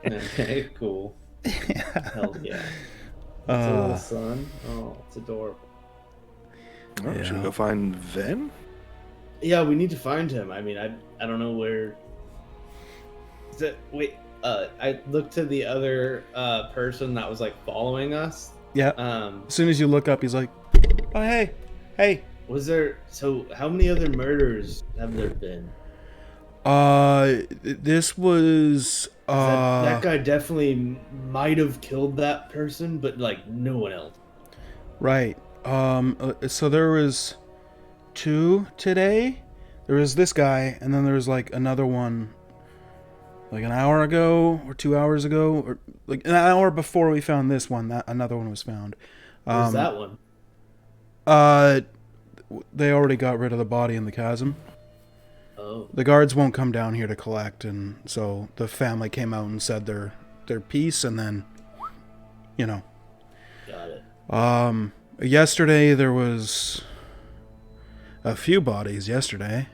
Okay, cool. Hell yeah. It's a little son. Oh, it's adorable. All right, should we Yeah. go find Ven? Yeah, we need to find him. I mean, I don't know where. Wait, I looked to the other person that was like following us. Yeah. As soon as you look up, he's like, "Oh hey." Was there? So, how many other murders have there been? This was That guy definitely might have killed that person, but like no one else. right. So there was 2 today. There was this guy, and then there was like another one, like an hour ago or 2 hours ago, or like an hour before we found this one. That another one was found. Where's that one? They already got rid of the body in the chasm. Oh, The guards won't come down here to collect, and so the family came out and said their piece, and then, you know. got it. Yesterday there was a few bodies yesterday,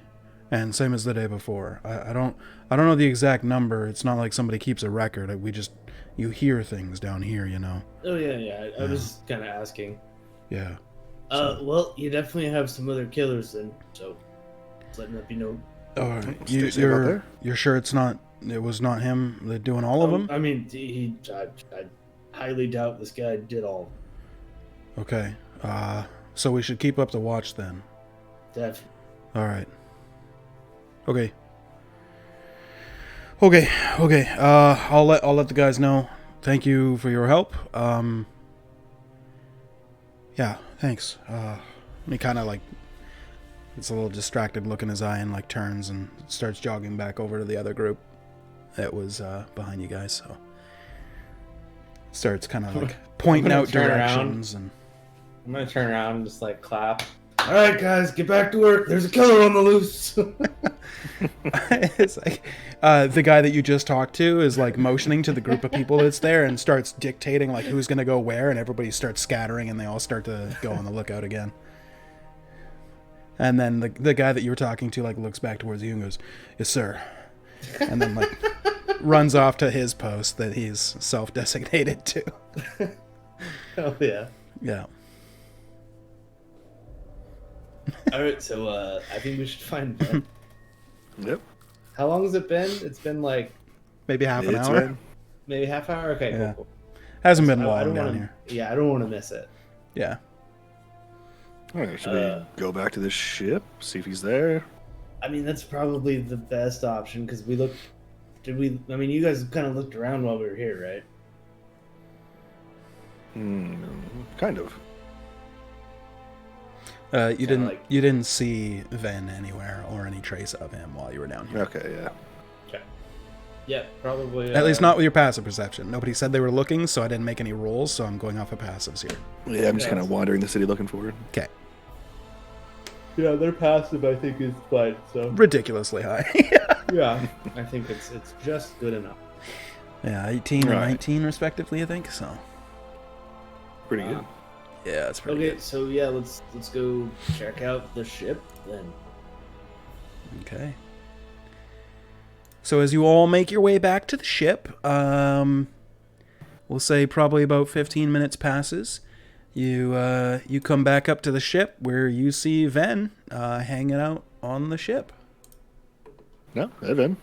and same as the day before. I don't know the exact number. It's not like somebody keeps a record. You hear things down here, you know. Oh yeah. I was kind of asking. Yeah. Well, you definitely have some other killers then, so just letting that be known. You're sure it was not him doing all of them? I mean, I highly doubt this guy did all. Okay. So we should keep up the watch then. Definitely. All right. Okay. I'll let the guys know. Thank you for your help. Yeah, thanks. He kind of like gets a little distracted look in his eye and like turns and starts jogging back over to the other group that was behind you guys. So starts kind of like pointing gonna out turn directions and. I'm gonna turn around and just like clap. All right, guys, get back to work. There's a killer on the loose. It's like the guy that you just talked to is like motioning to the group of people that's there and starts dictating like who's gonna go where, and everybody starts scattering and they all start to go on the lookout again. And then the guy that you were talking to like looks back towards you and goes, "Yes, sir," and then like runs off to his post that he's self-designated to. Hell yeah. Yeah. All right, so I think we should find Ben. Yep. How long has it been? It's been like Maybe half an It's hour. Ven. maybe half hour. Okay, Yeah. cool. Hasn't been I long don't down wanna, here. Yeah, I don't want to miss it. Yeah. All right, should we go back to this ship, see if he's there? I mean, that's probably the best option because we looked. Did we? I mean, you guys kind of looked around while we were here, right? Kind of. You didn't like- you didn't see Ven anywhere or any trace of him while you were down here. Okay, yeah. Yeah, probably. At least not with your passive perception. Nobody said they were looking, so I didn't make any rolls, so I'm going off of passives here. Yeah, I'm just Yeah. kind of wandering the city looking for it. Okay. Yeah, their passive I think is fine. So Ridiculously high. yeah, I think it's just good enough. Yeah, 18 and Right. 19 respectively, I think, so. Pretty good. Yeah, that's pretty Okay, so yeah, let's go check out the ship then. good. Okay. So as you all make your way back to the ship, we'll say probably about 15 minutes passes. You come back up to the ship where you see Ven hanging out on the ship. No, Evan.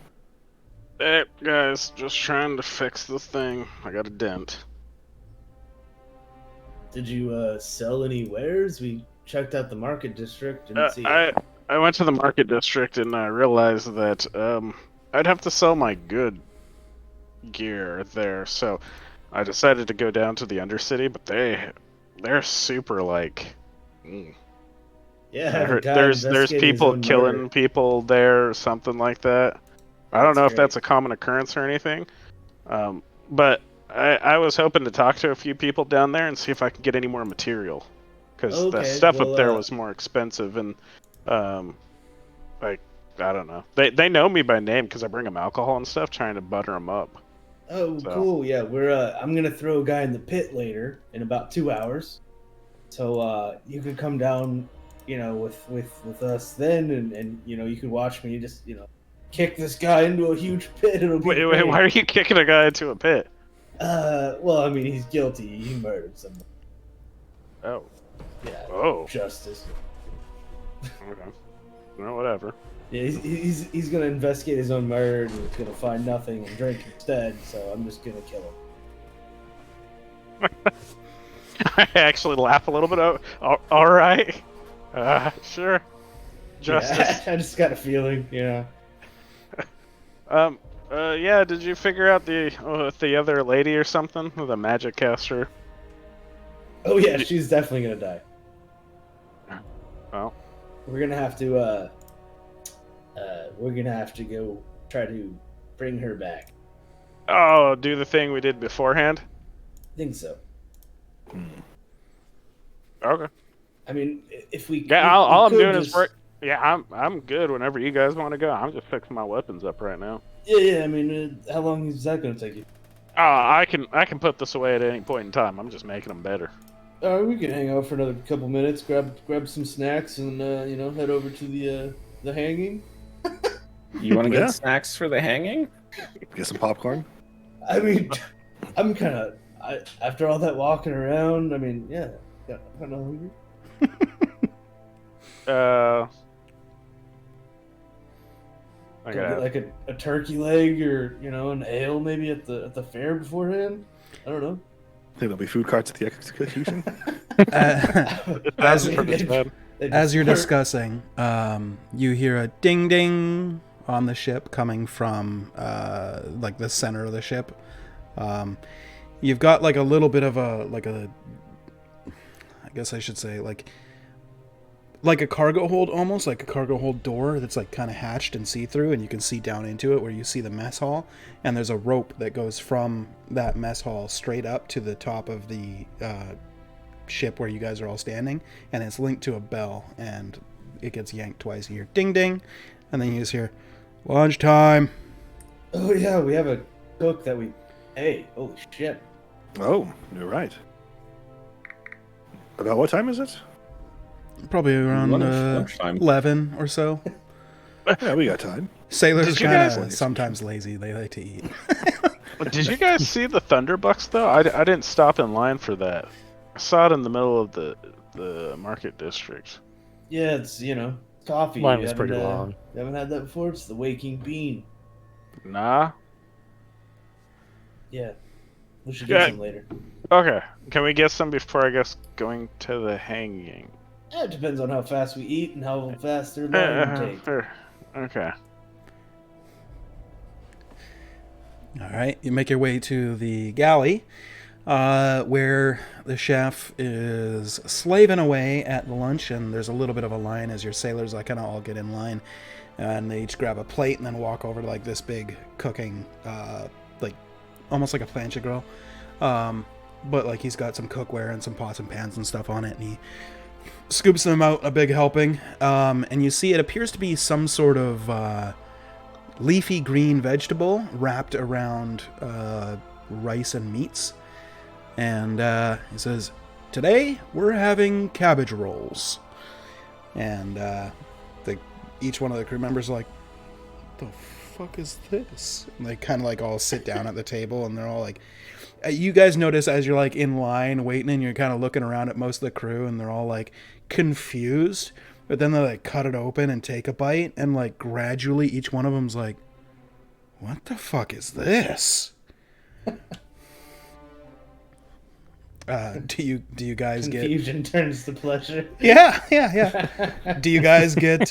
Hey, guys, just trying to fix the thing. I got a dent. Did you sell any wares? We checked out the market district. Didn't see it. I went to the market district and I realized that I'd have to sell my good gear there, so I decided to go down to the Undercity, but they're super like. Yeah, I the heard guy there's investigating his people own killing murder. people there or something like that. I don't That's know if that's great. a common occurrence or anything, but I was hoping to talk to a few people down there and see if I could get any more material, because the Okay, stuff up well, there was more expensive and like I don't know. They know me by name because I bring them alcohol and stuff, trying to butter them up. oh, So. cool. Yeah, we're. I'm gonna throw a guy in the pit later in about 2 hours, so you could come down, with us then, and you could watch me just kick this guy into a huge pit. It'll be Wait, great. why are you kicking a guy into a pit? Well, I mean, he's guilty. He murdered someone. Oh. Yeah. Oh. Justice. Okay. No, whatever. Yeah, he's gonna investigate his own murder and he's gonna find nothing and drink instead. So I'm just gonna kill him. I actually laugh a little bit. All right. Sure. Justice. Yeah, I just got a feeling. Yeah. Yeah. Did you figure out the other lady or something, the magic caster? Oh yeah, she's definitely gonna die. Well. We're gonna have to go try to bring her back. Oh, do the thing we did beforehand. I think so. Okay. I mean, if we Yeah, all I'm doing is just... work. Yeah, I'm good whenever you guys want to go. I'm just fixing my weapons up right now. Yeah. I mean, how long is that gonna take you? I can put this away at any point in time. I'm just making them better. We can hang out for another couple minutes, grab some snacks, and head over to the hanging. You want to get Yeah. snacks for the hanging? Get some popcorn. I mean, I'm kind of after all that walking around. I mean, yeah, I'm kind of hungry. I Go got get like a turkey leg or an ale maybe at the fair beforehand. I don't know. I think there'll be food carts at the execution. As, I mean, they'd as you're start- discussing, you hear a ding ding on the ship coming from like the center of the ship. You've got like a little bit of I guess I should say like a cargo hold, almost like a cargo hold door that's like kind of hatched and see-through, and you can see down into it where you see the mess hall, and there's a rope that goes from that mess hall straight up to the top of the ship where you guys are all standing, and it's linked to a bell, and it gets yanked twice. You hear ding ding, and then you just hear lunchtime. Oh yeah, we have a cook that we. Hey, holy shit! Oh, you're right. About what time is it? Probably around Lunchtime. 11 or so. Yeah, we got time. Sailors Did are you kind guys- of sometimes lazy. They like to eat. Did you guys see the Thunderbucks though? I didn't stop in line for that. I saw it in the middle of the market district. Yeah, it's coffee. Mine You was pretty haven't, long. You haven't had that before. It's the waking bean. Nah. Yeah, we should Yeah. get some later. Okay. Can we get some before I guess going to the hanging? It depends on how fast we eat and how fast their line take. Okay. All right, you make your way to the galley, where the chef is slaving away at the lunch, and there's a little bit of a line as your sailors kind of all get in line, and they each grab a plate and then walk over to like this big cooking, like almost like a plancha grill, but like he's got some cookware and some pots and pans and stuff on it, and he scoops them out a big helping, and you see it appears to be some sort of leafy green vegetable wrapped around rice and meats. And he says, "Today we're having cabbage rolls." And each one of the crew members are like, "What the fuck is this?" And they kind of like all sit down at the table, and they're all like, you guys notice as you're like in line waiting, and you're kind of looking around at most of the crew, and they're all like confused. But then they like cut it open and take a bite, and like gradually each one of them's like, "What the fuck is this?" Do you guys get? Confusion turns to pleasure. Yeah. Do you guys get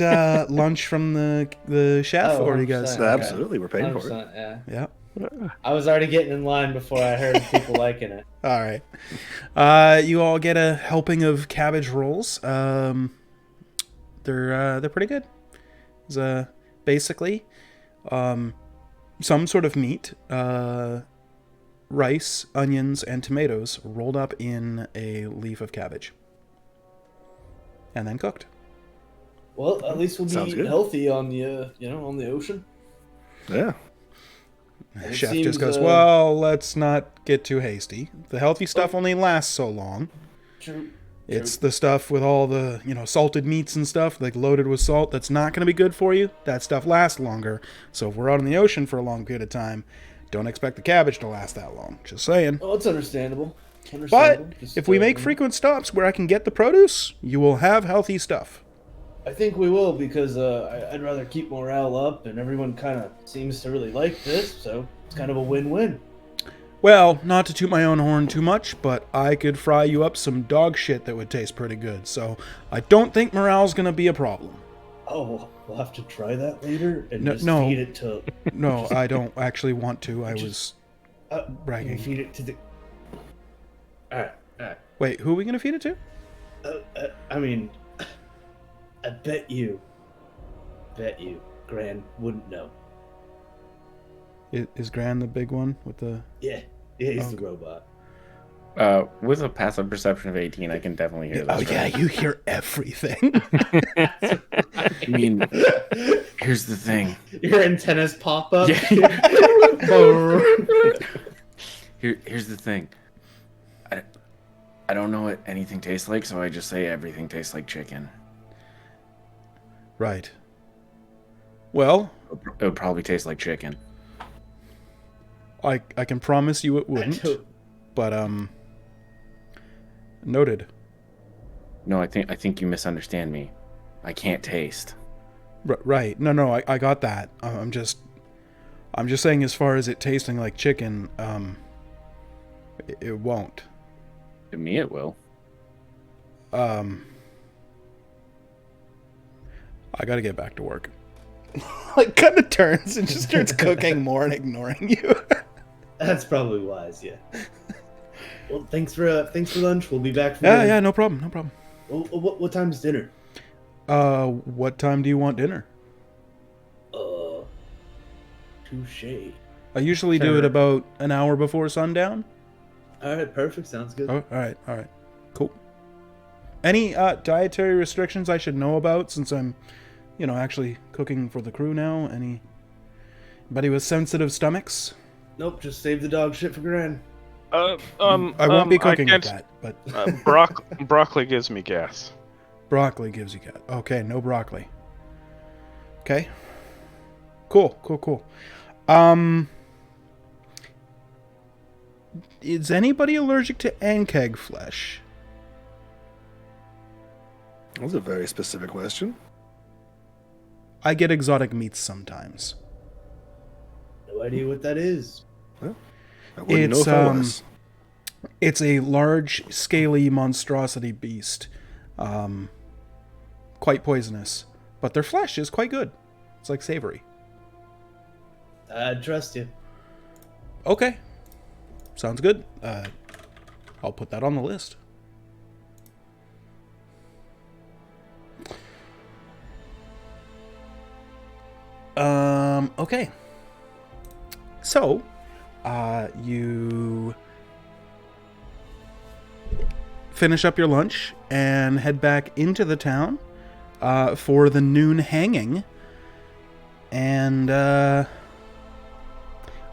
lunch from the chef, Oh, or do you guys? 100%. Absolutely, we're paying for it. 100%, yeah. Yeah. I was already getting in line before I heard people liking it. All right. You all get a helping of cabbage rolls. They're pretty good. It's basically some sort of meat, rice, onions, and tomatoes rolled up in a leaf of cabbage, and then cooked. Well, at least we'll Sounds be good. healthy on the on the ocean. Yeah. The It chef seems, just goes, "Well, let's not get too hasty. The healthy stuff only lasts so long. True. It's the stuff with all the, salted meats and stuff, like loaded with salt, that's not going to be good for you. That stuff lasts longer. So if we're out in the ocean for a long period of time, don't expect the cabbage to last that long. Just saying. Oh, it's understandable. But Just, if we make frequent stops where I can get the produce, you will have healthy stuff." I think we will, because I'd rather keep morale up, and everyone kind of seems to really like this, so it's kind of a win-win. Well, not to toot my own horn too much, but I could fry you up some dog shit that would taste pretty good. So I don't think morale's going to be a problem. Oh, we'll have to try that later and No- just no. feed it to. No, I don't actually want to. I was Can bragging. we feed it to the. All right. Wait, who are we going to feed it to? I mean, I bet you, Gran wouldn't know. Is Gran the big one with the... Yeah, he's Okay. the robot. With a passive perception of 18, I can definitely hear Oh, this. yeah, you hear everything. I mean, here's the thing. Your antennas pop up. Here's the thing. I don't know what anything tastes like, so I just say everything tastes like chicken. Right. Well, It would probably taste like chicken. I can promise you it wouldn't, but, noted. No, I think you misunderstand me. I can't taste. Right. No, I got that. I'm just saying, as far as it tasting like chicken, it won't. To me, it will. I gotta get back to work. Like, kind of turns and just starts cooking more and ignoring you. That's probably wise, yeah. Well, thanks for lunch. We'll be back. For Yeah, no problem. Well, what time's dinner? What time do you want dinner? Touche. I usually do it Sure. about an hour before sundown. All right, perfect. Sounds good. Oh, all right, cool. Any dietary restrictions I should know about, since I'm, actually cooking for the crew now? Anybody with sensitive stomachs? Nope, just save the dog shit for Gran. I won't be cooking with that, but Broccoli gives me gas. broccoli gives you gas. Okay, no broccoli. Okay. Cool. Is anybody allergic to ankeg flesh? That was a very specific question. I get exotic meats sometimes. No idea what that is. I wouldn't know It's if I was. it's a large, scaly monstrosity beast. Quite poisonous, but their flesh is quite good. It's like savory. I trust you. Okay. Sounds good. I'll put that on the list. Okay. So, you finish up your lunch and head back into the town for the noon hanging. And I'm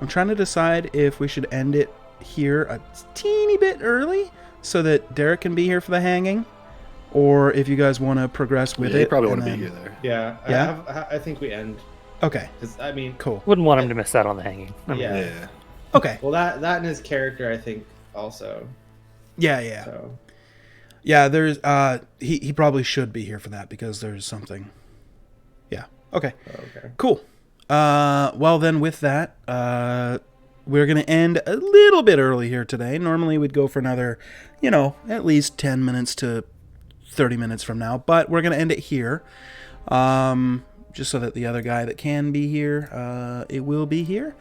trying to decide if we should end it here a teeny bit early so that Derek can be here for the hanging, or if you guys want to progress with Yeah, it. you probably and want to be then- here there. Yeah. Yeah? I think we end. Okay, Because, I mean, cool. Wouldn't want him to miss out on the hanging. yeah. Yeah. Okay. Well, that and his character, I think, also. Yeah. So. Yeah, there's he probably should be here for that because there's something. Yeah. Okay. Okay. Cool. Well then with that, we're going to end a little bit early here today. Normally we'd go for another, at least 10 minutes to 30 minutes from now, but we're going to end it here. Just so that the other guy that can be here, it will be here.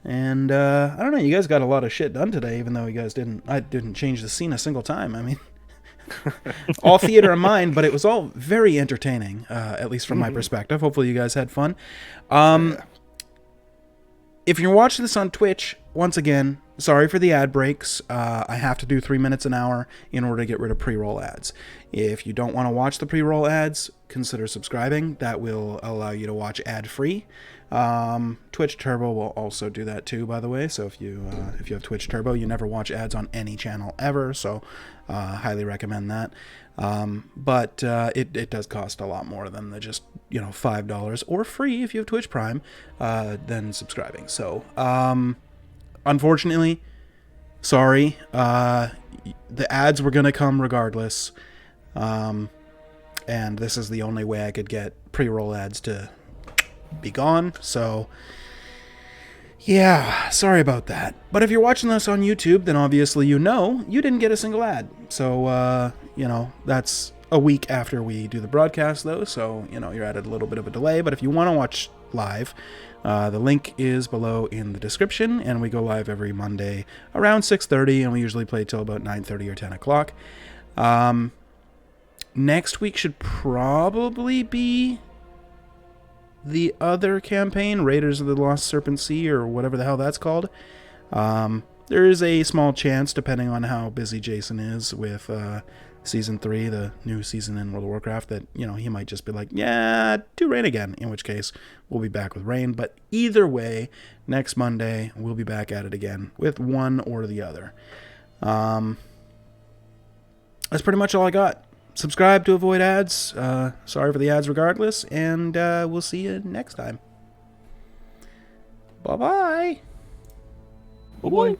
And I don't know, you guys got a lot of shit done today, even though you guys I didn't change the scene a single time. I mean, all theater of mind, but it was all very entertaining, at least from my perspective. Hopefully you guys had fun. If you're watching this on Twitch, once again, sorry for the ad breaks. I have to do 3 minutes an hour in order to get rid of pre-roll ads. If you don't want to watch the pre-roll ads, consider subscribing. That will allow you to watch ad-free. Twitch Turbo will also do that too, by the way. So if you have Twitch Turbo, you never watch ads on any channel ever. So highly recommend that. But it does cost a lot more than the just $5 or free if you have Twitch Prime than subscribing. So unfortunately, sorry, the ads were gonna come regardless, and this is the only way I could get pre-roll ads to be gone. So yeah, sorry about that. But if you're watching this on YouTube, then obviously you didn't get a single ad. So that's a week after we do the broadcast though, so you're at a little bit of a delay. But if you want to watch live, the link is below in the description, and we go live every Monday around 6:30, and we usually play till about 9:30 or 10 o'clock. Next week should probably be the other campaign, Raiders of the Lost Serpent Sea, or whatever the hell that's called. There is a small chance, depending on how busy Jason is with Season 3, the new season in World of Warcraft, that, he might just be like, yeah, do Raen again, in which case we'll be back with Raen. But either way, next Monday, we'll be back at it again with one or the other. That's pretty much all I got. Subscribe to avoid ads. Sorry for the ads regardless, and we'll see you next time. Bye-bye. Oh boy.